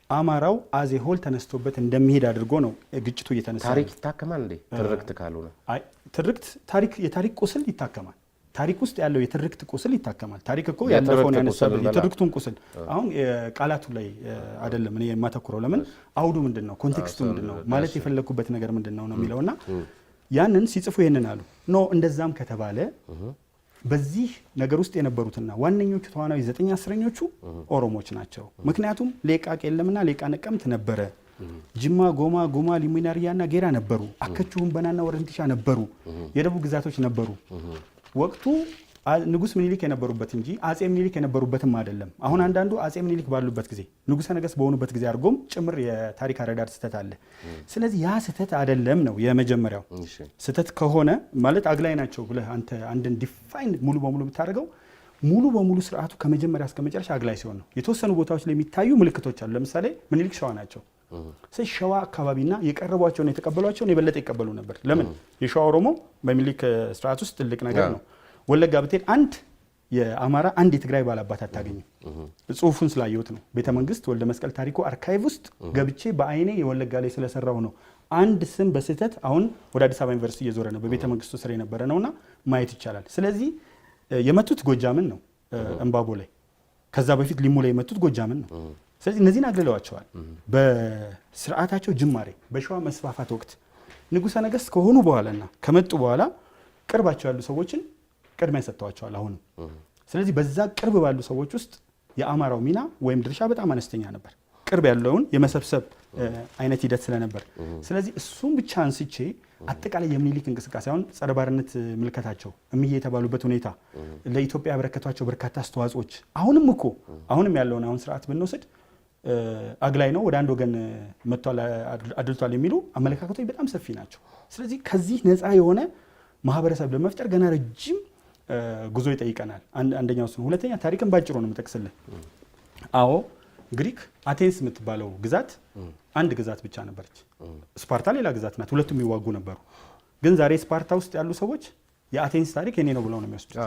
አማራው አዜ ሆል ተነስቶበት እንደሚሄድ አድርጎ ነው ግጭቱ እየተነሳ። ታሪክ ይታከማል እንዴ? ትርክት ካልሆነ አይ ትርክት የታሪክ ቁስል ይታከማል። ታሪክ ውስጥ ያለው የትርክት ቁስል ይታከማል። ታሪክ እኮ ያለፈውን ያነሳው የትርክቱን ቁስል አሁን ቃላቱ ላይ አይደለም እኔ የማተኩረው። ለምን አውዱ ምንድነው፣ ኮንቴክስቱ ምንድነው፣ ማለት የፈለኩበት ነገር ምንድነው ነው የሚለውና ያንን ሲጽፉ ይሄንን አሉ። ኖ እንደዛም ከተባለ በዚህ ነገር ውስጥ የነበሩትና ዋነኞቹ ተዋናዊ 9/10ኞቹ ኦሮሞች ናቸው። ምክንያቱም ሌቃ ቄለምና ሌቃ ነቀምት ነበረ፣ ጅማ፣ ጎማ፣ ጎማ፣ ሊሙናሪያና ጌራ ነበሩ፣ አከቹ፣ ሁንበናና ወረንቲሻ ነበሩ፣ የደቡብ ግዛቶች ነበሩ። ወቅቱ ንጉስ ምኒልክ የነበሩበት እንጂ አጼ ምኒልክ የነበሩበትም አይደለም። አሁን አንዳንዱ አጼ ምኒልክ ባሉበት ጊዜ ንጉሰ ነገስት በሆኑበት ጊዜ አድርጎም ጭምር የታሪክ አረዳድ ስህተት አለ። ስለዚህ ያ ስህተት አይደለም ነው የመጀመሪያው። ስህተት ከሆነ ማለት አግላይ ናቸው ብለህ አንተ አንድን ዲፋይን ሙሉ በሙሉ የምታደርገው ሙሉ በሙሉ ስርዓቱ ከመጀመሪያ እስከ መጨረሻ አግላይ ሲሆን ነው። የተወሰኑ ቦታዎች ላይ የሚታዩ ምልክቶች አሉ። ለምሳሌ ምኒልክ ሸዋ ናቸው። ሸዋ አካባቢና የቀረቧቸውን የተቀበሏቸውን የበለጠ ይቀበሉ ነበር። ለምን? የሸዋ ኦሮሞ በምኒልክ ስርዓት ውስጥ ትልቅ ነገር ነው። ወለጋ ብትሄድ አንድ የአማራ አንድ የትግራይ ባላባት አታገኝም። ጽሁፉን ስላየሁት ነው። ቤተ መንግስት ወልደ መስቀል ታሪኩ አርካይቭ ውስጥ ገብቼ በአይኔ የወለጋ ላይ ስለሰራው ነው። አንድ ስም በስህተት አሁን ወደ አዲስ አበባ ዩኒቨርሲቲ እየዞረ ነው፣ በቤተ መንግስቱ ስር የነበረ ነውና ማየት ይቻላል። ስለዚህ የመቱት ጎጃምን ነው እምባቦ ላይ፣ ከዛ በፊት ሊሙ ላይ የመቱት ጎጃምን ነው። ስለዚህ እነዚህን አግልለዋቸዋል። በስርዓታቸው ጅማሬ በሸዋ መስፋፋት ወቅት ንጉሠ ነገስት ከሆኑ በኋላና ከመጡ በኋላ ቅርባቸው ያሉ ሰዎችን ቅድሚያ ሰጥተዋቸዋል አሁንም። ስለዚህ በዛ ቅርብ ባሉ ሰዎች ውስጥ የአማራው ሚና ወይም ድርሻ በጣም አነስተኛ ነበር፣ ቅርብ ያለውን የመሰብሰብ አይነት ሂደት ስለነበር። ስለዚህ እሱም ብቻ አንስቼ አጠቃላይ የምኒልክ እንቅስቃሴ አሁን ጸረ ባርነት ምልከታቸው እምዬ የተባሉበት ሁኔታ ለኢትዮጵያ ያበረከቷቸው በርካታ አስተዋጽኦች አሁንም እኮ አሁንም ያለውን አሁን ስርዓት ብንወስድ አግላይ ነው፣ ወደ አንድ ወገን መጥቷል፣ አድልቷል የሚሉ አመለካከቶች በጣም ሰፊ ናቸው። ስለዚህ ከዚህ ነፃ የሆነ ማህበረሰብ ለመፍጠር ገና ረጅም ጉዞ ይጠይቀናል። አንደኛው እሱ ነው። ሁለተኛ ታሪክን ባጭሩ ነው የምጠቅስልህ። አዎ ግሪክ አቴንስ የምትባለው ግዛት አንድ ግዛት ብቻ ነበረች። ስፓርታ ሌላ ግዛት ናት። ሁለቱም ይዋጉ ነበሩ። ግን ዛሬ ስፓርታ ውስጥ ያሉ ሰዎች የአቴንስ ታሪክ የኔ ነው ብለው ነው የሚወስዱት፣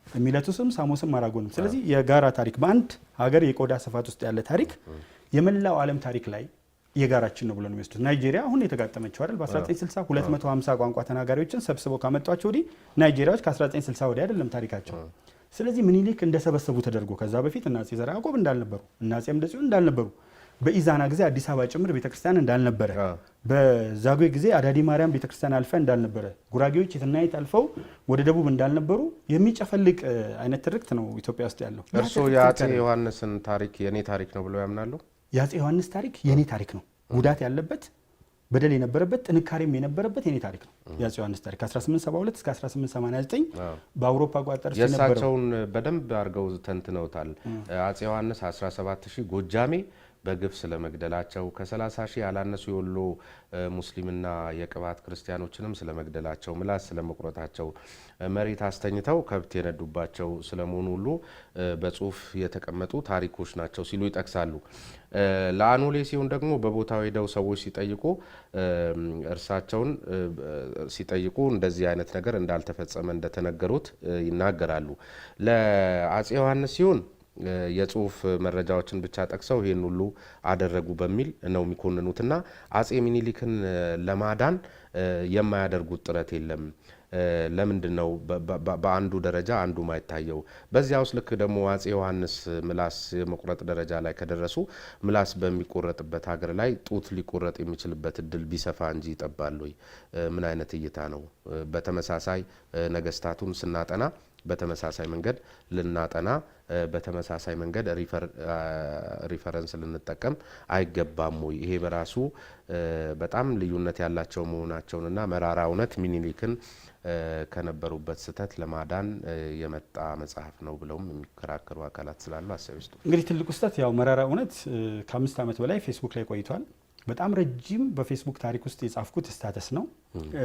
ሚለቱስም ሳሞስም ማራጎንም። ስለዚህ የጋራ ታሪክ በአንድ ሀገር የቆዳ ስፋት ውስጥ ያለ ታሪክ የመላው ዓለም ታሪክ ላይ የጋራችን ነው ብለው ነው የሚወስዱት። ናይጄሪያ አሁን የተጋጠመችው አይደል በ1960 250 ቋንቋ ተናጋሪዎችን ሰብስበው ካመጧቸው ወዲህ ናይጄሪያዎች ከ1960 ወዲህ አይደለም ታሪካቸው። ስለዚህ ምኒልክ እንደሰበሰቡ ተደርጎ ከዛ በፊት እና አፄ ዘርዓ ያዕቆብ እንዳልነበሩ እና አፄ አምደ ጽዮን እንዳልነበሩ በኢዛና ጊዜ አዲስ አበባ ጭምር ቤተክርስቲያን እንዳልነበረ በዛጉዌ ጊዜ አዳዲ ማርያም ቤተክርስቲያን አልፈ እንዳልነበረ ጉራጌዎች የትናየት አልፈው ወደ ደቡብ እንዳልነበሩ የሚጨፈልቅ አይነት ትርክት ነው ኢትዮጵያ ውስጥ ያለው። እርስዎ የአፄ ዮሐንስን ታሪክ የኔ ታሪክ ነው ብለው ያምናሉ? የአፄ ዮሐንስ ታሪክ የኔ ታሪክ ነው። ጉዳት ያለበት በደል የነበረበት ጥንካሬም የነበረበት የኔ ታሪክ ነው። የአፄ ዮሐንስ ታሪክ 1872 እስከ 1889 በአውሮፓ ቋጠር ሲነበረው የእሳቸውን በደንብ አድርገው ተንትነውታል። አፄ ዮሐንስ 17000 ጎጃሜ በግፍ ስለመግደላቸው ከ30,000 ያላነሱ የወሎ ሙስሊምና የቅባት ክርስቲያኖችንም ስለመግደላቸው ምላስ ስለመቁረጣቸው መሬት አስተኝተው ከብት የነዱባቸው ስለመሆኑ ሁሉ በጽሁፍ የተቀመጡ ታሪኮች ናቸው ሲሉ ይጠቅሳሉ። ለአኖሌ ሲሆን ደግሞ በቦታው ሄደው ሰዎች ሲጠይቁ እርሳቸውን ሲጠይቁ እንደዚህ አይነት ነገር እንዳልተፈጸመ እንደተነገሩት ይናገራሉ። ለአፄ ዮሐንስ ሲሆን የጽሁፍ መረጃዎችን ብቻ ጠቅሰው ይሄን ሁሉ አደረጉ በሚል ነው የሚኮንኑትና አፄ ምኒልክን ለማዳን የማያደርጉት ጥረት የለም። ለምንድን ነው በአንዱ ደረጃ አንዱ ማይታየው? በዚያ ውስጥ ልክ ደግሞ አፄ ዮሐንስ ምላስ የመቁረጥ ደረጃ ላይ ከደረሱ ምላስ በሚቆረጥበት ሀገር ላይ ጡት ሊቆረጥ የሚችልበት እድል ቢሰፋ እንጂ ይጠባል ወይ? ምን አይነት እይታ ነው? በተመሳሳይ ነገስታቱን ስናጠና በተመሳሳይ መንገድ ልናጠና በተመሳሳይ መንገድ ሪፈረንስ ልንጠቀም አይገባም ወይ? ይሄ በራሱ በጣም ልዩነት ያላቸው መሆናቸውንና መራራ እውነት ምኒልክን ከነበሩበት ስህተት ለማዳን የመጣ መጽሐፍ ነው ብለውም የሚከራከሩ አካላት ስላሉ አሰብ ይስጡ። እንግዲህ ትልቁ ስህተት ያው መራራ እውነት ከ5 ዓመት በላይ ፌስቡክ ላይ ቆይቷል። በጣም ረጅም በፌስቡክ ታሪክ ውስጥ የጻፍኩት ስታተስ ነው።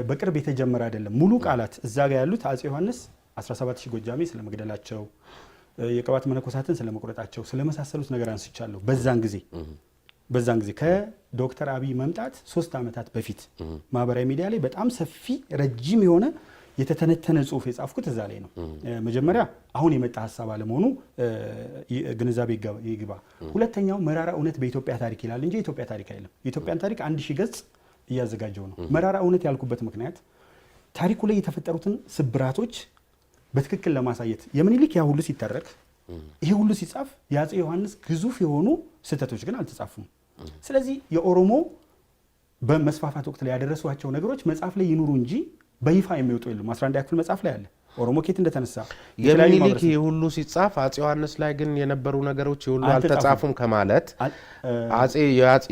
በቅርብ የተጀመረ አይደለም። ሙሉ ቃላት እዛ ጋር ያሉት አፄ ዮሐንስ 17000 ጎጃሜ ስለመግደላቸው የቅባት መነኮሳትን ስለመቁረጣቸው ስለመሳሰሉት ነገር አንስቻለሁ። በዛን ጊዜ ከዶክተር አብይ መምጣት 3 ዓመታት በፊት ማህበራዊ ሚዲያ ላይ በጣም ሰፊ ረጅም የሆነ የተተነተነ ጽሁፍ የጻፍኩት እዛ ላይ ነው። መጀመሪያ አሁን የመጣ ሀሳብ አለመሆኑ ግንዛቤ ይግባ። ሁለተኛው መራራ እውነት በኢትዮጵያ ታሪክ ይላል እንጂ የኢትዮጵያ ታሪክ አይደለም። የኢትዮጵያን ታሪክ 1000 ገጽ እያዘጋጀው ነው። መራራ እውነት ያልኩበት ምክንያት ታሪኩ ላይ የተፈጠሩትን ስብራቶች በትክክል ለማሳየት የምኒልክ ያ ሁሉ ሲተረክ ይሄ ሁሉ ሲጻፍ የአፄ ዮሐንስ ግዙፍ የሆኑ ስህተቶች ግን አልተጻፉም። ስለዚህ የኦሮሞ በመስፋፋት ወቅት ላይ ያደረሷቸው ነገሮች መጽሐፍ ላይ ይኑሩ እንጂ በይፋ የሚወጡ የሉም። 11 ክፍል መጽሐፍ ላይ አለ ኦሮሞ ኬት እንደተነሳ የሚኒሊክ የሁሉ ሲጻፍ አጼ ዮሐንስ ላይ ግን የነበሩ ነገሮች የሁሉ አልተጻፉም ከማለት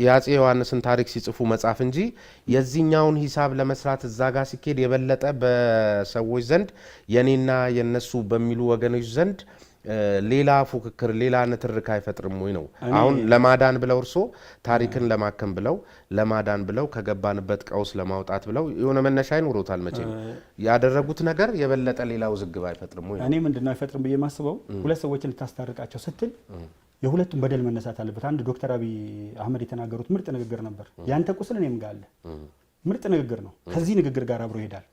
የአጼ ዮሐንስን ታሪክ ሲጽፉ መጽሐፍ እንጂ የዚህኛውን ሂሳብ ለመስራት እዛ ጋር ሲኬድ የበለጠ በሰዎች ዘንድ የኔና የነሱ በሚሉ ወገኖች ዘንድ ሌላ ፉክክር ሌላ ንትርክ አይፈጥርም ወይ ነው? አሁን ለማዳን ብለው እርሶ ታሪክን ለማከም ብለው ለማዳን ብለው ከገባንበት ቀውስ ለማውጣት ብለው የሆነ መነሻ ይኖሮታል መቼም ያደረጉት ነገር የበለጠ ሌላ ውዝግብ አይፈጥርም ወይ? እኔ ምንድነው አይፈጥርም ብዬ ማስበው ሁለት ሰዎችን ልታስታርቃቸው ስትል የሁለቱም በደል መነሳት አለበት። አንድ ዶክተር አብይ አህመድ የተናገሩት ምርጥ ንግግር ነበር። ያንተ ቁስል እኔም ጋር አለ። ምርጥ ንግግር ነው። ከዚህ ንግግር ጋር አብሮ ይሄዳል።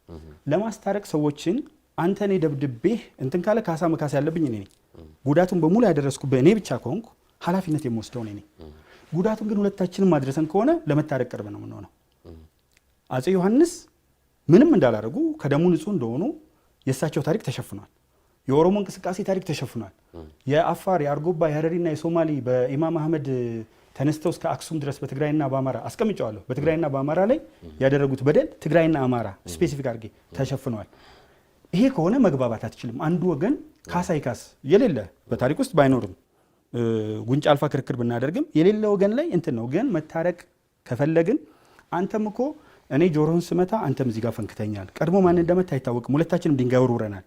ለማስታረቅ ሰዎችን አንተ እኔ ደብድቤህ እንትን ካለ ካሳ መካስ ያለብኝ እኔ ነኝ። ጉዳቱን በሙሉ ያደረስኩበት እኔ ብቻ ከሆንኩ ኃላፊነት የምወስደው እኔ ነኝ። ጉዳቱን ግን ሁለታችንም ማድረሰን ከሆነ ለመታረቅ ቅርብ ነው የምንሆነው። አጼ ዮሐንስ ምንም እንዳላረጉ ከደሙ ንጹህ እንደሆኑ የእሳቸው ታሪክ ተሸፍኗል። የኦሮሞ እንቅስቃሴ ታሪክ ተሸፍኗል። የአፋር፣ የአርጎባ፣ የሀረሪና የሶማሌ በኢማም አህመድ ተነስተው እስከ አክሱም ድረስ በትግራይና በአማራ አስቀምጨዋለሁ። በትግራይና በአማራ ላይ ያደረጉት በደል ትግራይና አማራ ስፔሲፊክ አድርጌ ተሸፍኗል። ይሄ ከሆነ መግባባት አትችልም። አንዱ ወገን ካሳ ይካስ የሌለ በታሪክ ውስጥ ባይኖርም ጉንጫ አልፋ ክርክር ብናደርግም የሌለ ወገን ላይ እንትን ነው። ግን መታረቅ ከፈለግን አንተም እኮ እኔ ጆሮህን ስመታ አንተም እዚህ ጋር ፈንክተኛል። ቀድሞ ማን እንደመታ አይታወቅም። ሁለታችንም ድንጋይ ወርውረናል።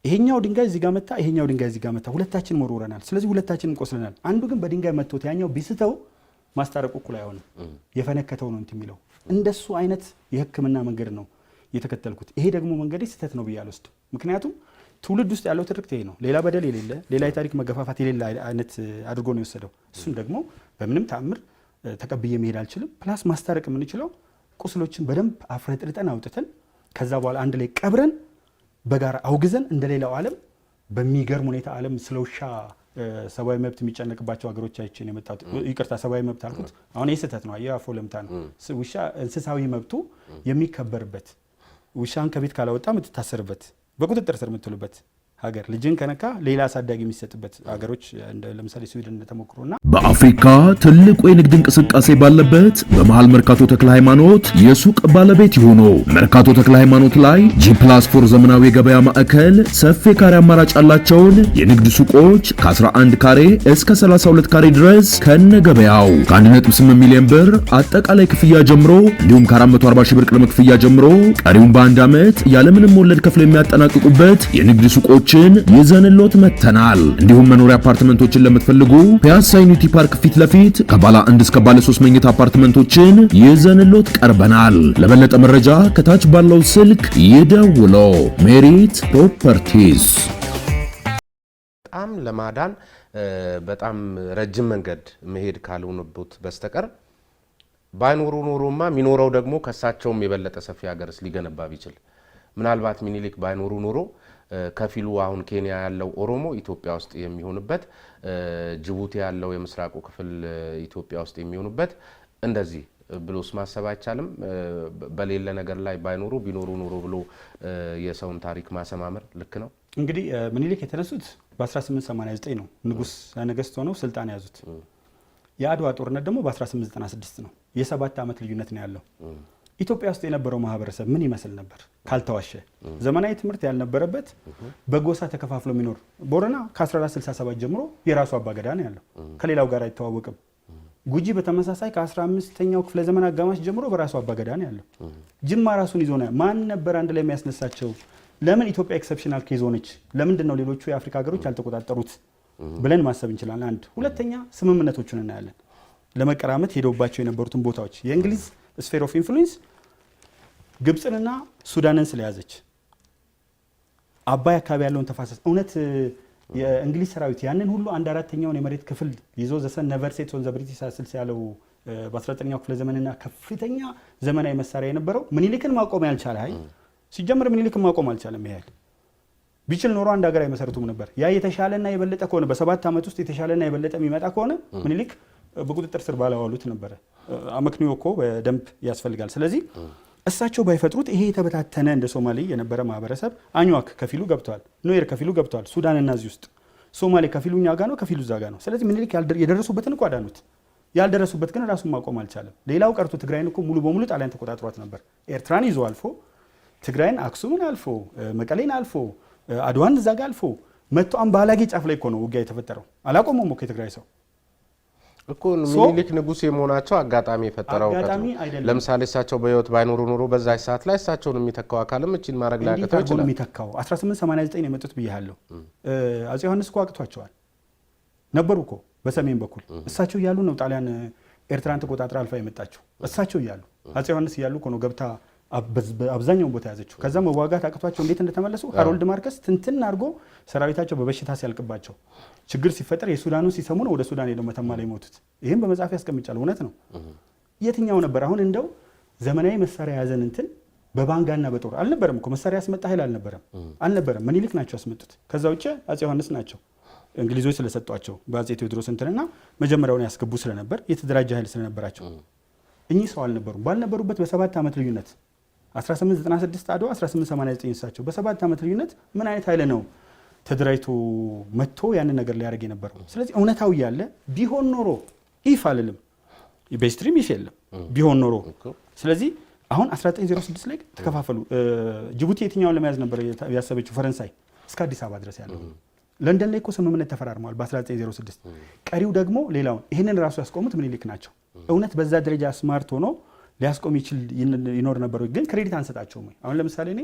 ይሄኛው ድንጋይ እዚህ ጋር መታ፣ ይሄኛው ድንጋይ እዚህ ጋር መታ። ሁለታችንም ወርውረናል። ስለዚህ ሁለታችንም ቆስለናል። አንዱ ግን በድንጋይ መጥቶት ያኛው ቢስተው ማስታረቁ እኩል አይሆንም። የፈነከተው ነው እንትን የሚለው እንደሱ አይነት የሕክምና መንገድ ነው የተከተልኩት። ይሄ ደግሞ መንገዴ ስህተት ነው ብዬ አልወስድም። ምክንያቱም ትውልድ ውስጥ ያለው ትርክት ይሄ ነው። ሌላ በደል የሌለ ሌላ የታሪክ መገፋፋት የሌለ አይነት አድርጎ ነው የወሰደው። እሱን ደግሞ በምንም ተአምር ተቀብዬ መሄድ አልችልም። ፕላስ ማስታረቅ የምንችለው ቁስሎችን በደንብ አፍረጥርጠን አውጥተን ከዛ በኋላ አንድ ላይ ቀብረን በጋራ አውግዘን እንደሌላው ዓለም በሚገርም ሁኔታ ዓለም ስለ ውሻ ሰብአዊ መብት የሚጨነቅባቸው ሀገሮች አይችን የመጣው ይቅርታ፣ ሰብአዊ መብት አልኩት። አሁን ይህ ስህተት ነው። አየህ አፎ ለምታ ነው። ውሻ እንስሳዊ መብቱ የሚከበርበት ውሻን ከቤት ካላወጣ የምትታሰርበት በቁጥጥር ስር የምትውልበት ሀገር ልጅን ከነካ ሌላ አሳዳጊ የሚሰጥበት ሀገሮች ለምሳሌ ስዊድን እንደተሞክሮና በአፍሪካ ትልቁ የንግድ እንቅስቃሴ ባለበት በመሃል መርካቶ ተክለ ሃይማኖት የሱቅ ባለቤት ይሁኑ። መርካቶ ተክለ ሃይማኖት ላይ G+4 ዘመናዊ የገበያ ማዕከል ሰፊ ካሬ አማራጭ ያላቸውን የንግድ ሱቆች ከ11 ካሬ እስከ 32 ካሬ ድረስ ከነገበያው ከ1.8 ሚሊዮን ብር አጠቃላይ ክፍያ ጀምሮ እንዲሁም ከ440 ሺህ ብር ቅድመ ክፍያ ጀምሮ ቀሪውን በአንድ ዓመት ያለምንም ወለድ ከፍለው የሚያጠናቅቁበት የንግድ ሱቆች ይዘንሎት መተናል። እንዲሁም መኖሪያ አፓርትመንቶችን ለምትፈልጉ ፒያሳ ዩኒቲ ፓርክ ፊት ለፊት ከባለ 1 እስከ ባለ 3 መኝታ አፓርትመንቶችን ይዘንሎት ቀርበናል። ለበለጠ መረጃ ከታች ባለው ስልክ ይደውሉ። ሜሪት ፕሮፐርቲስ። በጣም ለማዳን በጣም ረጅም መንገድ መሄድ ካልሆነበት በስተቀር ባይኖሩ ኖሮማ የሚኖረው ደግሞ ከሳቸውም የበለጠ ሰፊ ሀገርስ ሊገነባ ቢችል ምናልባት ሚኒሊክ ባይኖሩ ኖሮ ከፊሉ አሁን ኬንያ ያለው ኦሮሞ ኢትዮጵያ ውስጥ የሚሆንበት፣ ጅቡቲ ያለው የምስራቁ ክፍል ኢትዮጵያ ውስጥ የሚሆንበት እንደዚህ ብሎስ ማሰብ አይቻልም? በሌለ ነገር ላይ ባይኖሩ ቢኖሩ ኖሮ ብሎ የሰውን ታሪክ ማሰማመር ልክ ነው? እንግዲህ ሚኒሊክ የተነሱት በ1889 ነው። ንጉስ ነገስት ሆነው ስልጣን ያዙት። የአድዋ ጦርነት ደግሞ በ1896 ነው። የ7 ዓመት ልዩነት ነው ያለው። ኢትዮጵያ ውስጥ የነበረው ማህበረሰብ ምን ይመስል ነበር ካልተዋሸ? ዘመናዊ ትምህርት ያልነበረበት በጎሳ ተከፋፍሎ የሚኖር ቦረና ከ1467 ጀምሮ የራሱ አባገዳ ነው ያለው። ከሌላው ጋር አይተዋወቅም። ጉጂ በተመሳሳይ ከ15ኛው ክፍለ ዘመን አጋማሽ ጀምሮ በራሱ አባገዳ ነው ያለው። ጅማ ራሱን ይዞ ነው። ማን ነበር አንድ ላይ የሚያስነሳቸው? ለምን ኢትዮጵያ ኤክሰፕሽናል ኬዝ ሆነች? ለምንድን ነው ሌሎቹ የአፍሪካ ሀገሮች ያልተቆጣጠሩት ብለን ማሰብ እንችላለን። አንድ ሁለተኛ ስምምነቶቹን እናያለን። ለመቀራመት ሄደውባቸው የነበሩትን ቦታዎች የእንግሊዝ ስፌር ኦፍ ኢንፍሉዌንስ ግብፅንና ሱዳንን ስለያዘች አባይ አካባቢ ያለውን ተፋሰስ እውነት የእንግሊዝ ሰራዊት ያንን ሁሉ 1/4ኛውን የመሬት ክፍል ይዞ ዘሰን ነቨር ሴት ኦን ዘ ብሪቲሽ አስልስ ያለው በ19ኛው ክፍለ ዘመንና ከፍተኛ ዘመናዊ መሳሪያ የነበረው ምኒልክን ማቆም ያልቻለ ኃይል ሲጀምር ምኒልክን ማቆም አልቻለም። ይሄ ቢችል ኖሮ አንድ ሀገር አይመሰርቱም ነበር። ያ የተሻለና የበለጠ ከሆነ በ7 ዓመት ውስጥ የተሻለና የበለጠ የሚመጣ ከሆነ ምኒልክ በቁጥጥር ስር ባላዋሉት ነበር። አመክንዮ እኮ በደንብ ያስፈልጋል። ስለዚህ እሳቸው ባይፈጥሩት ይሄ የተበታተነ እንደ ሶማሌ የነበረ ማህበረሰብ አኝዋክ ከፊሉ ገብቷል፣ ኑዌር ከፊሉ ገብቷል፣ ሱዳንና እዚህ ውስጥ ሶማሌ ከፊሉ እኛ ጋር ነው፣ ከፊሉ እዛ ጋር ነው። ስለዚህ ምኒልክ የደረሱበትን እኮ አዳኑት። ያልደረሱበት ግን ራሱን ማቆም አልቻለም። ሌላው ቀርቶ ትግራይን እኮ ሙሉ በሙሉ ጣሊያን ተቆጣጥሯት ነበር። ኤርትራን ይዞ አልፎ ትግራይን አክሱምን አልፎ መቀሌን አልፎ አድዋን እዛ ጋር አልፎ መጥቶ አምባላጌ ጫፍ ላይ እኮ ነው ውጊያ የተፈጠረው። አላቆመም እኮ የትግራይ ሰው እኮ ሚኒሊክ ንጉስ የመሆናቸው አጋጣሚ የፈጠረው ለምሳሌ እሳቸው በህይወት ባይኖሩ ኖሮ በዛ ሰዓት ላይ እሳቸውን የሚተካው አካልም እቺን ማድረግ ላይ አቀጣው ይችላል። የሚተካው 1889 የመጡት ብያለሁ። አፄ ዮሐንስ እኮ አቅቷቸዋል ነበሩ እኮ በሰሜን በኩል እሳቸው እያሉ ነው ጣሊያን ኤርትራን ተቆጣጥራ አልፋ የመጣቸው። እሳቸው እያሉ አፄ ዮሐንስ እያሉ እኮ ነው ገብታ አብዛኛውን ቦታ ያዘችው። ከዛ መዋጋት አቅቷቸው እንዴት እንደተመለሱ ሃሮልድ ማርከስ ትንትን አድርጎ ሰራዊታቸው በበሽታ ሲያልቅባቸው ችግር ሲፈጠር የሱዳኑን ሲሰሙ ነው ወደ ሱዳን ሄደው መተማ ላይ ሞቱት። ይህም በመጽሐፍ ያስቀምጫል። እውነት ነው። የትኛው ነበር አሁን እንደው ዘመናዊ መሳሪያ ያዘን እንትን በባንጋና በጦር አልነበረም እኮ መሳሪያ ያስመጣ ኃይል አልነበረም። ምኒልክ ናቸው ያስመጡት። ከዛ ውጭ አፄ ዮሐንስ ናቸው እንግሊዞች ስለሰጧቸው በአፄ ቴዎድሮስ እንትንና መጀመሪያውን ያስገቡ ስለነበር የተደራጀ ኃይል ስለነበራቸው እኚህ ሰው አልነበሩም። ባልነበሩበት በ7 ዓመት ልዩነት 1896 አድዋ 1889 እሳቸው በ7 ዓመት ልዩነት ምን አይነት ኃይል ነው ተደራጅቶ መጥቶ ያንን ነገር ሊያደርግ የነበረው? ስለዚህ እውነታው ያለ ቢሆን ኖሮ ኢፍ አልልም በስትሪም ኢፍ የለም ቢሆን ኖሮ ስለዚህ አሁን 1906 ላይ ተከፋፈሉ። ጅቡቲ የትኛውን ለመያዝ ነበር ያሰበችው? ፈረንሳይ እስከ አዲስ አበባ ድረስ ያለው። ለንደን ላይ እኮ ስምምነት ተፈራርመዋል በ1906። ቀሪው ደግሞ ሌላውን ይህንን ራሱ ያስቆሙት ምኒልክ ናቸው። እውነት በዛ ደረጃ ስማርት ሆኖ ሊያስቆም ይኖር ነበር ግን ክሬዲት አንሰጣቸውም። አሁን ለምሳሌ እኔ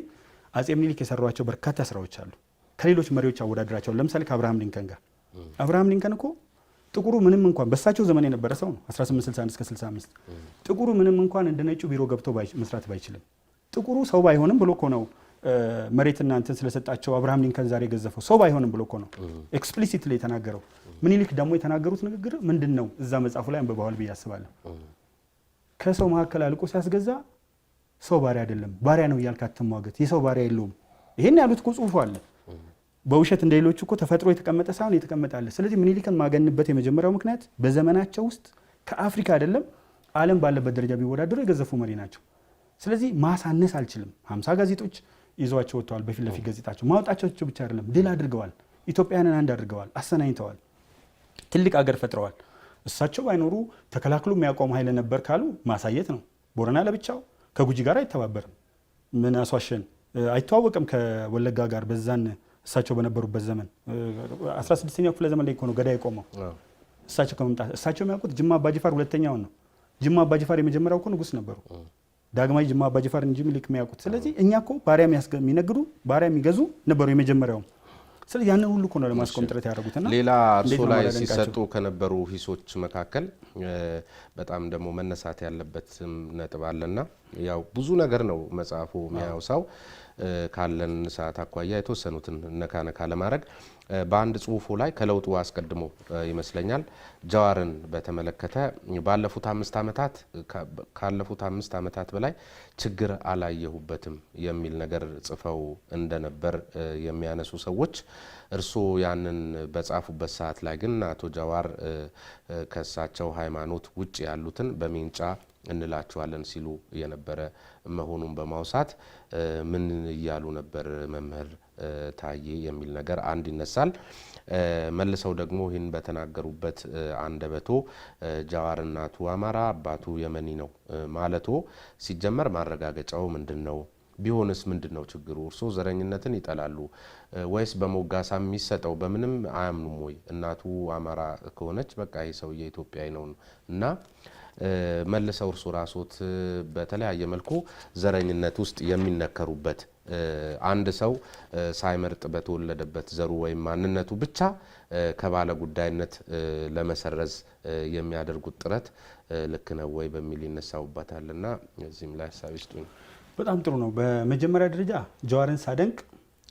አፄ ምኒልክ የሰሯቸው በርካታ ስራዎች አሉ። ከሌሎች መሪዎች አወዳድራቸው ለምሳሌ ከአብርሃም ሊንከን ጋር አብርሃም ሊንከን እኮ ጥቁሩ ምንም እንኳን በሳቸው ዘመን የነበረ ሰው ነው 1861 እስከ 65 ጥቁሩ ምንም እንኳን እንደ ነጩ ቢሮ ገብቶ መስራት ባይችልም ጥቁሩ ሰው ባይሆንም ብሎ እኮ ነው መሬትና እንትን ስለሰጣቸው አብርሃም ሊንከን ዛሬ ገዘፈው ሰው ባይሆንም ብሎ እኮ ነው ኤክስፕሊሲትሊ የተናገረው። ምኒልክ ደግሞ የተናገሩት ንግግር ምንድነው እዛ መጽሐፉ ላይ አንብበዋል ብዬ አስባለሁ። ከሰው መካከል አልቆ ሲያስገዛ ሰው ባሪያ አይደለም ባሪያ ነው እያልክ አትሟገት፣ የሰው ባሪያ የለውም። ይሄን ያሉት እኮ ጽሁፉ አለ። በውሸት እንደሌሎች እኮ ተፈጥሮ የተቀመጠ ሳይሆን የተቀመጠ አለ። ስለዚህ ምኒልክን ማገንበት የመጀመሪያው ምክንያት በዘመናቸው ውስጥ ከአፍሪካ አይደለም ዓለም ባለበት ደረጃ ቢወዳደሩ የገዘፉ መሪ ናቸው። ስለዚህ ማሳነስ አልችልም። 50 ጋዜጦች ይዘዋቸው ወጥተዋል። በፊት ለፊት ጋዜጣቸው ማውጣቸው ብቻ አይደለም ድል አድርገዋል። ኢትዮጵያንን አንድ አድርገዋል፣ አሰናኝተዋል፣ ትልቅ አገር ፈጥረዋል። እሳቸው ባይኖሩ ተከላክሎ የሚያቆም ኃይል ነበር ካሉ ማሳየት ነው። ቦረና ለብቻው ከጉጂ ጋር አይተባበርም። ምን አስዋሸን? አይተዋወቅም ከወለጋ ጋር በዛን እሳቸው በነበሩበት ዘመን 16ኛው ክፍለ ዘመን ላይ እኮ ነው ገዳ የቆመው እሳቸው ከመምጣት። እሳቸው የሚያውቁት ጅማ አባጅፋር ሁለተኛውን ነው። ጅማ አባጅፋር የመጀመሪያው እኮ ንጉስ ነበሩ። ዳግማዊ ጅማ አባጅፋር እንጂ ምኒልክ የሚያውቁት። ስለዚህ እኛ እኮ ባሪያ የሚነግዱ ባሪያ የሚገዙ ነበሩ የመጀመሪያው። ስለዚህ ያንን ሁሉ እኮ ነው ለማስቆም ጥረት ያደረጉትና ሌላ እርሶ ላይ ሲሰጡ ከነበሩ ሂሶች መካከል በጣም ደግሞ መነሳት ያለበት ነጥብ አለና ያው ብዙ ነገር ነው መጽሐፉ የሚያወሳው። ካለን ሰዓት አኳያ የተወሰኑትን ነካነካ ለማድረግ በአንድ ጽሁፉ ላይ ከለውጡ አስቀድሞ ይመስለኛል ጃዋርን በተመለከተ ካለፉት 5 ዓመታት በላይ ችግር አላየሁበትም የሚል ነገር ጽፈው እንደነበር የሚያነሱ ሰዎች እርስዎ ያንን በጻፉበት ሰዓት ላይ ግን አቶ ጃዋር ከሳቸው ሃይማኖት ውጭ ያሉትን በሜንጫ እንላቸዋለን ሲሉ የነበረ መሆኑን በማውሳት ምን እያሉ ነበር መምህር ታዬ የሚል ነገር አንድ ይነሳል። መልሰው ደግሞ ይህን በተናገሩበት አንደበቶ ጃዋር እናቱ አማራ አባቱ የመኒ ነው ማለቶ ሲጀመር ማረጋገጫው ምንድነው? ቢሆንስ ምንድነው ችግሩ? እርሶ ዘረኝነትን ይጠላሉ ወይስ በሞጋሳ የሚሰጠው በምንም አያምኑም ወይ? እናቱ አማራ ከሆነች በቃ ይሄ ሰውዬ ኢትዮጵያዊ ነው እና መልሰው እርሶ ራስዎት በተለያየ መልኩ ዘረኝነት ውስጥ የሚነከሩበት አንድ ሰው ሳይመርጥ በተወለደበት ዘሩ ወይም ማንነቱ ብቻ ከባለ ጉዳይነት ለመሰረዝ የሚያደርጉት ጥረት ልክ ነው ወይ በሚል ይነሳውባታልና እዚህም ላይ ሐሳብ ይስጡኝ። በጣም ጥሩ ነው። በመጀመሪያ ደረጃ ጃዋርን ሳደንቅ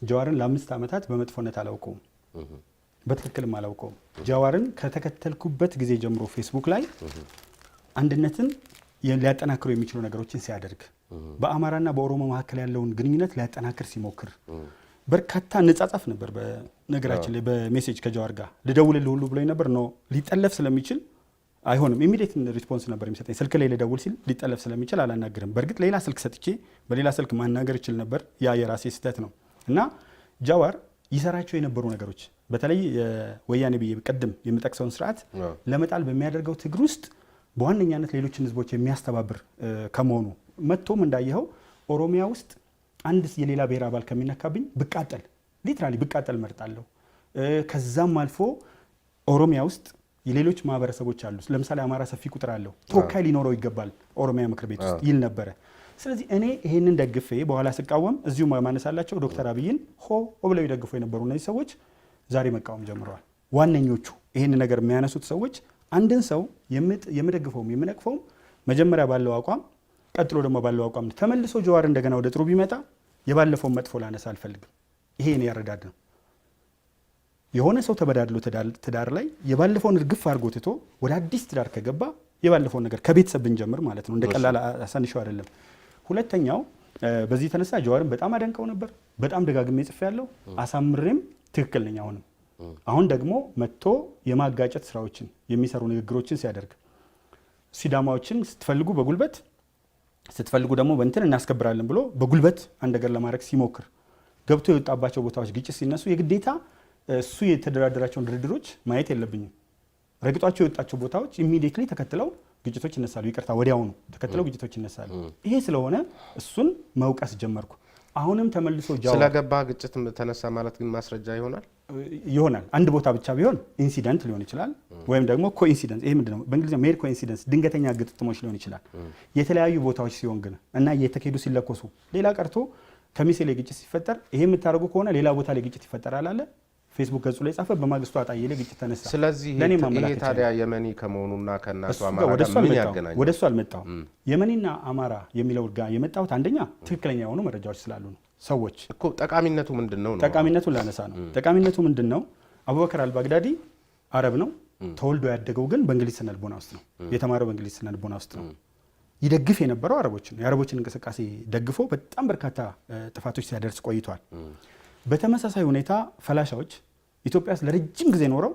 ጃዋርን ለ5 ዓመታት በመጥፎነት አላውቀውም፣ በትክክልም አላውቀውም። ጃዋርን ከተከተልኩበት ጊዜ ጀምሮ ፌስቡክ ላይ አንድነትን ሊያጠናክሩ የሚችሉ ነገሮችን ሲያደርግ በአማራና በኦሮሞ መካከል ያለውን ግንኙነት ሊያጠናክር ሲሞክር በርካታ ንጻጻፍ ነበር። በነገራችን ላይ በሜሴጅ ከጃዋር ጋር ልደውልልህ ሁሉ ብሎኝ ነበር። ነው ሊጠለፍ ስለሚችል አይሆንም ኢሚዲየት ሪስፖንስ ነበር የሚሰጠኝ። ስልክ ላይ ልደውል ሲል ሊጠለፍ ስለሚችል አላናግርም። በእርግጥ ሌላ ስልክ ሰጥቼ በሌላ ስልክ ማናገር ይችል ነበር። ያ የራሴ ስህተት ነው እና ጃዋር ይሰራቸው የነበሩ ነገሮች በተለይ ወያኔ ብዬ ቅድም የምጠቅሰውን ስርዓት ለመጣል በሚያደርገው ትግል ውስጥ በዋነኛነት ሌሎችን ህዝቦች የሚያስተባብር ከመሆኑ መጥቶም እንዳየኸው ኦሮሚያ ውስጥ አንድ የሌላ ብሔር አባል ከሚነካብኝ ብቃጠል ሊትራሊ ብቃጠል መርጣለሁ። ከዛም አልፎ ኦሮሚያ ውስጥ የሌሎች ማህበረሰቦች አሉ። ለምሳሌ አማራ ሰፊ ቁጥር አለው፣ ተወካይ ሊኖረው ይገባል ኦሮሚያ ምክር ቤት ውስጥ ይል ነበረ። ስለዚህ እኔ ይሄንን ደግፌ በኋላ ስቃወም እዚሁ ማነሳላቸው ዶክተር አብይን ሆ ብለው ይደግፉ የነበሩ እነዚህ ሰዎች ዛሬ መቃወም ጀምረዋል። ዋነኞቹ ይሄን ነገር የሚያነሱት ሰዎች አንድን ሰው የምደግፈውም የምነቅፈውም መጀመሪያ ባለው አቋም ቀጥሎ ደግሞ ባለው አቋም ተመልሶ ጀዋር እንደገና ወደ ጥሩ ቢመጣ የባለፈውን መጥፎ ላነሳ አልፈልግም። ይሄ እኔ ያረዳድ ነው። የሆነ ሰው ተበዳድሎ ትዳር ላይ የባለፈውን እርግፍ አድርጎ ትቶ ወደ አዲስ ትዳር ከገባ የባለፈውን ነገር ከቤተሰብ ብንጀምር ማለት ነው። እንደ ቀላል አሳንሸው አይደለም። ሁለተኛው በዚህ የተነሳ ጀዋርን በጣም አደንቀው ነበር። በጣም ደጋግሜ ጽፌያለሁ። አሳምሬም ትክክል ነኝ። አሁን ደግሞ መጥቶ የማጋጨት ስራዎችን የሚሰሩ ንግግሮችን ሲያደርግ ሲዳማዎችን ስትፈልጉ በጉልበት ስትፈልጉ ደግሞ በእንትን እናስከብራለን ብሎ በጉልበት አንድ ነገር ለማድረግ ሲሞክር ገብቶ የወጣባቸው ቦታዎች ግጭት ሲነሱ የግዴታ እሱ የተደራደራቸውን ድርድሮች ማየት የለብኝም። ረግጧቸው የወጣቸው ቦታዎች ኢሚዲየትሊ ተከትለው ግጭቶች ይነሳሉ። ይቅርታ ወዲያውኑ ተከትለው ግጭቶች ይነሳሉ። ይሄ ስለሆነ እሱን መውቀስ ጀመርኩ። አሁንም ተመልሶ ጃው ስለገባ ግጭት ተነሳ ማለት ግን ማስረጃ ይሆናል። አንድ ቦታ ብቻ ቢሆን ኢንሲደንት ሊሆን ይችላል፣ ወይም ደግሞ ኮኢንሲደንስ። ይሄ ምንድነው በእንግሊዝኛ ሜር ኮኢንሲደንስ፣ ድንገተኛ ግጥሞች ሊሆን ይችላል። የተለያዩ ቦታዎች ሲሆን ግን እና እየተካሄዱ ሲለኮሱ ሌላ ቀርቶ ከሚሴ ላይ ግጭት ሲፈጠር ይሄ የምታደርጉ ከሆነ ሌላ ቦታ ላይ ግጭት ይፈጠራል አለ ፌስቡክ ገጹ ላይ ጻፈ። በማግስቱ አጣዬ ላይ ግጭት ተነሳ። ስለዚህ ይሄ ታዲያ የመኒ ከመሆኑና ከናቱ አማራ ጋር ምን ያገናኛል? ወደሱ አልመጣሁም። የመኒና አማራ የሚለው ጋር የመጣሁት አንደኛ ትክክለኛ የሆኑ መረጃዎች ስላሉ ነው። ሰዎች እኮ ጠቃሚነቱ ምንድነው ነው? ጠቃሚነቱን ላነሳ ነው። ጠቃሚነቱ ምንድነው? አቡበከር አልባግዳዲ አረብ ነው። ተወልዶ ያደገው ግን በእንግሊዝ ስነልቦና ውስጥ ነው። የተማረው በእንግሊዝ ስነልቦና ውስጥ ነው። ይደግፍ የነበረው አረቦችን ነው። የአረቦችን እንቅስቃሴ ደግፎ በጣም በርካታ ጥፋቶች ሲያደርስ ቆይቷል። በተመሳሳይ ሁኔታ ፈላሻዎች ኢትዮጵያ ውስጥ ለረጅም ጊዜ ኖረው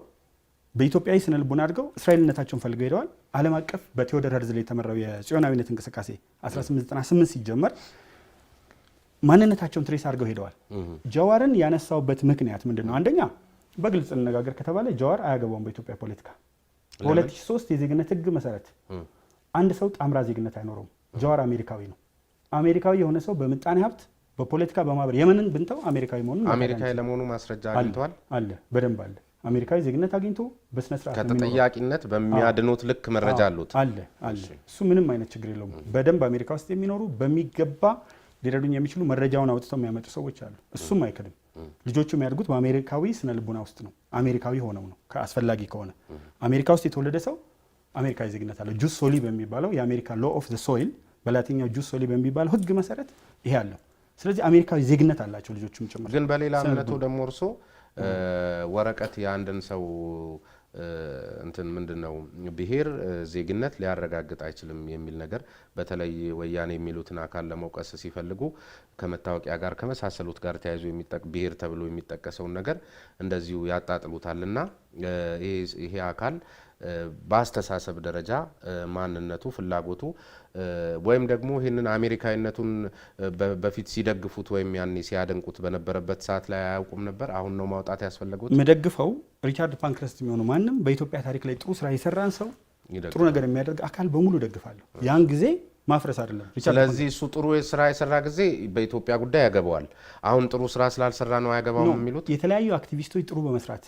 በኢትዮጵያዊ ስነልቦና አድርገው እስራኤልነታቸውን ፈልገው ሄደዋል። ዓለም አቀፍ በቴዎዶር ሄርዝል የተመራው የጽዮናዊነት እንቅስቃሴ 1898 ሲጀመር ማንነታቸውን ትሬስ አድርገው ሄደዋል። ጀዋርን ያነሳውበት ምክንያት ምንድነው? አንደኛ በግልጽ እንነጋገር ከተባለ ጀዋር አያገባውም በኢትዮጵያ ፖለቲካ። በ2003 የዜግነት ህግ መሰረት አንድ ሰው ጣምራ ዜግነት አይኖረውም። ጀዋር አሜሪካዊ ነው። አሜሪካዊ የሆነ ሰው በምጣኔ ሀብት በፖለቲካ በማህበር የመንን ብንተው አሜሪካዊ መሆኑን አሜሪካዊ ለመሆኑ ማስረጃ አግኝቷል አለ። በደንብ አለ። አሜሪካዊ ዜግነት አግኝቶ በስነ ስርዓት ከተጠያቂነት በሚያድኑት ልክ መረጃ አሉት አለ። እሱ ምንም አይነት ችግር የለውም። በደንብ አሜሪካ ውስጥ የሚኖሩ በሚገባ ሊረዱኝ የሚችሉ መረጃውን አውጥተው የሚያመጡ ሰዎች አሉ። እሱም አይክድም። ልጆቹ የሚያድጉት በአሜሪካዊ ስነልቦና ውስጥ ነው። አሜሪካዊ ሆነው ነው አስፈላጊ ከሆነ አሜሪካ ውስጥ የተወለደ ሰው አሜሪካዊ ዜግነት አለው። ጁስ ሶሊ በሚባለው የአሜሪካ ሎ ኦፍ ዘ ሶይል በላቲኛው ጁስ ሶሊ በሚባለው ህግ መሰረት ይሄ አለው። ስለዚህ አሜሪካዊ ዜግነት አላቸው ልጆቹም ጭምር። ግን በሌላ እምነቱ ደግሞ እርሶ ወረቀት የአንድን ሰው እንትን ምንድነው ብሔር ዜግነት ሊያረጋግጥ አይችልም የሚል ነገር በተለይ ወያኔ የሚሉትን አካል ለመውቀስ ሲፈልጉ ከመታወቂያ ጋር ከመሳሰሉት ጋር ተያይዞ ብሔር ተብሎ የሚጠቀሰውን ነገር እንደዚሁ ያጣጥሉታልና ይሄ አካል በአስተሳሰብ ደረጃ ማንነቱ ፍላጎቱ ወይም ደግሞ ይህንን አሜሪካዊነቱን በፊት ሲደግፉት ወይም ያኔ ሲያደንቁት በነበረበት ሰዓት ላይ አያውቁም ነበር። አሁን ነው ማውጣት ያስፈልጉት። መደግፈው ሪቻርድ ፓንክረስት የሚሆኑ ማንም በኢትዮጵያ ታሪክ ላይ ጥሩ ስራ የሰራን ሰው ጥሩ ነገር የሚያደርግ አካል በሙሉ ደግፋለሁ። ያን ጊዜ ማፍረስ አይደለም። ስለዚህ እሱ ጥሩ ስራ የሰራ ጊዜ በኢትዮጵያ ጉዳይ ያገባዋል። አሁን ጥሩ ስራ ስላልሰራ ነው ያገባውም የሚሉት የተለያዩ አክቲቪስቶች ጥሩ በመስራት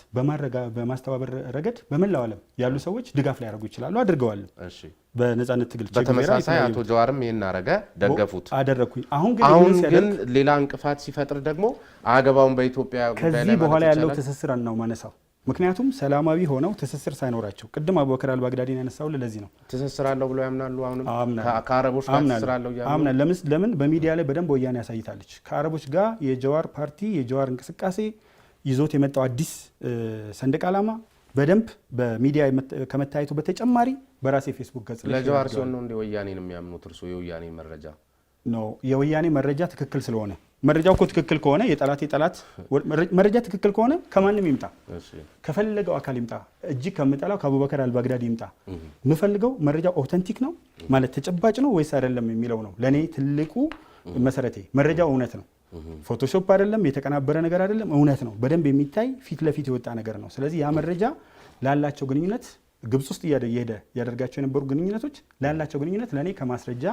በማስተባበር ረገድ በመላው ዓለም ያሉ ሰዎች ድጋፍ ላይ ያደርጉ ይችላሉ፣ አድርገዋል። እሺ በነጻነት ትግል በተመሳሳይ አቶ ጀዋርም ይሄን አረገ፣ ደገፉት፣ አደረኩኝ። አሁን ግን ሌላ እንቅፋት ሲፈጥር ደግሞ አገባውን በኢትዮጵያ ጉዳይ ላይ ከዚህ በኋላ ያለው ትስስር ነው ማነሳው። ምክንያቱም ሰላማዊ ሆነው ትስስር ሳይኖራቸው ቅድም አቡበከር አልባግዳዲን ያነሳው ለዚህ ነው። ትስስር አለው ብለው ያምናሉ። አሁንም ከአረቦች ጋር ትስስር አለው ያምናሉ። ለምን በሚዲያ ላይ በደንብ ወያኔ ያሳይታለች። ከአረቦች ጋር የጀዋር ፓርቲ የጀዋር እንቅስቃሴ ይዞት የመጣው አዲስ ሰንደቅ ዓላማ በደንብ በሚዲያ ከመታየቱ በተጨማሪ በራሴ ፌስቡክ ገጽ ላይ ለጀዋር ሲሆን ነው እንደ ወያኔን የሚያምኑት እርሶ? የወያኔ መረጃ ነው። የወያኔ መረጃ ትክክል ስለሆነ መረጃው እኮ ትክክል ከሆነ የጠላት መረጃ ትክክል ከሆነ ከማንም ይምጣ፣ ከፈለገው አካል ይምጣ፣ እጅግ ከምጠላው ከአቡበከር አልባግዳዲ ይምጣ፣ የምፈልገው መረጃው ኦተንቲክ ነው ማለት ተጨባጭ ነው ወይስ አይደለም የሚለው ነው ለኔ ትልቁ መሰረቴ። መረጃው እውነት ነው፣ ፎቶሾፕ አይደለም፣ የተቀናበረ ነገር አይደለም፣ እውነት ነው፣ በደንብ የሚታይ ፊት ለፊት የወጣ ነገር ነው። ስለዚህ ያ መረጃ ላላቸው ግንኙነት ግብጽ ውስጥ እየሄደ ያደርጋቸው የነበሩ ግንኙነቶች ላላቸው ግንኙነት ለኔ ከማስረጃ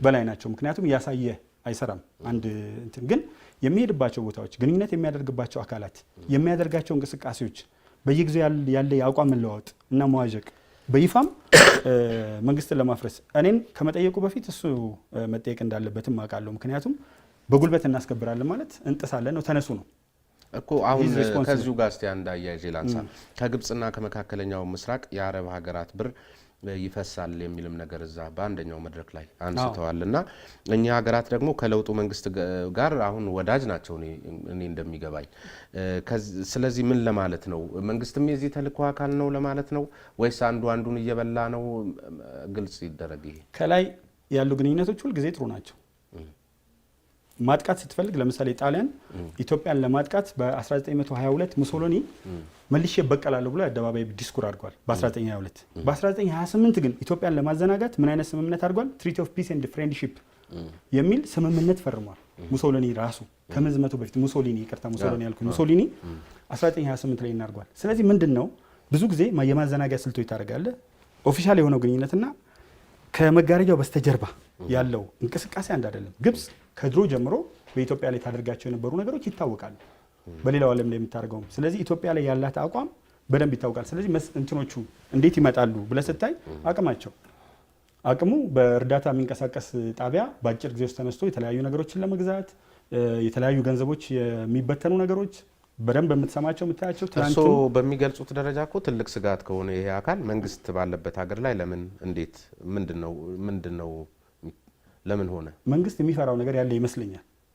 በላይ ናቸው። ምክንያቱም ያሳየ አይሰራም አንድ እንትን ግን የሚሄድባቸው ቦታዎች ግንኙነት የሚያደርግባቸው አካላት የሚያደርጋቸው እንቅስቃሴዎች በየጊዜው ያለ የአቋም መለዋወጥ እና መዋዠቅ በይፋም መንግስትን ለማፍረስ እኔን ከመጠየቁ በፊት እሱ መጠየቅ እንዳለበትም አውቃለሁ። ምክንያቱም በጉልበት እናስከብራለን ማለት እንጥሳለን ነው ተነሱ ነው እኮ አሁን ከዚሁ ጋር እስቲ አንድ አያይዤ ላንሳ። ከግብጽና ከመካከለኛው ምስራቅ የአረብ ሀገራት ብር ይፈሳል የሚልም ነገር እዛ በአንደኛው መድረክ ላይ አንስተዋልና እኛ ሀገራት ደግሞ ከለውጡ መንግስት ጋር አሁን ወዳጅ ናቸው እኔ እንደሚገባኝ። ስለዚህ ምን ለማለት ነው? መንግስትም የዚህ ተልእኮ አካል ነው ለማለት ነው ወይስ አንዱን እየበላ ነው? ግልጽ ይደረግ። ይሄ ከላይ ያሉ ግንኙነቶች ሁሉ ጊዜ ጥሩ ናቸው። ማጥቃት ስትፈልግ ለምሳሌ ጣሊያን ኢትዮጵያን ለማጥቃት በ1922 ሙሶሎኒ መልሼ በቀላለሁ ብሎ አደባባይ ዲስኩር አድርጓል በ1922። በ1928 ግን ኢትዮጵያን ለማዘናጋት ምን አይነት ስምምነት አድርጓል? ትሪቲ ኦፍ ፒስ ኤንድ ፍሬንድሺፕ የሚል ስምምነት ፈርሟል ሙሶሎኒ ራሱ ከመዝመቱ በፊት። ሙሶሊኒ 1928 ላይ እናርጓል። ስለዚህ ምንድነው ብዙ ጊዜ የማዘናጊያ ስልቶች ታደርጋለህ። ኦፊሻል የሆነው ግንኙነትና ከመጋረጃው በስተጀርባ ያለው እንቅስቃሴ አንድ አይደለም። ግብጽ ከድሮ ጀምሮ በኢትዮጵያ ላይ ታደርጋቸው የነበሩ ነገሮች ይታወቃሉ፣ በሌላው ዓለም ላይ የምታደርገው። ስለዚህ ኢትዮጵያ ላይ ያላት አቋም በደንብ ይታወቃል። ስለዚህ እንትኖቹ እንዴት ይመጣሉ ብለህ ስታይ አቅሙ በእርዳታ የሚንቀሳቀስ ጣቢያ በአጭር ጊዜ ውስጥ ተነስቶ የተለያዩ ነገሮችን ለመግዛት የተለያዩ ገንዘቦች የሚበተኑ ነገሮች በደንብ የምትሰማቸው የምታያቸው እርሶ በሚገልጹት ደረጃ እኮ ትልቅ ስጋት ከሆነ ይሄ አካል መንግስት ባለበት ሀገር ላይ ለምን እንዴት ምንድነው ለምን ሆነ? መንግስት የሚፈራው ነገር ያለ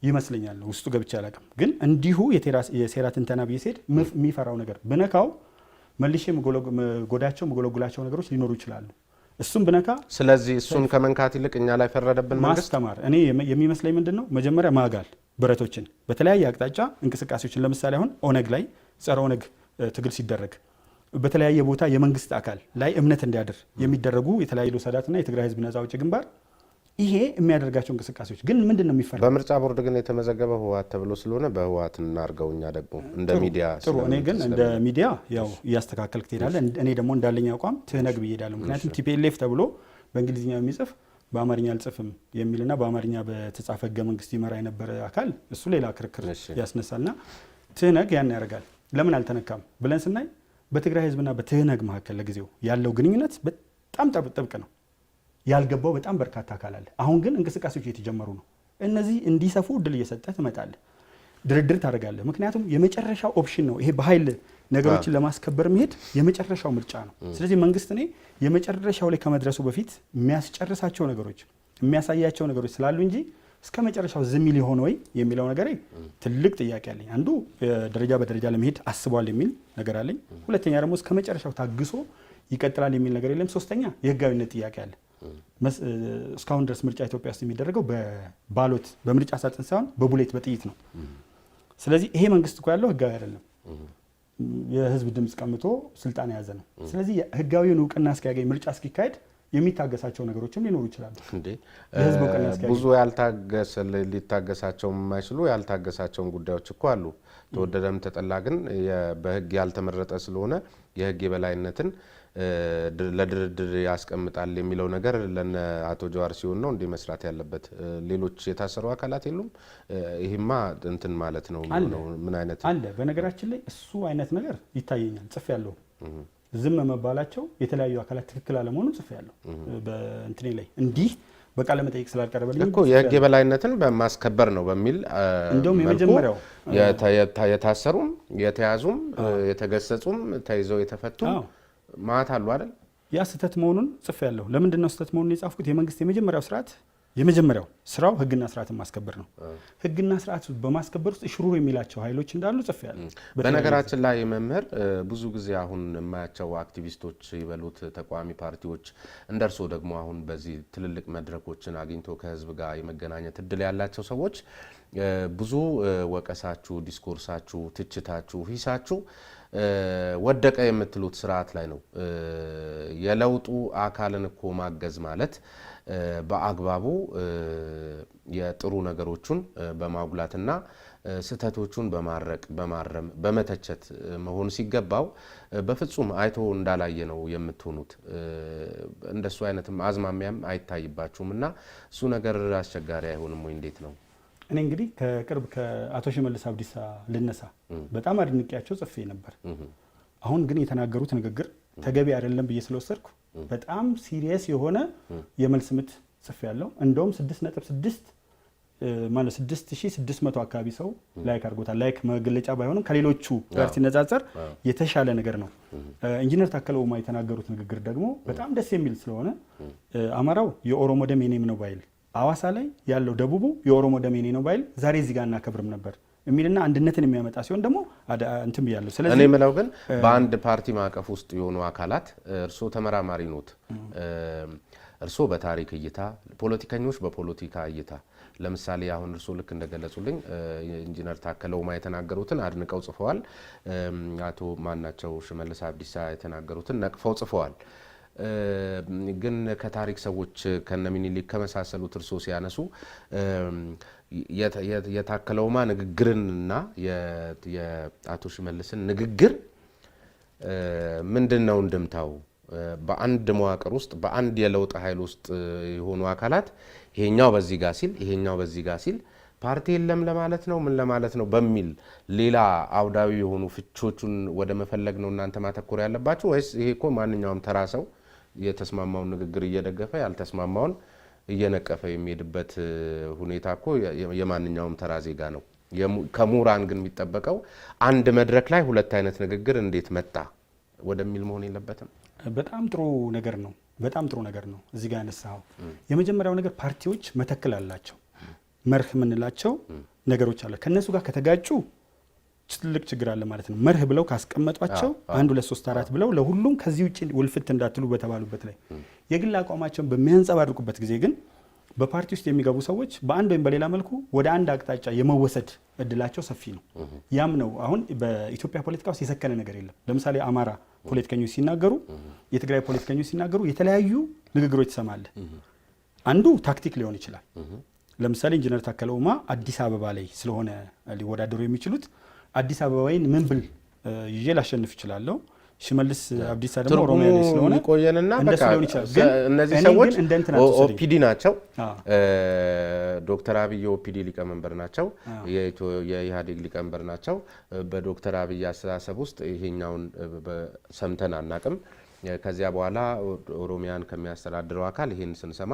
ይመስለኛል ውስጡ ገብቼ አላውቅም። ግን እንዲሁ የሴራ ትንተና ብዬ ስሄድ የሚፈራው ነገር ብነካው መልሼ መጎለጉላቸው ነገሮች ሊኖሩ ይችላሉ። እሱም ብነካ ስለዚህ እሱን ከመንካት ይልቅ እኛ ላይ ፈረደብን መንግስት ማስተማር። እኔ የሚመስለኝ ምንድነው መጀመሪያ ማጋል ብረቶችን በተለያየ አቅጣጫ እንቅስቃሴዎችን ለምሳሌ አሁን ኦነግ ላይ ጸረ ኦነግ ትግል ሲደረግ በተለያየ ቦታ የመንግስት አካል ላይ እምነት እንዲያድር የሚደረጉ የተለያዩ ሰዳትና የትግራይ ህዝብ ነፃ አውጪ ግንባር ይሄ የሚያደርጋቸው እንቅስቃሴዎች ግን ምንድነው የሚፈራ? በምርጫ ቦርድ ግን የተመዘገበ ህወሓት ተብሎ ስለሆነ በህወሓት እናርገውኛ ደግሞ እንደ ሚዲያ ጥሩ። እኔ ግን እንደ ሚዲያ ያው እያስተካከልክ ትሄዳለህ። እኔ ደግሞ እንዳለኝ አቋም ትህነግ ብዬ እሄዳለሁ። ምክንያቱም ቲፒኤልኤፍ ተብሎ በእንግሊዝኛ የሚጽፍ በአማርኛ አልጽፍም የሚልና በአማርኛ በተጻፈ ህገ መንግስት ይመራ የነበረ አካል እሱ ሌላ ክርክር ያስነሳልና ትህነግ ያን ያደርጋል። ለምን አልተነካም ብለን ስናይ በትግራይ ህዝብና በትህነግ መካከል ለጊዜው ያለው ግንኙነት በጣም ጥብቅ ነው። ያልገባው በጣም በርካታ አካል አለ። አሁን ግን እንቅስቃሴዎች እየተጀመሩ ነው። እነዚህ እንዲሰፉ እድል እየሰጠህ ትመጣለህ፣ ድርድር ታደርጋለህ። ምክንያቱም የመጨረሻው ኦፕሽን ነው ይሄ በኃይል ነገሮችን ለማስከበር መሄድ የመጨረሻው ምርጫ ነው። ስለዚህ መንግስት እኔ የመጨረሻው ላይ ከመድረሱ በፊት የሚያስጨርሳቸው ነገሮች የሚያሳያቸው ነገሮች ስላሉ እንጂ እስከ መጨረሻው ዝም ሊሆን ወይ የሚለው ነገር ትልቅ ጥያቄ አለኝ። አንዱ ደረጃ በደረጃ ለመሄድ አስቧል የሚል ነገር አለኝ። ሁለተኛ ደግሞ እስከ መጨረሻው ታግሶ ይቀጥላል የሚል ነገር የለም። ሶስተኛ የህጋዊነት ጥያቄ አለ። እስካሁን ድረስ ምርጫ ኢትዮጵያ ውስጥ የሚደረገው በባሎት በምርጫ ሳጥን ሳይሆን በቡሌት በጥይት ነው። ስለዚህ ይሄ መንግስት እኮ ያለው ህጋዊ አይደለም፣ የህዝብ ድምጽ ቀምቶ ስልጣን የያዘ ነው። ስለዚህ ህጋዊውን እውቅና እስኪያገኝ ምርጫ እስኪካሄድ የሚታገሳቸው ነገሮችም ሊኖሩ ይችላሉ። የህዝብ እውቅና እስኪያገኝ ብዙ ሊታገሳቸው የማይችሉ ያልታገሳቸውን ጉዳዮች እኮ አሉ። ተወደደም ተጠላ ግን በህግ ያልተመረጠ ስለሆነ የህግ የበላይነትን ለድርድር ያስቀምጣል የሚለው ነገር ለነ አቶ ጀዋር ሲሆን ነው እንዴ መስራት ያለበት? ሌሎች የታሰሩ አካላት የሉም? ይሄማ እንትን ማለት ነው ምን አይነት አለ? በነገራችን ላይ እሱ አይነት ነገር ይታየኛል። ጽፍ ያለው ዝም መባላቸው የተለያዩ አካላት ትክክል አለመሆኑን ጽፍ ያለው በእንትኔ ላይ እንዲህ በቃለ መጠይቅ ስላልቀረበልኝ እኮ የህግ የበላይነትን በማስከበር ነው በሚል እንደውም የመጀመሪያው የታሰሩም የተያዙም የተገሰጹም ተይዘው የተፈቱም ማት አሉ አይደል? ያ ስህተት መሆኑን ጽፍ ያለው። ለምንድን ነው ስህተት መሆኑን የጻፍኩት? የመንግስት የመጀመሪያው ስራው ህግና ስርዓትን ማስከበር ነው። ህግና ስርዓት በማስከበር ውስጥ ሽሩሩ የሚላቸው ኃይሎች እንዳሉ ጽፍ ያለው። በነገራችን ላይ መምህር ብዙ ጊዜ አሁን የማያቸው አክቲቪስቶች ይበሉት ተቋሚ ፓርቲዎች እንደርሶ ደግሞ አሁን በዚህ ትልልቅ መድረኮችን አግኝቶ ከህዝብ ጋር የመገናኘት እድል ያላቸው ሰዎች ብዙ ወቀሳችሁ፣ ዲስኮርሳችሁ፣ ትችታችሁ፣ ሂሳችሁ ወደቀ የምትሉት ስርዓት ላይ ነው። የለውጡ አካልን እኮ ማገዝ ማለት በአግባቡ የጥሩ ነገሮችን በማጉላትና ስተቶቹን በማረም በመተቸት መሆን ሲገባው በፍጹም አይቶ እንዳላየ ነው የምትሆኑት። እንደሱ አይነትም አዝማሚያም አይታይባችሁምና እሱ ነገር አስቸጋሪ አይሆንም ወይ? እንዴት ነው? እኔ እንግዲህ ከቅርብ ከአቶ ሽመልስ አብዲሳ ልነሳ በጣም አድንቄያቸው ጽፌ ነበር። አሁን ግን የተናገሩት ንግግር ተገቢ አይደለም ብዬ ስለወሰድኩ በጣም ሲሪየስ የሆነ የመልስ ምት ጽፌ ያለው እንደውም 6.6 ማለት 6600 አካባቢ ሰው ላይክ አድርጎታል። ላይክ መግለጫ ባይሆንም ከሌሎቹ ጋር ሲነጻጸር የተሻለ ነገር ነው። ኢንጂነር ታከለ ኡማ የተናገሩት ንግግር ደግሞ በጣም ደስ የሚል ስለሆነ አማራው የኦሮሞ ደም የኔም ነው ባይል፣ አዋሳ ላይ ያለው ደቡቡ የኦሮሞ ደም የኔ ነው ባይል ዛሬ እዚህ ጋር እናከብርም ነበር የሚልና አንድነትን የሚያመጣ ሲሆን ደግሞ እንትን ብያለሁ። ስለዚህ እኔ የምለው ግን በአንድ ፓርቲ ማዕቀፍ ውስጥ የሆኑ አካላት እርሶ ተመራማሪ ኖት፣ እርሶ በታሪክ እይታ፣ ፖለቲከኞች በፖለቲካ እይታ ለምሳሌ አሁን እርሶ ልክ እንደገለጹልኝ ኢንጂነር ታከለ ኡማ የተናገሩትን አድንቀው ጽፈዋል። አቶ ማናቸው ሽመልስ አብዲሳ የተናገሩትን ነቅፈው ጽፈዋል። ግን ከታሪክ ሰዎች ከነሚኒሊክ ከመሳሰሉት እርሶ ሲያነሱ የታከለ ኡማ ንግግርንና የአቶ ሽመልስን ንግግር ምንድነው እንድምታው? በአንድ መዋቅር ውስጥ በአንድ የለውጥ ኃይል ውስጥ የሆኑ አካላት ይሄኛው በዚህ ጋር ሲል ይሄኛው በዚህ ጋር ሲል ፓርቲ የለም ለማለት ነው ምን ለማለት ነው በሚል ሌላ አውዳዊ የሆኑ ፍቾቹን ወደ መፈለግ ነው እናንተ ማተኮር ያለባችሁ? ወይስ ይሄ እኮ ማንኛውም ተራ ሰው የተስማማውን ንግግር እየደገፈ ያልተስማማውን እየነቀፈ የሚሄድበት ሁኔታ እኮ የማንኛውም ተራ ዜጋ ነው። ከምሁራን ግን የሚጠበቀው አንድ መድረክ ላይ ሁለት አይነት ንግግር እንዴት መጣ ወደሚል መሆን የለበትም? በጣም ጥሩ ነገር ነው። በጣም ጥሩ ነገር ነው እዚህ ጋር ያነሳው። የመጀመሪያው ነገር ፓርቲዎች መተክል አላቸው፣ መርህ የምንላቸው ነገሮች አለ። ከነሱ ጋር ከተጋጩ ትልቅ ችግር አለ ማለት ነው። መርህ ብለው ካስቀመጧቸው 1 2 3 4 ብለው ለሁሉም ከዚህ ውጪ ውልፍት እንዳትሉ በተባሉበት ላይ የግል አቋማቸውን በሚያንጸባርቁበት ጊዜ ግን በፓርቲ ውስጥ የሚገቡ ሰዎች በአንድ ወይም በሌላ መልኩ ወደ አንድ አቅጣጫ የመወሰድ እድላቸው ሰፊ ነው። ያም ነው አሁን በኢትዮጵያ ፖለቲካ ውስጥ የሰከነ ነገር የለም። ለምሳሌ አማራ ፖለቲከኞች ሲናገሩ፣ የትግራይ ፖለቲከኞች ሲናገሩ የተለያዩ ንግግሮች ትሰማለህ። አንዱ ታክቲክ ሊሆን ይችላል። ለምሳሌ ኢንጂነር ታከለ ኡማ አዲስ አበባ ላይ ስለሆነ ሊወዳደሩ የሚችሉት አዲስ አበባዬን ምን ብል ይዤ ላሸንፍ እችላለሁ። ሽመልስ አብዲሳ ደግሞ ኦሮሚያ ላይ ስለሆነ ቆየንና በቃ እነዚህ ሰዎች ኦፒዲ ናቸው። ዶክተር አብይ ኦፒዲ ሊቀመንበር ናቸው፣ የኢህአዴግ ሊቀመንበር ናቸው። በዶክተር አብይ አስተሳሰብ ውስጥ ይሄኛውን ሰምተን አናቅም። ከዚያ በኋላ ኦሮሚያን ከሚያስተዳድረው አካል ይሄን ስንሰማ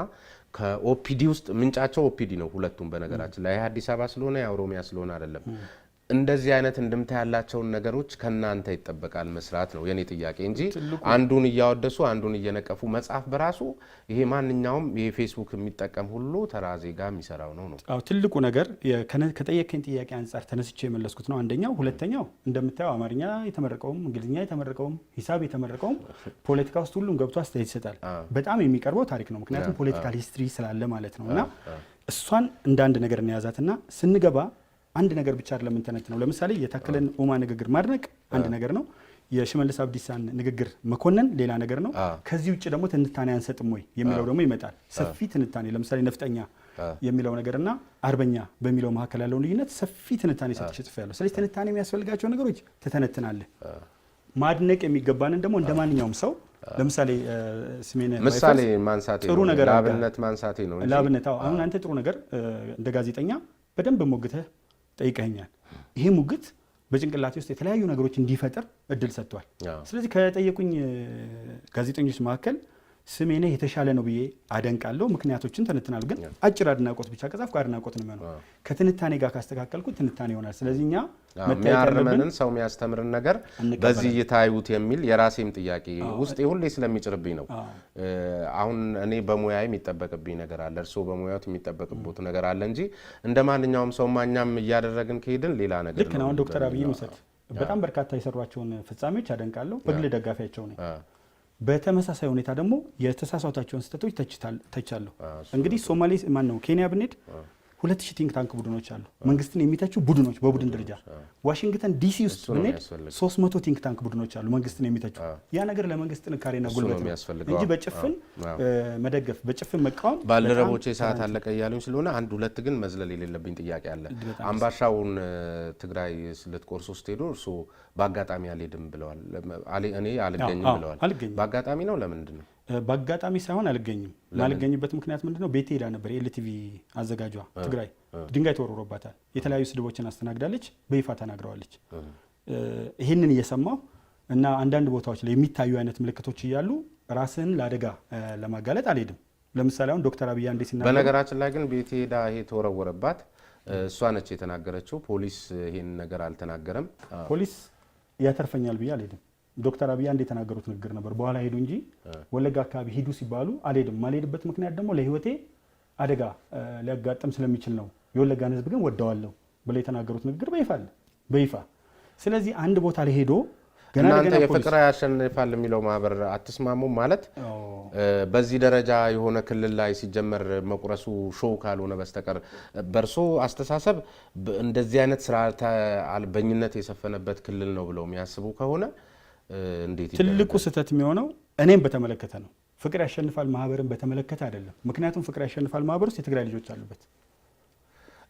ከኦፒዲ ውስጥ ምንጫቸው ኦፒዲ ነው ሁለቱም። በነገራችን ላይ አዲስ አበባ ስለሆነ የኦሮሚያ ስለሆነ አይደለም። እንደዚህ አይነት እንድምታ ያላቸውን ነገሮች ከናንተ ይጠበቃል መስራት ነው የኔ ጥያቄ እንጂ አንዱን እያወደሱ አንዱን እየነቀፉ መጻፍ በራሱ ይሄ ማንኛውም የፌስቡክ የሚጠቀም ሁሉ ተራ ዜጋ የሚሰራው ነው። አዎ ትልቁ ነገር ከጠየቀኝ ጥያቄ አንፃር ተነስቼ የመለስኩት ነው አንደኛው። ሁለተኛው እንደምታየው አማርኛ የተመረቀውም እንግሊዝኛ የተመረቀውም ሂሳብ የተመረቀውም ፖለቲካ ውስጥ ሁሉም ገብቶ አስተያየት ይሰጣል። በጣም የሚቀርበው ታሪክ ነው፣ ምክንያቱም ፖለቲካል ሂስትሪ ስላለ ማለት ነው። እና እሷን እንደ አንድ ነገር እንያዛትና ስንገባ አንድ ነገር ብቻ አይደለም እንተነትነው። ለምሳሌ የታከለን ኡማ ንግግር ማድነቅ አንድ ነገር ነው። የሽመልስ አብዲሳን ንግግር መኮነን ሌላ ነገር ነው። ከዚህ ውጭ ደግሞ ትንታኔ አንሰጥም ወይ የሚለው ደግሞ ይመጣል። ሰፊ ትንታኔ ለምሳሌ ነፍጠኛ የሚለው ነገርና አርበኛ በሚለው መካከል ያለውን ልዩነት ሰፊ ትንታኔ ሰጥቼ ጽፌያለሁ። ስለዚህ ትንታኔ የሚያስፈልጋቸው ነገሮች ትተነትናለህ። ማድነቅ የሚገባንን ደግሞ እንደማንኛውም ሰው ለምሳሌ ስሜነ ምሳሌ ማንሳቴ ጥሩ ነገር ላብነት ማንሳቴ ነው እንጂ ላብነት አሁን አንተ ጥሩ ነገር እንደ ጋዜጠኛ በደንብ ሞግተህ ጠይቀኛል። ይሄ ሙግት በጭንቅላቴ ውስጥ የተለያዩ ነገሮች እንዲፈጠር እድል ሰጥቷል። ስለዚህ ከጠየቁኝ ጋዜጠኞች መካከል ስሜነ የተሻለ ነው ብዬ አደንቃለሁ፣ ምክንያቶችን ተነትናል። ግን አጭር አድናቆት ብቻ ከጻፍኩ አድናቆት ነው የሚሆነው። ከትንታኔ ጋር ካስተካከልኩት ትንታኔ ይሆናል። ስለዚህ እኛ የሚያርመንን ሰው የሚያስተምርን ነገር በዚህ ይታዩት የሚል የራሴም ጥያቄ ውስጥ ሁሌ ስለሚጭርብኝ ነው። አሁን እኔ በሙያዬ የሚጠበቅብኝ ነገር አለ፣ እርስዎ በሙያዎት የሚጠበቅበት ነገር አለ እንጂ እንደ ማንኛውም ሰው ማኛም እያደረግን ከሄድን ሌላ ነገር ነው። ልክ ነው። ዶክተር አብይ መሰረት በጣም በርካታ የሰሯቸውን ፍጻሜዎች አደንቃለሁ፣ በግል ደጋፊያቸው ነኝ። በተመሳሳይ ሁኔታ ደግሞ የተሳሳታቸውን ስህተቶች ተቻለሁ። እንግዲህ ሶማሌ ማን ነው ኬንያ ብንሄድ 2000 ቲንክ ታንክ ቡድኖች አሉ፣ መንግስትን የሚተቹ ቡድኖች በቡድን ደረጃ። ዋሽንግተን ዲሲ ውስጥ ብንሄድ 300 ቲንክ ታንክ ቡድኖች አሉ መንግስትን የሚተቹ። ያ ነገር ለመንግስት ጥንካሬና ጉልበት ነው እንጂ በጭፍን መደገፍ፣ በጭፍን መቃወም። ባልደረቦቼ ሰዓት አለቀ እያሉኝ ስለሆነ አንድ ሁለት ግን መዝለል የሌለብኝ ጥያቄ አለ። አምባሻውን ትግራይ ልትቆርሱ ስትሄዱ እርስዎ በአጋጣሚ አልሄድም ብለዋል፣ እኔ አልገኝም ብለዋል። በአጋጣሚ ነው? ለምንድን ነው? በአጋጣሚ ሳይሆን አልገኝም። ማልገኝበት ምክንያት ምንድነው? ቤቴ ሄዳ ነበር። የኤልቲቪ አዘጋጇ ትግራይ ድንጋይ ተወርሮባታል፣ የተለያዩ ስድቦችን አስተናግዳለች፣ በይፋ ተናግረዋለች። ይህንን እየሰማሁ እና አንዳንድ ቦታዎች ላይ የሚታዩ አይነት ምልክቶች እያሉ ራስን ለአደጋ ለማጋለጥ አልሄድም። ለምሳሌ አሁን ዶክተር አብይ አንዴ ሲናገሩ፣ በነገራችን ላይ ግን ቤቴ ሄዳ ይሄ ተወረወረባት እሷ ነች የተናገረችው። ፖሊስ ይሄን ነገር አልተናገረም። ፖሊስ ያተርፈኛል ብዬ አልሄድም። ዶክተር አብይ አንዴ የተናገሩት ንግግር ነበር፣ በኋላ ሄዱ እንጂ ወለጋ አካባቢ ሂዱ ሲባሉ አልሄድም። ማልሄድበት ምክንያት ደግሞ ለህይወቴ አደጋ ሊያጋጥም ስለሚችል ነው፣ የወለጋን ህዝብ ግን ወደዋለሁ ብለው የተናገሩት ንግግር በይፋ አለ፣ በይፋ። ስለዚህ አንድ ቦታ ላይ ሄዶ እናንተ የፍቅር ያሸንፋል የሚለው ማህበር አትስማሙም ማለት በዚህ ደረጃ የሆነ ክልል ላይ ሲጀመር መቁረሱ ሾው ካልሆነ በስተቀር በርሶ አስተሳሰብ እንደዚህ አይነት ስርዓተ አልበኝነት የሰፈነበት ክልል ነው ብለው የሚያስቡ ከሆነ እንዴት ትልቁ ስህተት የሚሆነው እኔም በተመለከተ ነው። ፍቅር ያሸንፋል ማህበርን በተመለከተ አይደለም። ምክንያቱም ፍቅር ያሸንፋል ማህበር ውስጥ የትግራይ ልጆች አሉበት።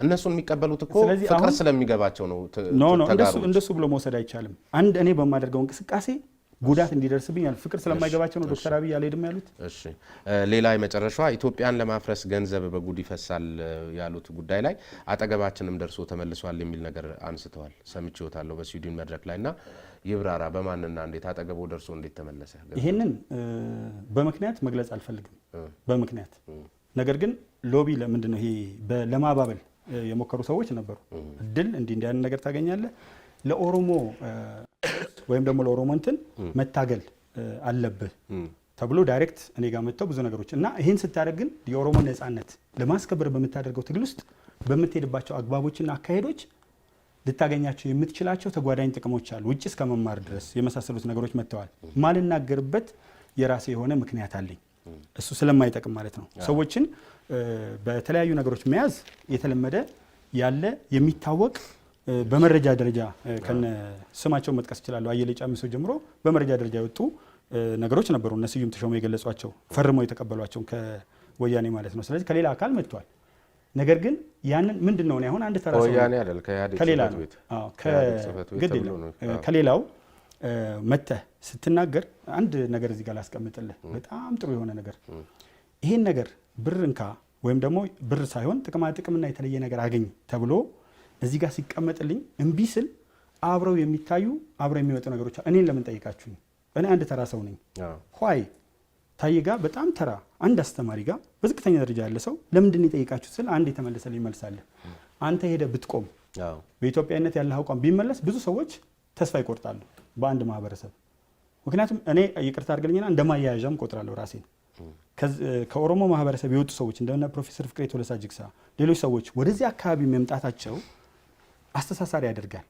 እነሱን የሚቀበሉት እኮ ፍቅር ስለሚገባቸው ነው። እንደሱ ብሎ መውሰድ አይቻልም። አንድ እኔ በማደርገው እንቅስቃሴ ጉዳት እንዲደርስብኝ ፍቅር ስለማይገባቸው ነው ዶክተር አብይ አልሄድም ያሉት። እሺ ሌላ የመጨረሻዋ ኢትዮጵያን ለማፍረስ ገንዘብ በጉድ ይፈሳል ያሉት ጉዳይ ላይ አጠገባችንም ደርሶ ተመልሷል የሚል ነገር አንስተዋል። ሰምቼዎታለሁ በስዊድን መድረክ ላይና ይብራራ በማንና እንዴት አጠገቦ ደርሶ እንዴት ተመለሰ? ይሄንን በምክንያት መግለጽ አልፈልግም በምክንያት ነገር ግን ሎቢ ለምንድን ነው ይሄ ለማባበል የሞከሩ ሰዎች ነበሩ። እድል እንዲህ አይነት ነገር ታገኛለህ፣ ለኦሮሞ ወይም ደግሞ ለኦሮሞ እንትን መታገል አለብህ ተብሎ ዳይሬክት እኔ ጋር መጥተው ብዙ ነገሮች እና ይሄን ስታደርግ ግን የኦሮሞ ነጻነት ለማስከበር በምታደርገው ትግል ውስጥ በምትሄድባቸው አግባቦችና አካሄዶች ልታገኛቸው የምትችላቸው ተጓዳኝ ጥቅሞች አሉ። ውጭ እስከ መማር ድረስ የመሳሰሉት ነገሮች መጥተዋል። ማልናገርበት የራሴ የሆነ ምክንያት አለኝ። እሱ ስለማይጠቅም ማለት ነው። ሰዎችን በተለያዩ ነገሮች መያዝ የተለመደ ያለ የሚታወቅ በመረጃ ደረጃ ከነ ስማቸው መጥቀስ ይችላሉ። አየለ ጫሚሶ ጀምሮ በመረጃ ደረጃ የወጡ ነገሮች ነበሩ። እነ ስዩም ተሾመ የገለጿቸው ፈርመው የተቀበሏቸው ከወያኔ ማለት ነው። ስለዚህ ከሌላ አካል መጥቷል። ነገር ግን ያንን ምንድነው ነው አሁን አንድ ተራሰው ወያኔ አይደል ከሌላ ከሌላው መተህ ስትናገር አንድ ነገር እዚህ ጋር ላስቀምጥልህ። በጣም ጥሩ የሆነ ነገር ይሄን ነገር ብር እንካ ወይም ደግሞ ብር ሳይሆን ጥቅምና የተለየ ነገር አገኝ ተብሎ እዚህ ጋር ሲቀመጥልኝ እምቢ ስል አብረው የሚታዩ አብረው የሚወጡ ነገሮች እኔን ለምን ጠይቃችሁኝ? እኔ አንድ ተራ ሰው ነኝ። ሆይ ታዬ ጋር በጣም ተራ አንድ አስተማሪ ጋር በዝቅተኛ ደረጃ ያለ ሰው ለምንድን ነው የጠይቃችሁት ስል አንድ የተመለሰልኝ መልስ አለ። አንተ ሄደ ብትቆም በኢትዮጵያዊነት ያለ አቋም ቢመለስ ብዙ ሰዎች ተስፋ ይቆርጣሉ በአንድ ማህበረሰብ። ምክንያቱም እኔ ይቅርታ አድርገልኝና እንደማያያዣም ቆጥራለሁ ራሴን። ከኦሮሞ ማህበረሰብ የወጡ ሰዎች እንደነ ፕሮፌሰር ፍቅሬ ቶለሳ ጅግሳ ሌሎች ሰዎች ወደዚህ አካባቢ መምጣታቸው አስተሳሳሪ ያደርጋል።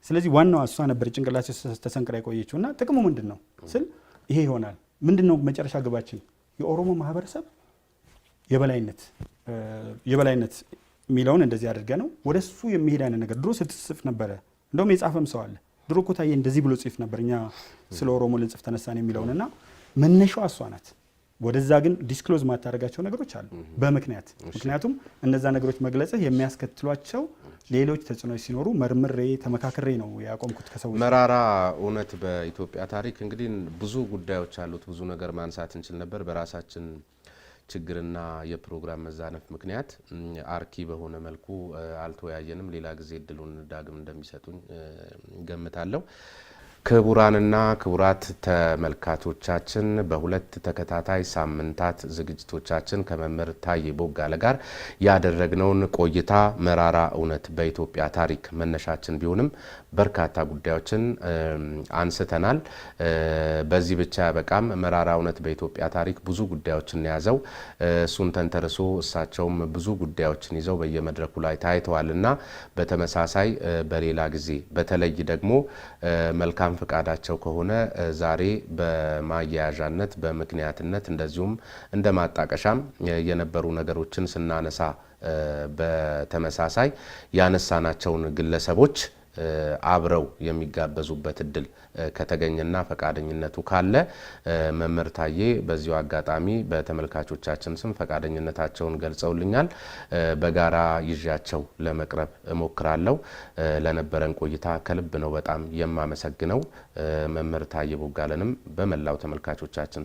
ስለዚህ ዋናው እሷ ነበር ጭንቅላት ተሰንቅራ የቆየችውና ጥቅሙ ምንድነው ስል ይሄ ይሆናል። ምንድነው መጨረሻ ግባችን? የኦሮሞ ማህበረሰብ የበላይነት የሚለውን እንደዚህ አድርገ ነው ወደሱ የሚሄድ አይነት ነገር ድሮ ስትጽፍ ነበረ። እንደውም የጻፈም ሰው አለ ድሮ እኮ ታዬ እንደዚህ ብሎ ጽፍ ነበር እኛ ስለ ኦሮሞ ልንጽፍ ተነሳን የሚለውንና መነሻው እሷ ናት። ወደዛ ግን ዲስክሎዝ ማታደርጋቸው ነገሮች አሉ በምክንያት። ምክንያቱም እነዛ ነገሮች መግለጽህ የሚያስከትሏቸው ሌሎች ተጽዕኖዎች ሲኖሩ መርምሬ ተመካክሬ ነው ያቆምኩት ከሰዎች። መራራ እውነት በኢትዮጵያ ታሪክ እንግዲህ ብዙ ጉዳዮች አሉት። ብዙ ነገር ማንሳት እንችል ነበር። በራሳችን ችግርና የፕሮግራም መዛነፍ ምክንያት አርኪ በሆነ መልኩ አልተወያየንም። ሌላ ጊዜ እድሉን ዳግም እንደሚሰጡኝ ገምታለሁ። ክቡራንና ክቡራት ተመልካቾቻችን በሁለት ተከታታይ ሳምንታት ዝግጅቶቻችን ከመምህር ታዬ ቦጋለ ጋር ያደረግነውን ቆይታ መራራ እውነት በኢትዮጵያ ታሪክ መነሻችን ቢሆንም በርካታ ጉዳዮችን አንስተናል። በዚህ ብቻ ያበቃም። መራራ እውነት በኢትዮጵያ ታሪክ ብዙ ጉዳዮችን ያዘው። እሱን ተንተርሶ እሳቸውም ብዙ ጉዳዮችን ይዘው በየመድረኩ ላይ ታይተዋልና በተመሳሳይ በሌላ ጊዜ በተለይ ደግሞ መልካም መልካም ፍቃዳቸው ከሆነ ዛሬ በማያያዣነት በምክንያትነት እንደዚሁም እንደ ማጣቀሻም የነበሩ ነገሮችን ስናነሳ በተመሳሳይ ያነሳናቸውን ግለሰቦች አብረው የሚጋበዙበት እድል ከተገኘና ፈቃደኝነቱ ካለ መምህር ታዬ በዚሁ አጋጣሚ በተመልካቾቻችን ስም ፈቃደኝነታቸውን ገልጸውልኛል። በጋራ ይዣቸው ለመቅረብ እሞክራለሁ። ለነበረን ቆይታ ከልብ ነው በጣም የማመሰግነው። መምህር ታዬ ቦጋለንም በመላው ተመልካቾቻችን